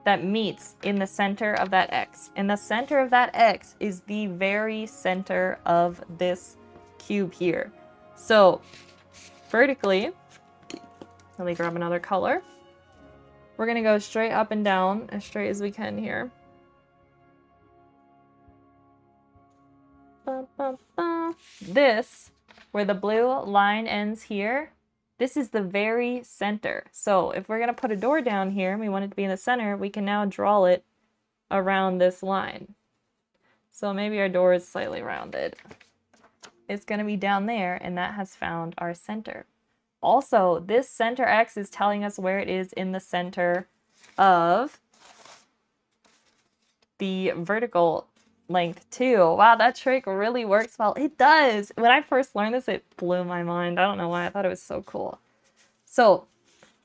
that meets in the center of that X. And the center of that X is the very center of this cube here. So vertically, let me grab another color. We're going to go straight up and down, as straight as we can here. This, where the blue line ends here, this is the very center. So if we're going to put a door down here and we want it to be in the center, we can now draw it around this line. So maybe our door is slightly rounded. It's going to be down there, and that has found our center. Also, this center X is telling us where it is in the center of the vertical length too. Wow, that trick really works well. It does. When I first learned this, it blew my mind. I don't know why. I thought it was so cool. So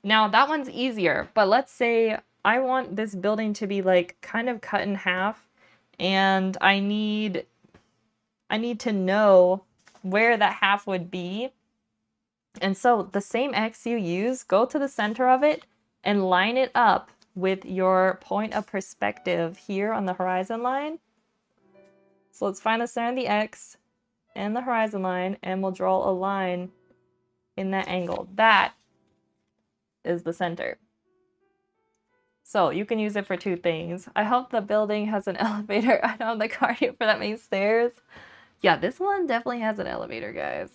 now that one's easier, but let's say I want this building to be like kind of cut in half, and I need to know where that half would be. And so the same X you use, go to the center of it and line it up with your point of perspective here on the horizon line. So let's find the center of the X and the horizon line, and we'll draw a line in that angle. That is the center. So you can use it for two things. I hope the building has an elevator. I don't have the cardio for that many stairs. Yeah, this one definitely has an elevator, guys.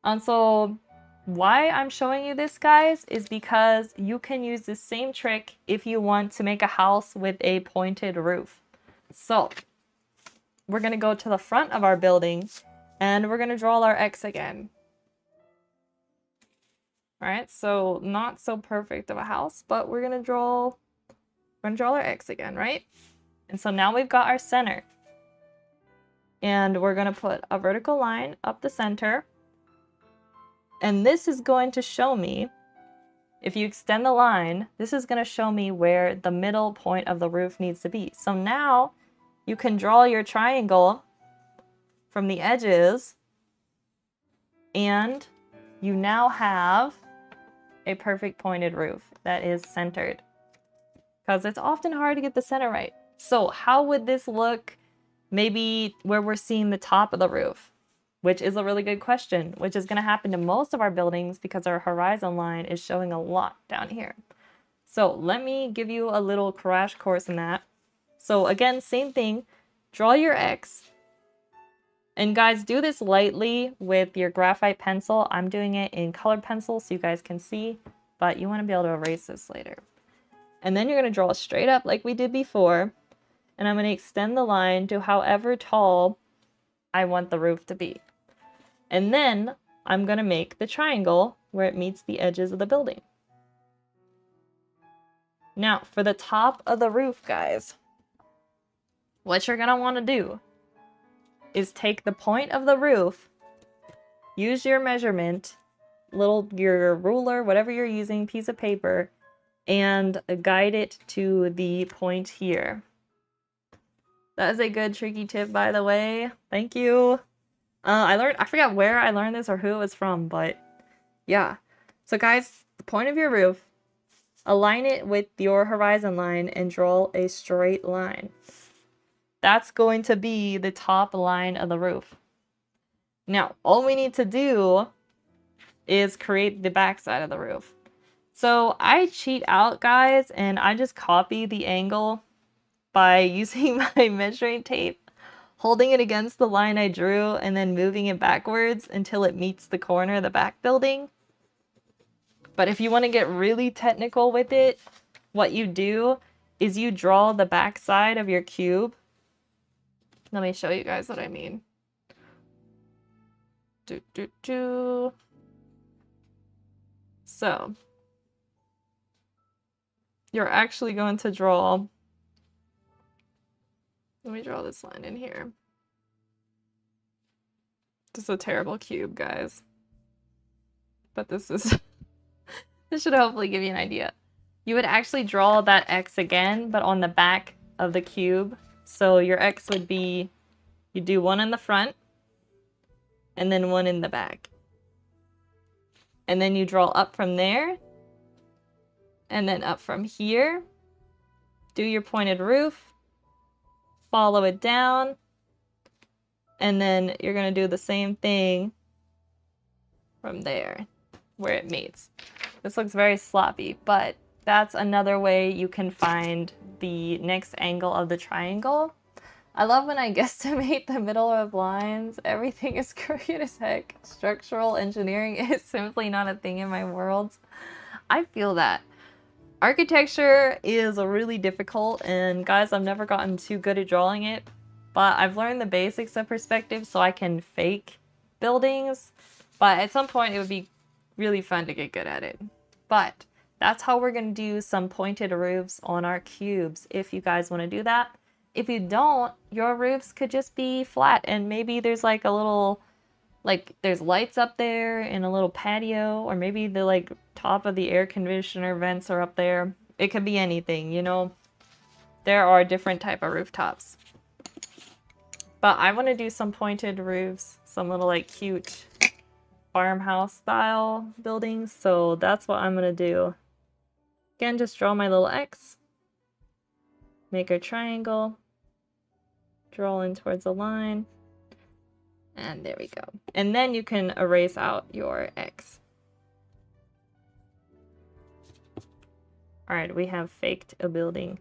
And so why I'm showing you this, guys, is because you can use the same trick if you want to make a house with a pointed roof. So we're going to go to the front of our building, and we're going to draw our X again. Alright, so not so perfect of a house, but we're going to draw our X again, right? And so now we've got our center. And we're going to put a vertical line up the center. And this is going to show me, if you extend the line, this is going to show me where the middle point of the roof needs to be. So now you can draw your triangle from the edges, and you now have a perfect pointed roof that is centered. Because it's often hard to get the center right. So how would this look maybe where we're seeing the top of the roof? Which is a really good question, which is going to happen to most of our buildings because our horizon line is showing a lot down here. So let me give you a little crash course in that. So again, same thing, draw your X. And guys, do this lightly with your graphite pencil. I'm doing it in colored pencil so you guys can see, but you want to be able to erase this later. And then you're going to draw straight up like we did before. And I'm going to extend the line to however tall I want the roof to be. And then I'm going to make the triangle where it meets the edges of the building. Now, for the top of the roof, guys, what you're going to want to do is take the point of the roof, use your measurement, your ruler, whatever you're using, piece of paper, and guide it to the point here. That is a good tricky tip, by the way. Thank you. I forgot where I learned this or who it was from, but yeah. So guys, the point of your roof, align it with your horizon line and draw a straight line. That's going to be the top line of the roof. Now, all we need to do is create the back side of the roof. So I cheat out, guys, and I just copy the angle by using my measuring tape, holding it against the line I drew, and then moving it backwards until it meets the corner of the back building. But if you want to get really technical with it, what you do is you draw the back side of your cube. Let me show you guys what I mean. So, you're actually going to draw... Let me draw this line in here. This is a terrible cube, guys. But this is... This should hopefully give you an idea. you would actually draw that X again, but on the back of the cube. So your X would be, you do one in the front, and then one in the back. And then you draw up from there, and then up from here. Do your pointed roof, follow it down, and then you're going to do the same thing from there, where it meets. This looks very sloppy, but that's another way you can find the next angle of the triangle. I love when I guesstimate the middle of lines. Everything is crooked as heck. Structural engineering is simply not a thing in my world. I feel that. Architecture is really difficult, and guys, I've never gotten too good at drawing it, but I've learned the basics of perspective so I can fake buildings, but at some point it would be really fun to get good at it. But that's how we're going to do some pointed roofs on our cubes if you guys want to do that. If you don't, your roofs could just be flat, and maybe there's like a little, like there's lights up there and a little patio, or maybe the like top of the air conditioner vents are up there. It could be anything, you know. There are different type of rooftops. But I want to do some pointed roofs, some little like cute farmhouse style buildings, so that's what I'm gonna do. Again, just draw my little X, make a triangle, draw in towards a line, and there we go. And then you can erase out your X. Alright, we have faked a building.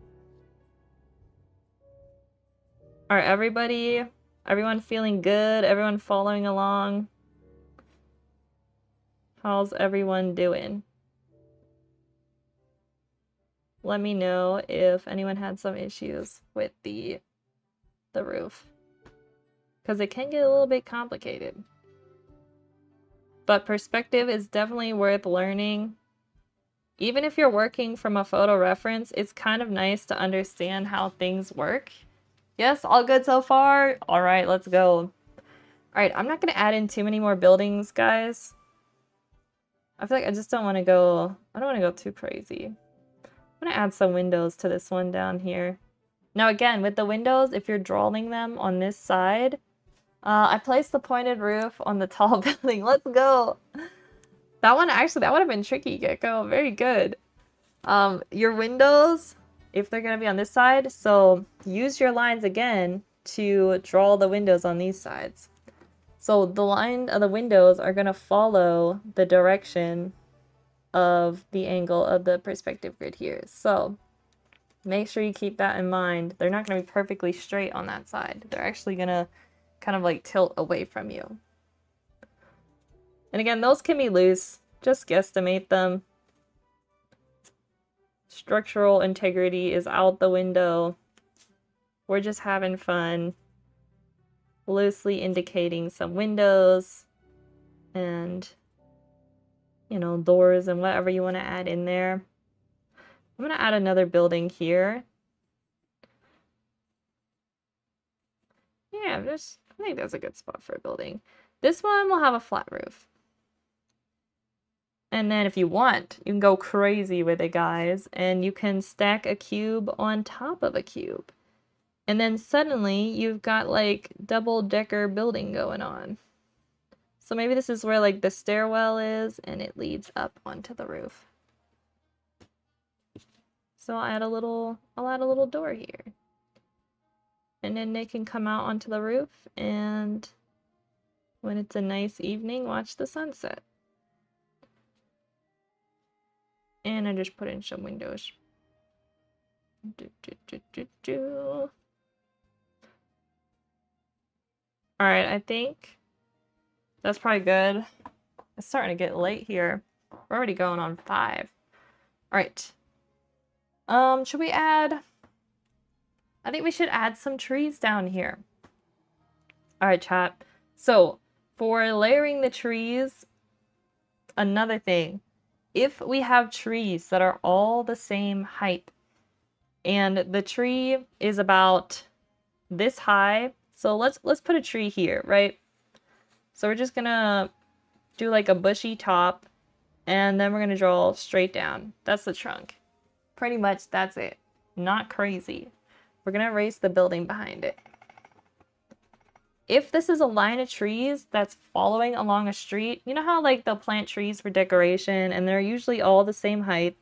Alright, everyone feeling good? Everyone following along? How's everyone doing? Let me know if anyone had some issues with the roof, because it can get a little bit complicated. But perspective is definitely worth learning. Even if you're working from a photo reference, it's kind of nice to understand how things work. Yes, all good so far? Alright, let's go. Alright, I'm not going to add in too many more buildings, guys. I feel like I just don't want to go, I don't want to go too crazy. I'm going to add some windows to this one down here. Now again, with the windows, if you're drawing them on this side, I placed the pointed roof on the tall building. Let's go! That one, actually, that would have been tricky, Gecko. Very good. Your windows, if they're going to be on this side, so use your lines again to draw the windows on these sides. So the line of the windows are going to follow the direction of the angle of the perspective grid here. So make sure you keep that in mind. They're not going to be perfectly straight on that side. They're actually going to kind of like tilt away from you. And again, those can be loose. Just guesstimate them. Structural integrity is out the window. We're just having fun. Loosely indicating some windows and, you know, doors and whatever you want to add in there. I'm going to add another building here. Yeah, I think that's a good spot for a building. This one will have a flat roof. And then if you want, you can go crazy with it, guys, and you can stack a cube on top of a cube. And then suddenly you've got like double-decker building going on. So maybe this is where like the stairwell is and it leads up onto the roof. So I'll add a little door here. And then they can come out onto the roof, and when it's a nice evening, watch the sunset. And I just put in some windows. Alright, I think that's probably good. It's starting to get late here. We're already going on 5. Alright. Should we add... I think we should add some trees down here. Alright, chat. So, for layering the trees, another thing. If we have trees that are all the same height, and the tree is about this high, so let's put a tree here, right? So we're just gonna do like a bushy top, and then we're gonna draw straight down. That's the trunk. Pretty much that's it. Not crazy. We're gonna erase the building behind it. If this is a line of trees that's following along a street, you know how like they'll plant trees for decoration and they're usually all the same height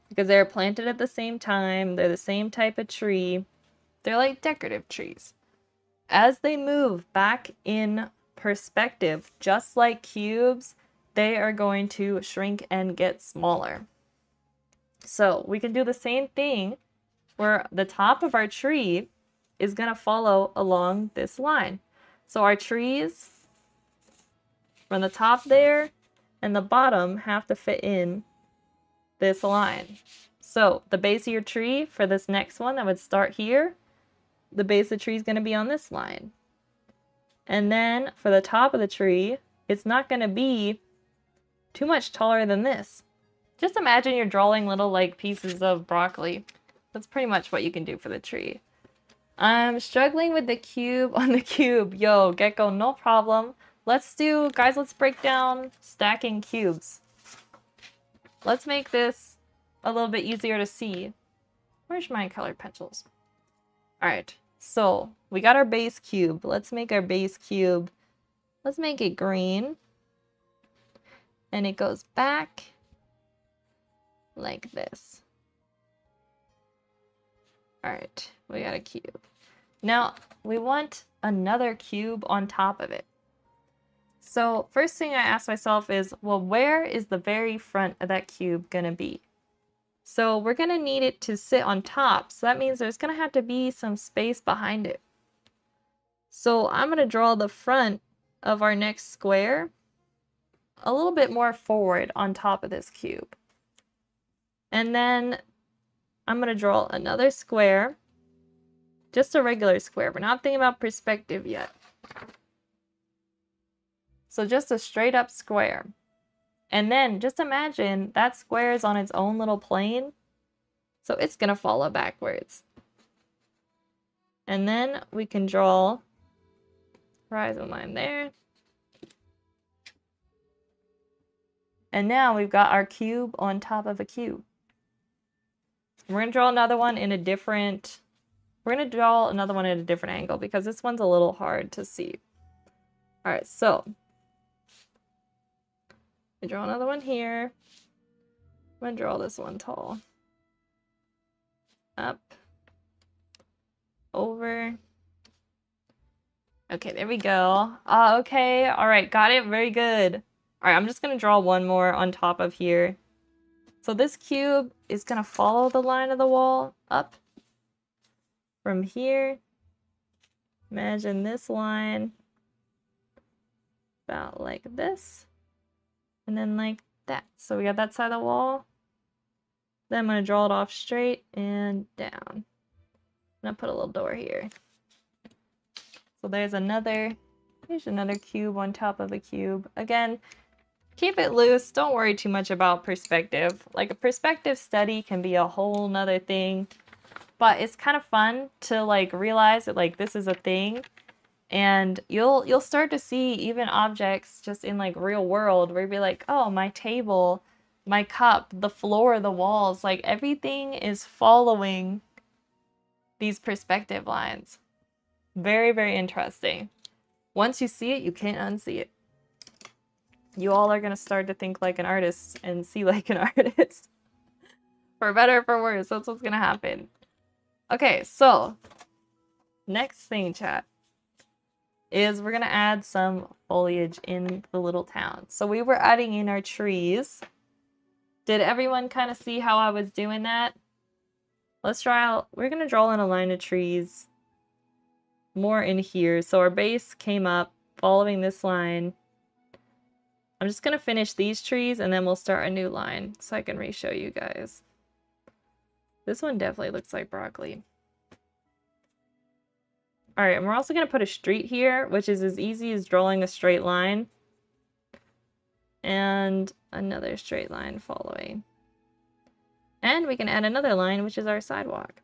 because they're planted at the same time, they're the same type of tree. They're like decorative trees. As they move back in perspective, just like cubes, they are going to shrink and get smaller. So we can do the same thing where the top of our tree is going to follow along this line. So our trees from the top there and the bottom have to fit in this line. So the base of your tree for this next one that would start here, the base of the tree is going to be on this line. And then for the top of the tree, it's not going to be too much taller than this. Just imagine you're drawing little like pieces of broccoli. That's pretty much what you can do for the tree. I'm struggling with the cube on the cube. Yo, Gecko, no problem. Let's break down stacking cubes. Let's make this a little bit easier to see. Where's my colored pencils? Alright, so we got our base cube. Let's make our base cube. Let's make it green. And it goes back like this. Alright, we got a cube. Now, we want another cube on top of it. So, first thing I ask myself is, well, where is the very front of that cube gonna be? So, we're gonna need it to sit on top, so that means there's gonna have to be some space behind it. So, I'm gonna draw the front of our next square a little bit more forward on top of this cube. And then I'm gonna draw another square, just a regular square. We're not thinking about perspective yet. So just a straight up square. And then just imagine that square is on its own little plane. So it's gonna follow backwards. And then we can draw horizon line there. And now we've got our cube on top of a cube. We're gonna draw another one in a different angle because this one's a little hard to see. Alright, so I draw another one here. I'm gonna draw this one tall. Up. Over. Okay, there we go. Okay, alright, got it, very good. Alright, I'm just gonna draw one more on top of here. So this cube is gonna follow the line of the wall up. From here, imagine this line about like this. And then like that. So we got that side of the wall. Then I'm going to draw it off straight and down. I'm going to put a little door here. So there's another cube on top of a cube. Again, keep it loose. Don't worry too much about perspective. Like a perspective study can be a whole nother thing. But it's kind of fun to like realize that like this is a thing. And you'll start to see even objects just in like real world where you'll be like, oh, my table, my cup, the floor, the walls, like everything is following these perspective lines. Very, very interesting. Once you see it, you can't unsee it. You all are going to start to think like an artist and see like an artist. For better or for worse, that's what's going to happen. Okay, so next thing, chat, is we're going to add some foliage in the little town. So we were adding in our trees. Did everyone kind of see how I was doing that? Let's try out, we're going to draw in a line of trees more in here. So our base came up following this line. I'm just going to finish these trees and then we'll start a new line so I can re-show you guys. This one definitely looks like broccoli. Alright, and we're also going to put a street here, which is as easy as drawing a straight line. And another straight line following. And we can add another line, which is our sidewalk.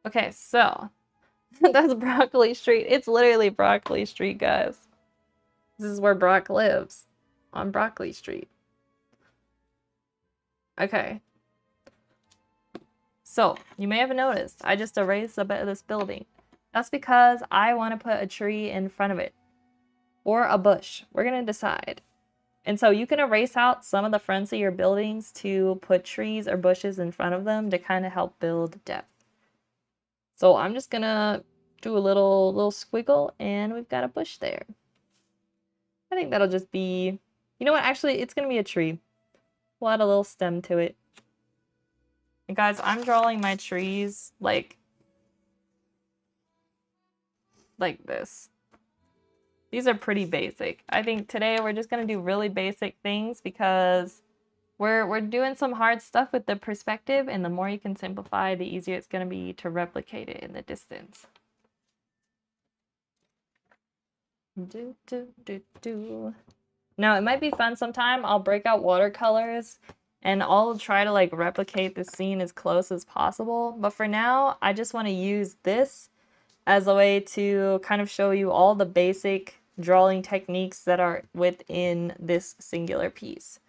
Okay, so that's Broccoli Street. It's literally Broccoli Street, guys. This is where Brock lives. on Broccoli Street. Okay. So, you may have noticed, I just erased a bit of this building. That's because I want to put a tree in front of it. Or a bush. We're going to decide. And so you can erase out some of the fronts of your buildings to put trees or bushes in front of them to kind of help build depth. So I'm just going to do a little squiggle, and we've got a bush there. I think that'll just be... You know what? Actually, it's going to be a tree. We'll add a little stem to it. And guys, I'm drawing my trees like this. These are pretty basic. I think today we're just going to do really basic things because we're doing some hard stuff with the perspective, and the more you can simplify, the easier it's going to be to replicate it in the distance. Now, it might be fun sometime. I'll break out watercolors and I'll try to like replicate the scene as close as possible. But for now, I just want to use this as a way to kind of show you all the basic drawing techniques that are within this singular piece.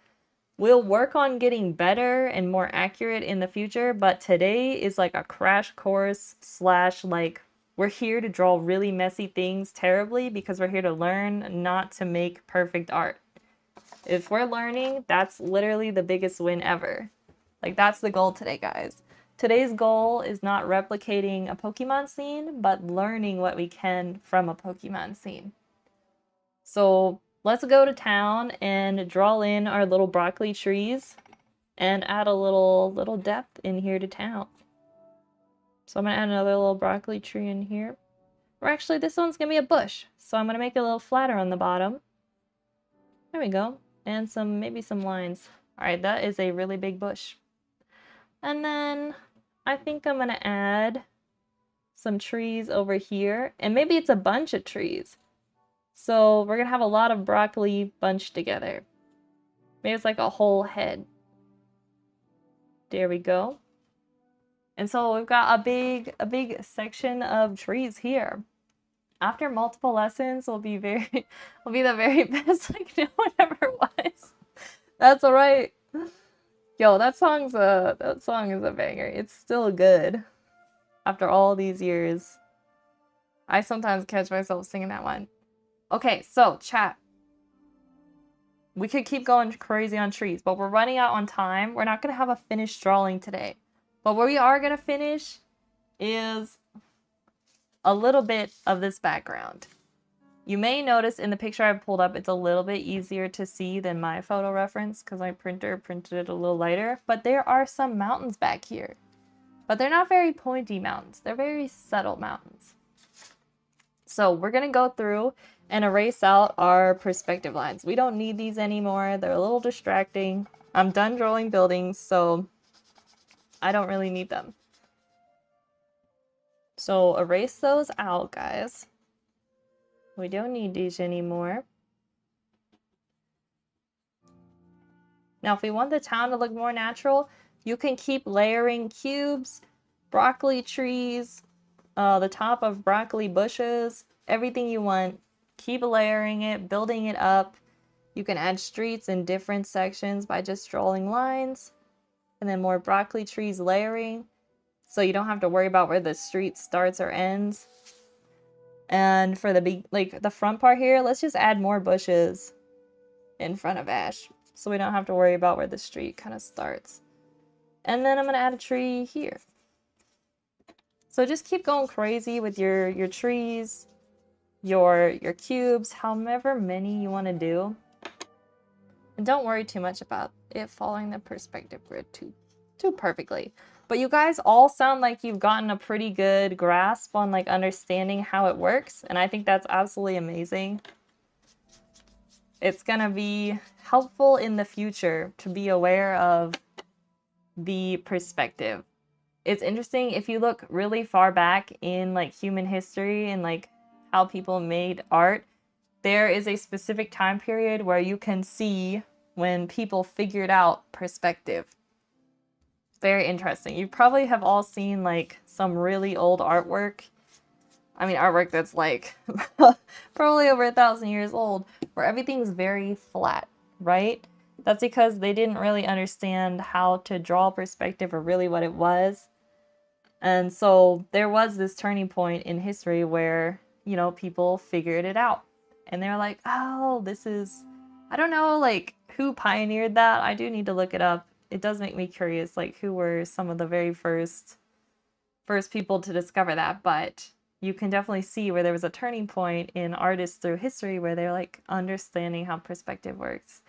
We'll work on getting better and more accurate in the future, but today is like a crash course / like we're here to draw really messy things terribly because we're here to learn, not to make perfect art. If we're learning, that's literally the biggest win ever. Like, that's the goal today, guys. Today's goal is not replicating a Pokemon scene, but learning what we can from a Pokemon scene. So let's go to town and draw in our little broccoli trees and add a little depth in here to town. So I'm going to add another little broccoli tree in here. Or actually, this one's going to be a bush. So I'm going to make it a little flatter on the bottom. There we go. And maybe some lines. Alright, that is a really big bush. And then I think I'm going to add some trees over here. And maybe it's a bunch of trees. So we're going to have a lot of broccoli bunched together. Maybe it's like a whole head. There we go. And so we've got a big section of trees here. After multiple lessons, we'll be the very best like no one ever was. That's alright. Yo, that song is a banger. It's still good. After all these years. I sometimes catch myself singing that one. Okay, so chat. We could keep going crazy on trees, but we're running out on time. We're not going to have a finished drawing today. But what we are going to finish is a little bit of this background. You may notice in the picture I pulled up, it's a little bit easier to see than my photo reference because my printer printed it a little lighter. But there are some mountains back here. But they're not very pointy mountains. They're very subtle mountains. So we're going to go through and erase out our perspective lines. We don't need these anymore. They're a little distracting. I'm done drawing buildings, so I don't really need them. So erase those out, guys. We don't need these anymore. Now, if we want the town to look more natural, you can keep layering cubes, broccoli trees, the top of broccoli bushes, everything you want. Keep layering it, building it up. You can add streets in different sections by just drawing lines. And then more broccoli trees layering. So you don't have to worry about where the street starts or ends. And for the front part here, let's just add more bushes in front of Ash. So we don't have to worry about where the street kind of starts. And then I'm going to add a tree here. So just keep going crazy with your trees, your cubes, however many you want to do. And don't worry too much about it following the perspective grid too perfectly. But you guys all sound like you've gotten a pretty good grasp on like understanding how it works, and I think that's absolutely amazing. It's gonna be helpful in the future to be aware of the perspective. It's interesting if you look really far back in like human history and like how people made art, there is a specific time period where you can see when people figured out perspective. Very interesting. You probably have all seen like some really old artwork. I mean, artwork that's like probably over 1,000 years old, where everything's very flat. right? That's because they didn't really understand how to draw perspective or really what it was. And so there was this turning point in history where, you know, people figured it out. And they're like, oh, this is, I don't know, like, who pioneered that. I do need to look it up. It does make me curious, like, who were some of the very first people to discover that. But you can definitely see where there was a turning point in artists through history where they're, like, understanding how perspective works.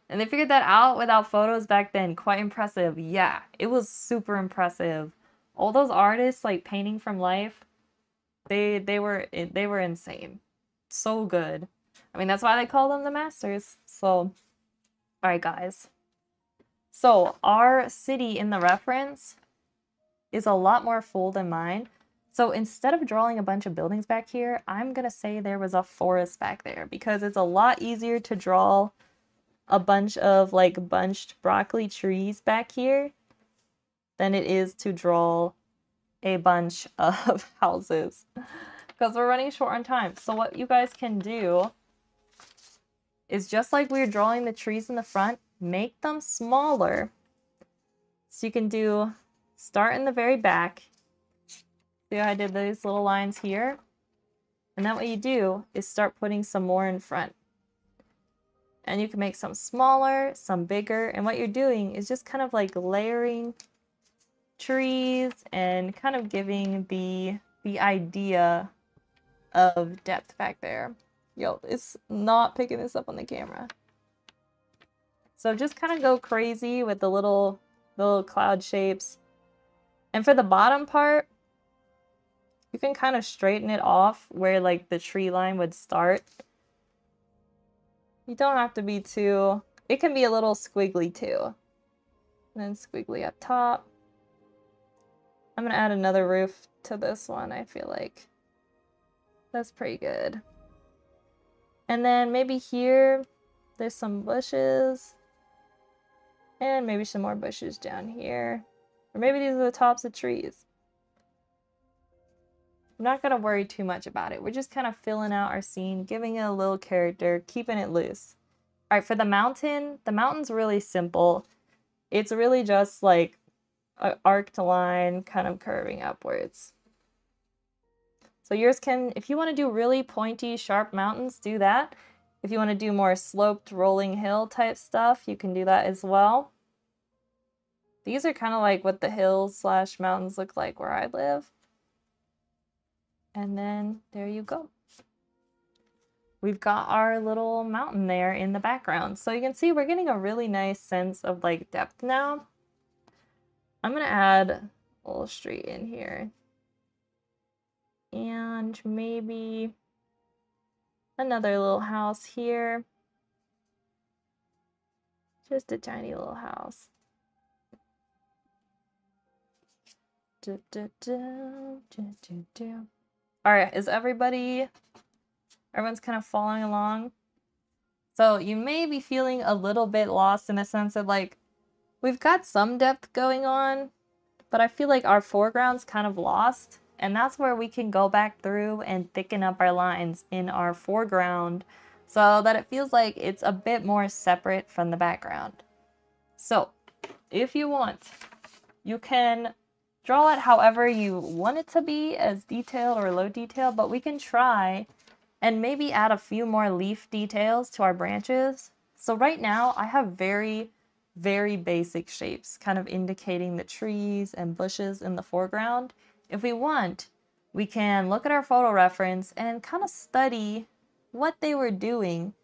And they figured that out without photos back then. Quite impressive. Yeah, it was super impressive. All those artists like painting from life, they were insane. So good. I mean, that's why they call them the masters. So, all right, guys. So, our city in the reference is a lot more full than mine. So, instead of drawing a bunch of buildings back here, I'm going to say there was a forest back there because it's a lot easier to draw a bunch of like bunched broccoli trees back here than it is to draw a bunch of houses because we're running short on time. So what you guys can do is just like we were drawing the trees in the front, make them smaller. So you can do start in the very back. See how I did these little lines here? And then what you do is start putting some more in front. And you can make some smaller, some bigger, and what you're doing is just kind of like layering trees and kind of giving the idea of depth back there. Yo, it's not picking this up on the camera. So just kind of go crazy with the little cloud shapes. And for the bottom part, you can kind of straighten it off where like the tree line would start. You don't have to be too, it can be a little squiggly too. And then squiggly up top. I'm gonna add another roof to this one, I feel like. That's pretty good. And then maybe here, there's some bushes. And maybe some more bushes down here. Or maybe these are the tops of trees. I'm not gonna worry too much about it. We're just kind of filling out our scene, giving it a little character, keeping it loose. Alright, for the mountain's really simple. It's really just like an arced line kind of curving upwards. So yours can, if you want to do really pointy, sharp mountains, do that. If you want to do more sloped, rolling hill type stuff, you can do that as well. These are kind of like what the hills slash mountains look like where I live. And then there you go. We've got our little mountain there in the background. So you can see we're getting a really nice sense of like depth now. I'm gonna add a little street in here. And maybe another little house here. Just a tiny little house. Alright, is everyone's kind of following along? So you may be feeling a little bit lost in a sense of like, we've got some depth going on, but I feel like our foreground's kind of lost. And that's where we can go back through and thicken up our lines in our foreground so that it feels like it's a bit more separate from the background. So if you want, you can draw it however you want it to be, as detailed or low detail, but we can try and maybe add a few more leaf details to our branches. So right now I have very, very basic shapes kind of indicating the trees and bushes in the foreground. If we want, we can look at our photo reference and kind of study what they were doing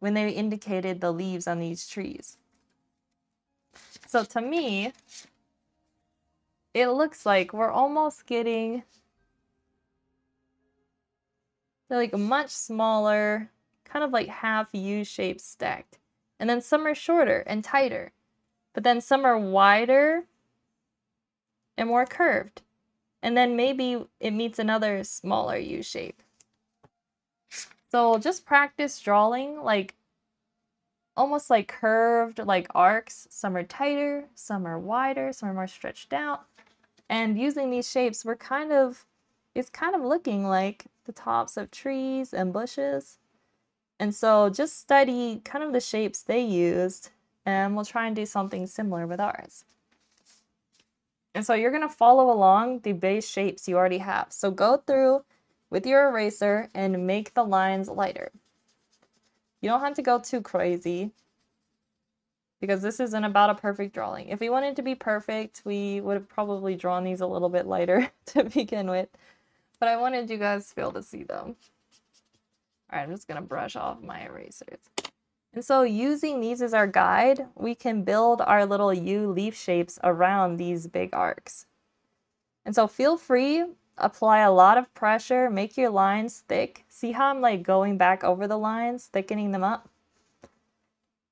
when they indicated the leaves on these trees. So to me, it looks like we're almost getting like much smaller, kind of like half U shapes stacked. And then some are shorter and tighter, but then some are wider and more curved. And then maybe it meets another smaller U shape. So just practice drawing like almost like curved like arcs. Some are tighter, some are wider, some are more stretched out. And using these shapes, it's kind of looking like the tops of trees and bushes. And so just study kind of the shapes they used, and we'll try and do something similar with ours. And so you're going to follow along the base shapes you already have. So go through with your eraser and make the lines lighter. You don't have to go too crazy because this isn't about a perfect drawing. If we wanted to be perfect, we would have probably drawn these a little bit lighter to begin with. But I wanted you guys to be able to see them. All right, I'm just going to brush off my erasers. And so using these as our guide, we can build our little U leaf shapes around these big arcs. And so feel free, apply a lot of pressure, make your lines thick. See how I'm like going back over the lines, thickening them up?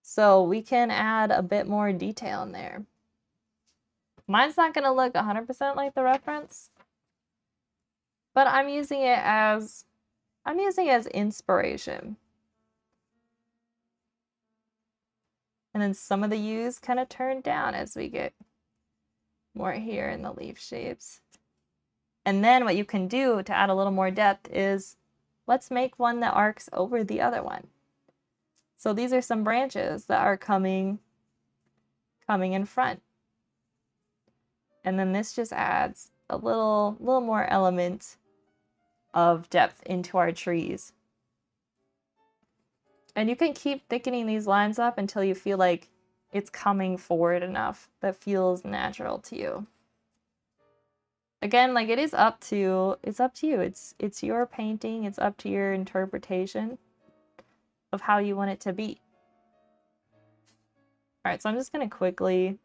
So we can add a bit more detail in there. Mine's not going to look 100% like the reference, but I'm using it as inspiration. And then some of the U's kind of turn down as we get more here in the leaf shapes. And then what you can do to add a little more depth is let's make one that arcs over the other one. So these are some branches that are coming in front. And then this just adds a little more element of depth into our trees. And you can keep thickening these lines up until you feel like it's coming forward enough that feels natural to you. Again, like it's up to you. It's your painting. It's up to your interpretation of how you want it to be. All right, so I'm just going to quickly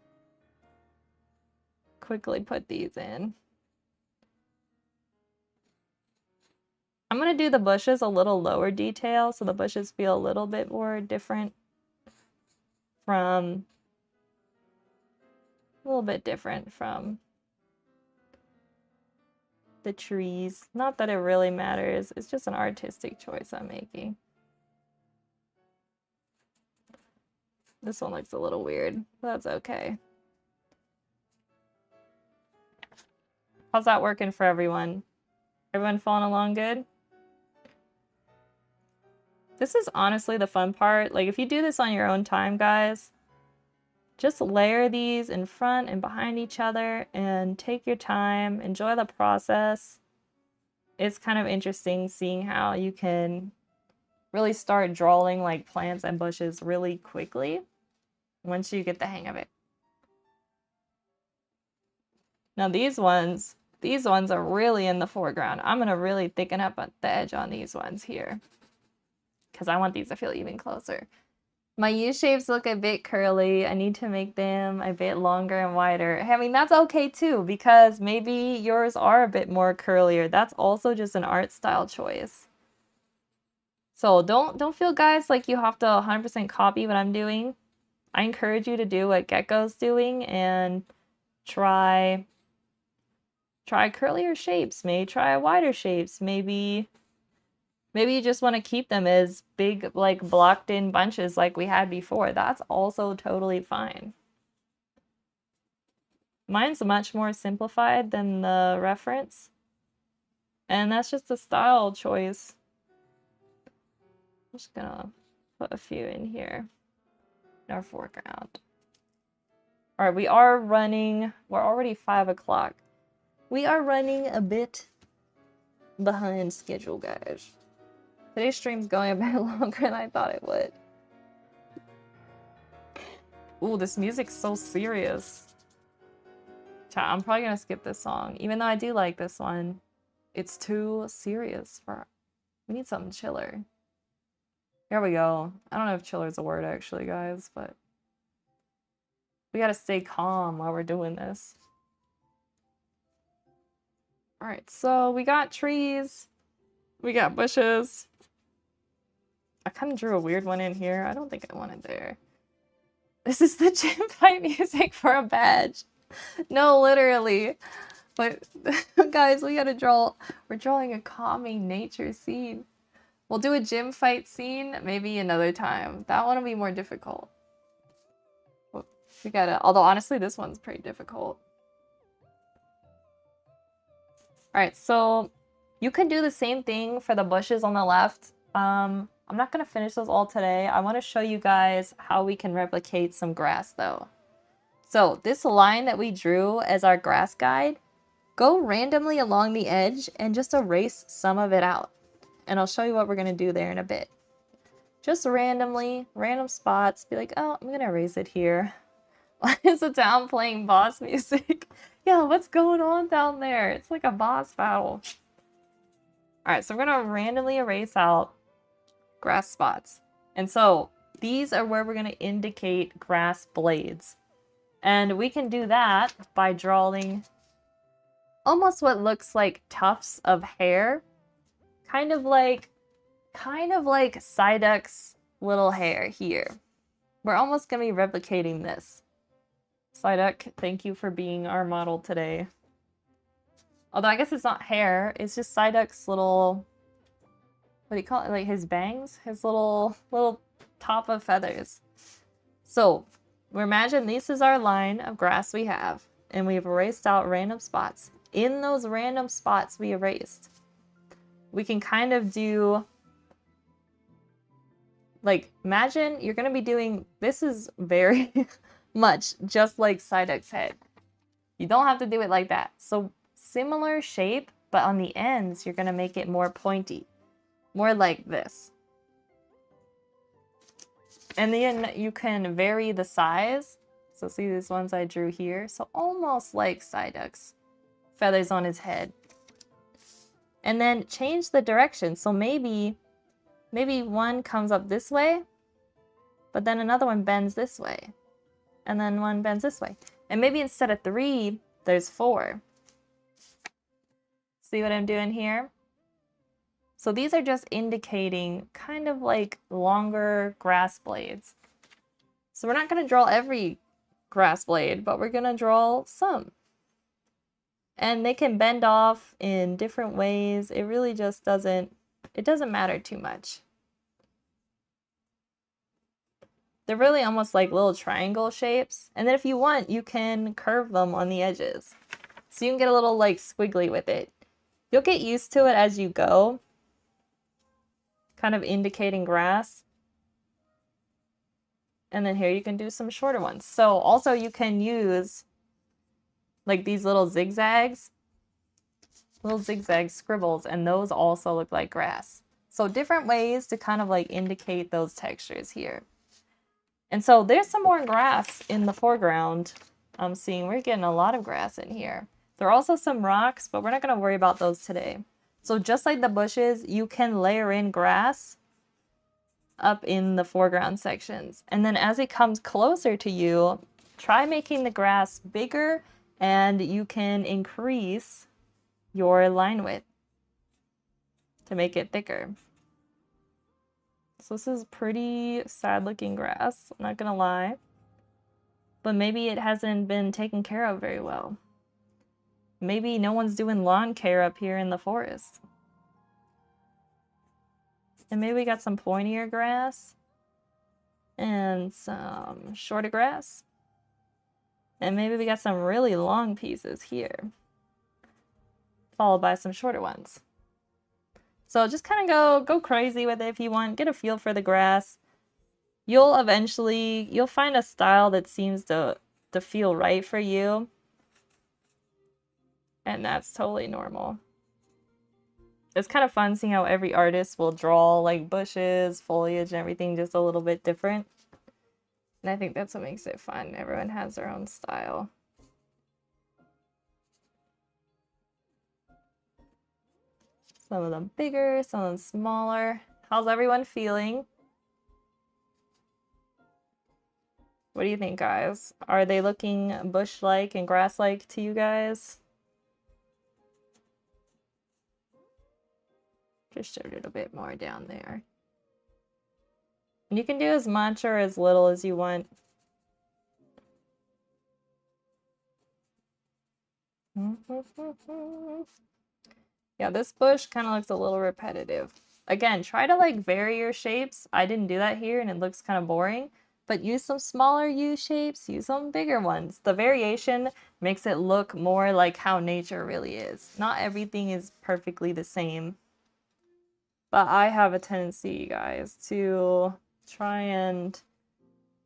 put these in. I'm going to do the bushes a little lower detail so the bushes feel a little bit more different from the trees. Not that it really matters. It's just an artistic choice I'm making. This one looks a little weird, but that's okay. How's that working for everyone? Everyone following along good? This is honestly the fun part. Like if you do this on your own time, guys, just layer these in front and behind each other and take your time, enjoy the process. It's kind of interesting seeing how you can really start drawing like plants and bushes really quickly once you get the hang of it. Now these ones are really in the foreground. I'm going to really thicken up the edge on these ones here because I want these to feel even closer. My U shapes look a bit curly. I need to make them a bit longer and wider. I mean, that's okay too, because maybe yours are a bit more curlier. That's also just an art style choice. So don't feel, guys, like you have to 100% copy what I'm doing. I encourage you to do what Gecko's doing and try curlier shapes. Maybe try wider shapes. Maybe you just want to keep them as big, like blocked in bunches like we had before. That's also totally fine. Mine's much more simplified than the reference. And that's just a style choice. I'm just gonna put a few in here in our foreground. All right, we're already 5 o'clock. We are running a bit behind schedule, guys. Today's stream's going a bit longer than I thought it would. Ooh, this music's so serious. Chat, I'm probably gonna skip this song, even though I do like this one. It's too serious for... We need something chiller. Here we go. I don't know if chiller is a word, actually, guys, but... We gotta stay calm while we're doing this. Alright, so we got trees. We got bushes. I kind of drew a weird one in here. I don't think I want it there. This is the gym fight music for a badge. No, literally. But, guys, we gotta draw... We're drawing a calming nature scene. We'll do a gym fight scene maybe another time. That one will be more difficult. We gotta... Although, honestly, this one's pretty difficult. Alright, so... You can do the same thing for the bushes on the left. I'm not going to finish those all today. I want to show you guys how we can replicate some grass though. So this line that we drew as our grass guide, go randomly along the edge and just erase some of it out. And I'll show you what we're going to do there in a bit. Just randomly, random spots, be like, oh, I'm going to erase it here. Why is the town playing boss music? Yeah, what's going on down there? It's like a boss battle. Alright, so we're going to randomly erase out grass spots. And so these are where we're going to indicate grass blades. And we can do that by drawing almost what looks like tufts of hair. Kind of like Psyduck's little hair here. We're almost going to be replicating this. Psyduck, thank you for being our model today. Although I guess it's not hair, it's just Psyduck's little, what do you call it? Like his bangs? His little top of feathers. So, imagine this is our line of grass we have, and we've erased out random spots. In those random spots we erased, we can kind of do, like, imagine you're going to be doing, this is very much just like Psyduck's head. You don't have to do it like that. So similar shape, but on the ends, you're going to make it more pointy. More like this. And then you can vary the size. So see these ones I drew here? So almost like Psyduck's feathers on his head. And then change the direction. So maybe one comes up this way, but then another one bends this way. And then one bends this way. And maybe instead of 3, there's 4. See what I'm doing here? So these are just indicating kind of like longer grass blades. So we're not going to draw every grass blade, but we're going to draw some. And they can bend off in different ways. It really just doesn't matter too much. They're really almost like little triangle shapes. And then if you want, you can curve them on the edges. So you can get a little like squiggly with it. You'll get used to it as you go. Kind of indicating grass. And then here you can do some shorter ones. So also you can use like these little zigzags. Little zigzag scribbles, and those also look like grass. So different ways to kind of like indicate those textures here. And so there's some more grass in the foreground. I'm seeing we're getting a lot of grass in here. There are also some rocks, but we're not going to worry about those today. So just like the bushes, you can layer in grass up in the foreground sections. And then as it comes closer to you, try making the grass bigger, and you can increase your line width to make it thicker. So this is pretty sad looking grass, I'm not gonna lie. But maybe it hasn't been taken care of very well. Maybe no one's doing lawn care up here in the forest. And maybe we got some pointier grass. And some shorter grass. And maybe we got some really long pieces here. Followed by some shorter ones. So just kind of go crazy with it if you want. Get a feel for the grass. You'll find a style that seems to feel right for you. And that's totally normal. It's kind of fun seeing how every artist will draw like bushes, foliage, and everything just a little bit different. And I think that's what makes it fun. Everyone has their own style. Some of them bigger, some of them smaller. How's everyone feeling? What do you think, guys? Are they looking bush-like and grass-like to you guys? Just showed it a bit more down there. And you can do as much or as little as you want. Yeah, this bush kind of looks a little repetitive. Again, try to like vary your shapes. I didn't do that here and it looks kind of boring. But use some smaller U shapes, use some bigger ones. The variation makes it look more like how nature really is. Not everything is perfectly the same. But I have a tendency, you guys, to try and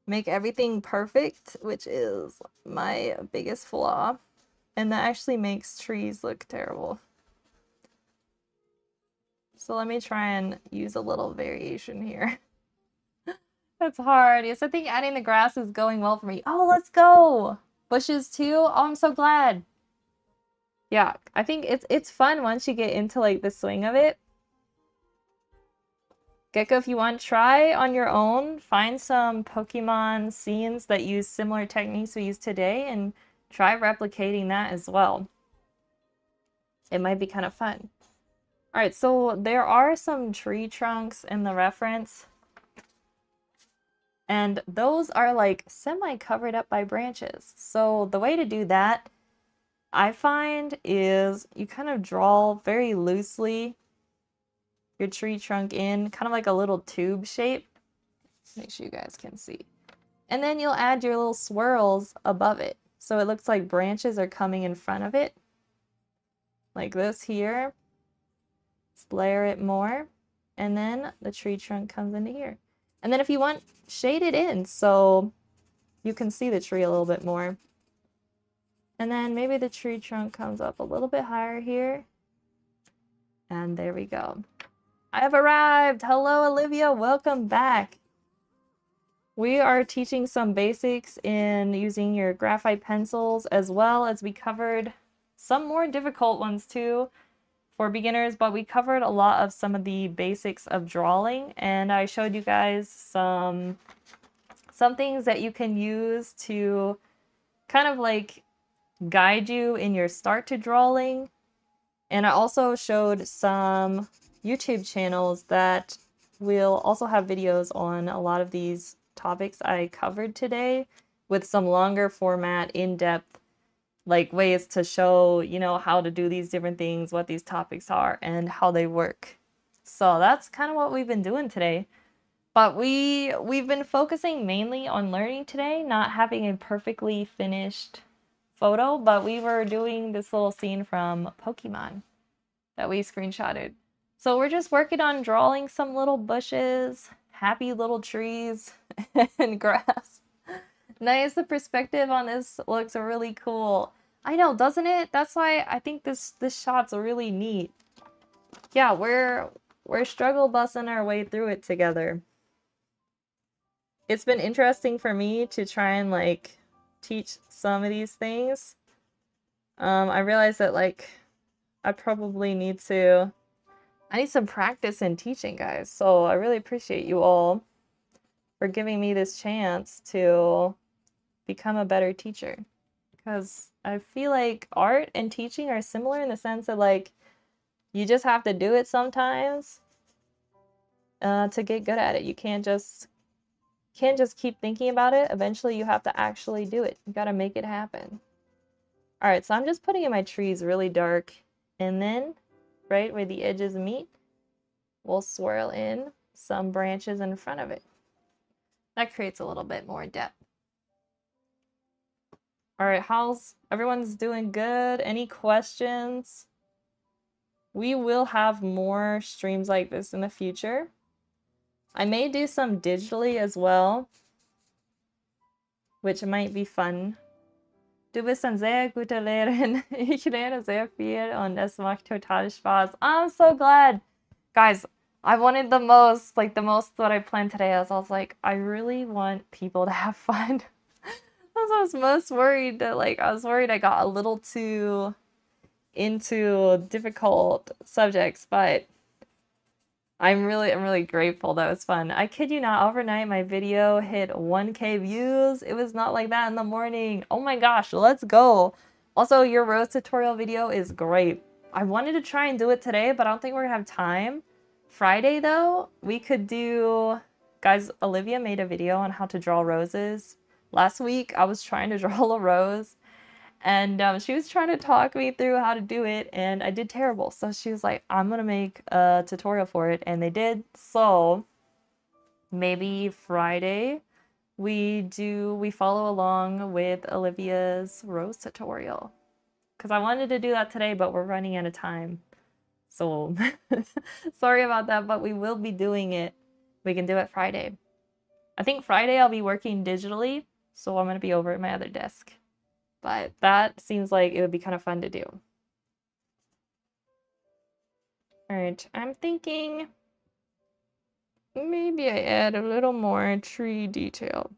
make everything perfect, which is my biggest flaw. And that actually makes trees look terrible. So let me try and use a little variation here. That's hard. Yes, I think adding the grass is going well for me. Oh, let's go! Bushes too? Oh, I'm so glad. Yeah, I think it's fun once you get into like the swing of it. Gecko, if you want, try on your own. Find some Pokemon scenes that use similar techniques we use today and try replicating that as well. It might be kind of fun. Alright, so there are some tree trunks in the reference. And those are like semi-covered up by branches. So the way to do that, I find, is you kind of draw very loosely your tree trunk in, kind of like a little tube shape. Make sure you guys can see. And then you'll add your little swirls above it. So it looks like branches are coming in front of it. Like this here. Let's layer it more. And then the tree trunk comes into here. And then if you want, shade it in so you can see the tree a little bit more. And then maybe the tree trunk comes up a little bit higher here. And there we go. I have arrived! Hello, Olivia! Welcome back! We are teaching some basics in using your graphite pencils, as well as we covered some more difficult ones too for beginners, but we covered a lot of some of the basics of drawing, and I showed you guys some things that you can use to kind of like guide you in your start to drawing. And I also showed some YouTube channels that will also have videos on a lot of these topics I covered today, with some longer format, in-depth, like ways to show, you know, how to do these different things, what these topics are, and how they work. So that's kind of what we've been doing today. But we've been focusing mainly on learning today, not having a perfectly finished photo, but we were doing this little scene from Pokémon that we screenshotted. So we're just working on drawing some little bushes, happy little trees, and grass. Nice, the perspective on this looks really cool. I know, doesn't it? That's why I think this shot's really neat. Yeah, we're struggle bussing our way through it together. It's been interesting for me to try and like teach some of these things. I realized that like I probably need to I need some practice in teaching, guys. So I really appreciate you all for giving me this chance to become a better teacher. Because I feel like art and teaching are similar in the sense that like you just have to do it sometimes to get good at it. You can't just keep thinking about it. Eventually you have to actually do it. You gotta make it happen. Alright, so I'm just putting in my trees really dark, and then right where the edges meet, we'll swirl in some branches in front of it. That creates a little bit more depth. Alright, how's everyone's doing good? Any questions? We will have more streams like this in the future. I may do some digitally as well, which might be fun. Du bist ein sehr guter Lehrerin. Ich lerne sehr viel und es macht total Spaß. I'm so glad. Guys, I wanted the most what I planned today. I was like, I really want people to have fun. I was most worried that I was worried I got a little too into difficult subjects, but I'm really grateful. That was fun. I kid you not, overnight my video hit 1K views. It was not like that in the morning. Oh my gosh, let's go. Also, your rose tutorial video is great. I wanted to try and do it today, but I don't think we're gonna have time. Friday though, we could do... Guys, Olivia made a video on how to draw roses. Last week, I was trying to draw a rose, and she was trying to talk me through how to do it, and I did terrible. So she was like, I'm gonna make a tutorial for it, and they did. So maybe Friday we follow along with Olivia's rose tutorial. Because I wanted to do that today, but we're running out of time. So sorry about that, but we will be doing it. We can do it Friday. I think Friday I'll be working digitally, so I'm going to be over at my other desk. But that seems like it would be kind of fun to do. Alright, I'm thinking maybe I add a little more tree detail.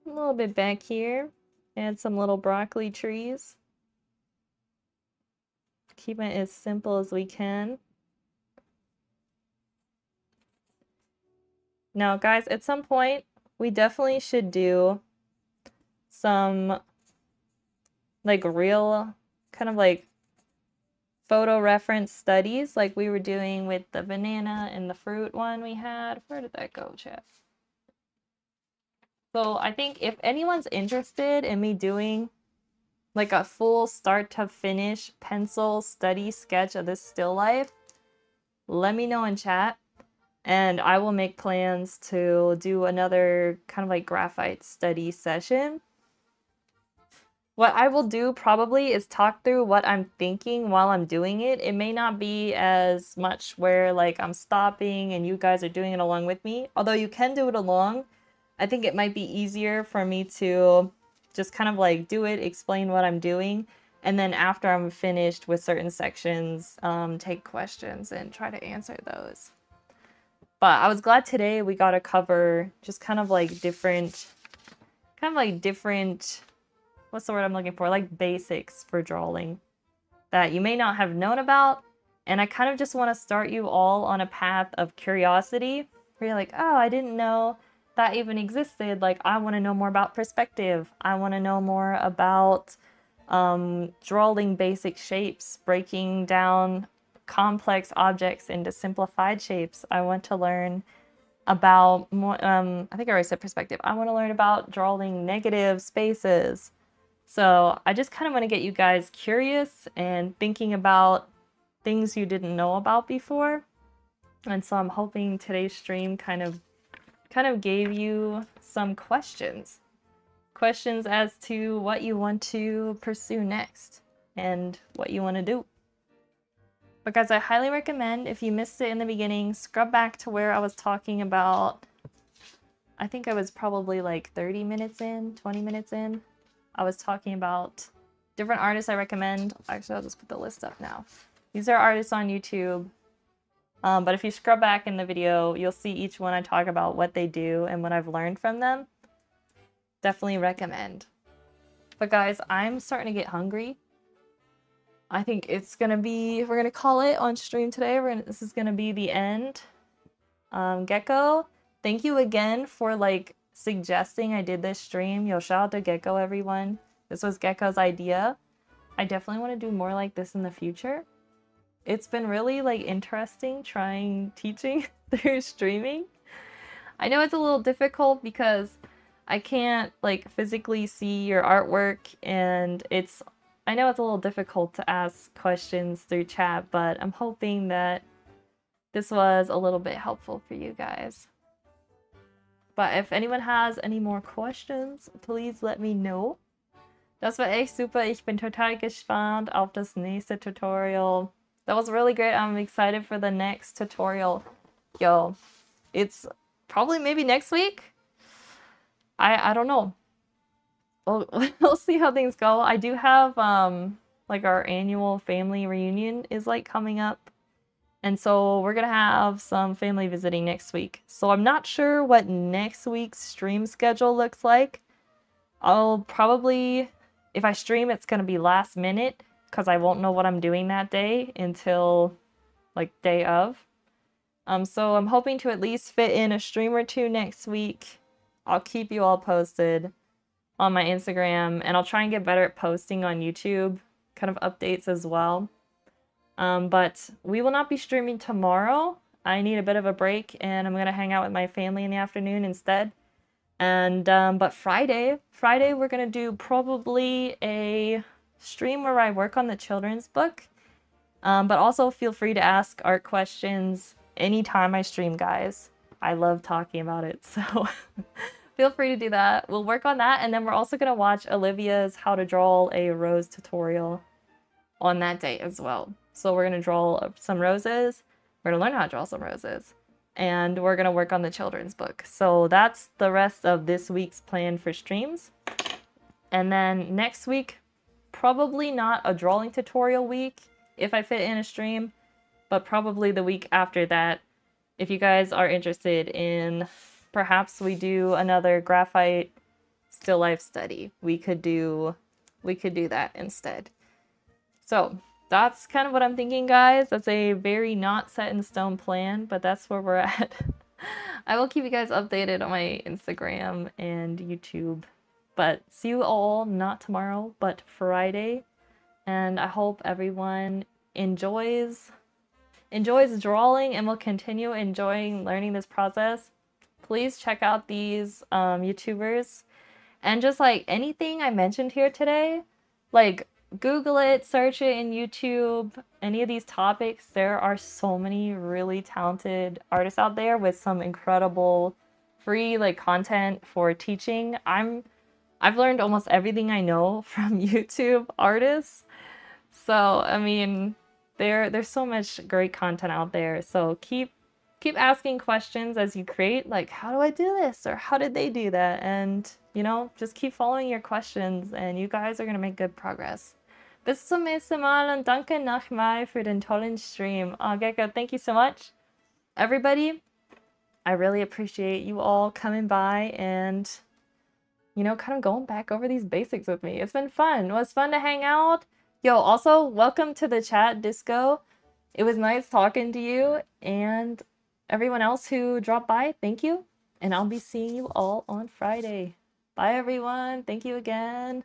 A little bit back here. Add some little broccoli trees. Keep it as simple as we can. Now, guys, at some point, we definitely should do some like real kind of like photo reference studies like we were doing with the banana and the fruit one we had. Where did that go, Jeff? So I think if anyone's interested in me doing like a full start to finish pencil study sketch of this still life, let me know in chat and I will make plans to do another kind of like graphite study session. What I will do probably is talk through what I'm thinking while I'm doing it. It may not be as much where like I'm stopping and you guys are doing it along with me. Although you can do it along, I think it might be easier for me to just kind of like do it, explain what I'm doing, and then after I'm finished with certain sections, take questions and try to answer those. But I was glad today we got to cover just kind of like different, what's the word I'm looking for? Like basics for drawing that you may not have known about. And I kind of just want to start you all on a path of curiosity where you're like, oh, I didn't know that even existed. Like, I want to know more about perspective. I want to know more about drawing basic shapes, breaking down complex objects into simplified shapes. I want to learn about more, I think I already said perspective. I want to learn about drawing negative spaces. So I just kind of want to get you guys curious and thinking about things you didn't know about before. And so I'm hoping today's stream kind of gave you some questions. Questions as to what you want to pursue next and what you want to do. But guys, I highly recommend, if you missed it in the beginning, scrub back to where I was talking about, I think I was probably like 30 minutes in, 20 minutes in. I was talking about different artists I recommend. Actually, I'll just put the list up now. These are artists on YouTube. But if you scrub back in the video, you'll see each one I talk about what they do and what I've learned from them. Definitely recommend. But guys, I'm starting to get hungry. I think it's gonna be, we're gonna call it on stream today. This is gonna be the end. Gecko, thank you again for like suggesting I did this stream. Yo, shout out to Gecko, everyone. This was Gecko's idea. I definitely want to do more like this in the future. It's been really like interesting teaching through streaming. I know it's a little difficult because I can't like physically see your artwork, and I know it's a little difficult to ask questions through chat, but I'm hoping that this was a little bit helpful for you guys. But if anyone has any more questions, please let me know. Das war echt super. Ich bin total gespannt auf das nächste tutorial. That was really great. I'm excited for the next tutorial. Yo, it's probably maybe next week. I don't know. We'll see how things go. I do have like our annual family reunion is like coming up. And so we're gonna have some family visiting next week. So I'm not sure what next week's stream schedule looks like. I'll probably, if I stream, it's gonna be last minute because I won't know what I'm doing that day until like day of. So I'm hoping to at least fit in a stream or two next week. I'll keep you all posted on my Instagram, and I'll try and get better at posting on YouTube, kind of updates as well. But we will not be streaming tomorrow. I need a bit of a break, and I'm gonna hang out with my family in the afternoon instead. And but Friday we're gonna do probably a stream where I work on the children's book. But also feel free to ask art questions anytime I stream, guys. I love talking about it, so feel free to do that. We'll work on that, and then we're also gonna watch Olivia's How to Draw a Rose tutorial on that day as well. So we're gonna draw some roses. We're gonna learn how to draw some roses. And we're gonna work on the children's book. So that's the rest of this week's plan for streams. And then next week, probably not a drawing tutorial week if I fit in a stream, but probably the week after that, if you guys are interested in perhaps we do another graphite still life study. We could do that instead. So that's kind of what I'm thinking, guys. That's a very not set in stone plan, but that's where we're at. I will keep you guys updated on my Instagram and YouTube. But see you all not tomorrow, but Friday. And I hope everyone enjoys drawing and will continue enjoying learning this process. Please check out these YouTubers. And just like anything I mentioned here today, like Google it, search it in YouTube, any of these topics. There are so many really talented artists out there with some incredible free like content for teaching. I've learned almost everything I know from YouTube artists. So, I mean, there's so much great content out there. So keep asking questions as you create, like, how do I do this? Or how did they do that? And, you know, just keep following your questions and you guys are gonna make good progress. Bis zum nächsten Mal und danke nochmal für den tollen Stream. Gecko, thank you so much. Everybody, I really appreciate you all coming by and, you know, kind of going back over these basics with me. It's been fun. It was fun to hang out. Yo, also, welcome to the chat, Disco. It was nice talking to you, and everyone else who dropped by, thank you. And I'll be seeing you all on Friday. Bye, everyone. Thank you again.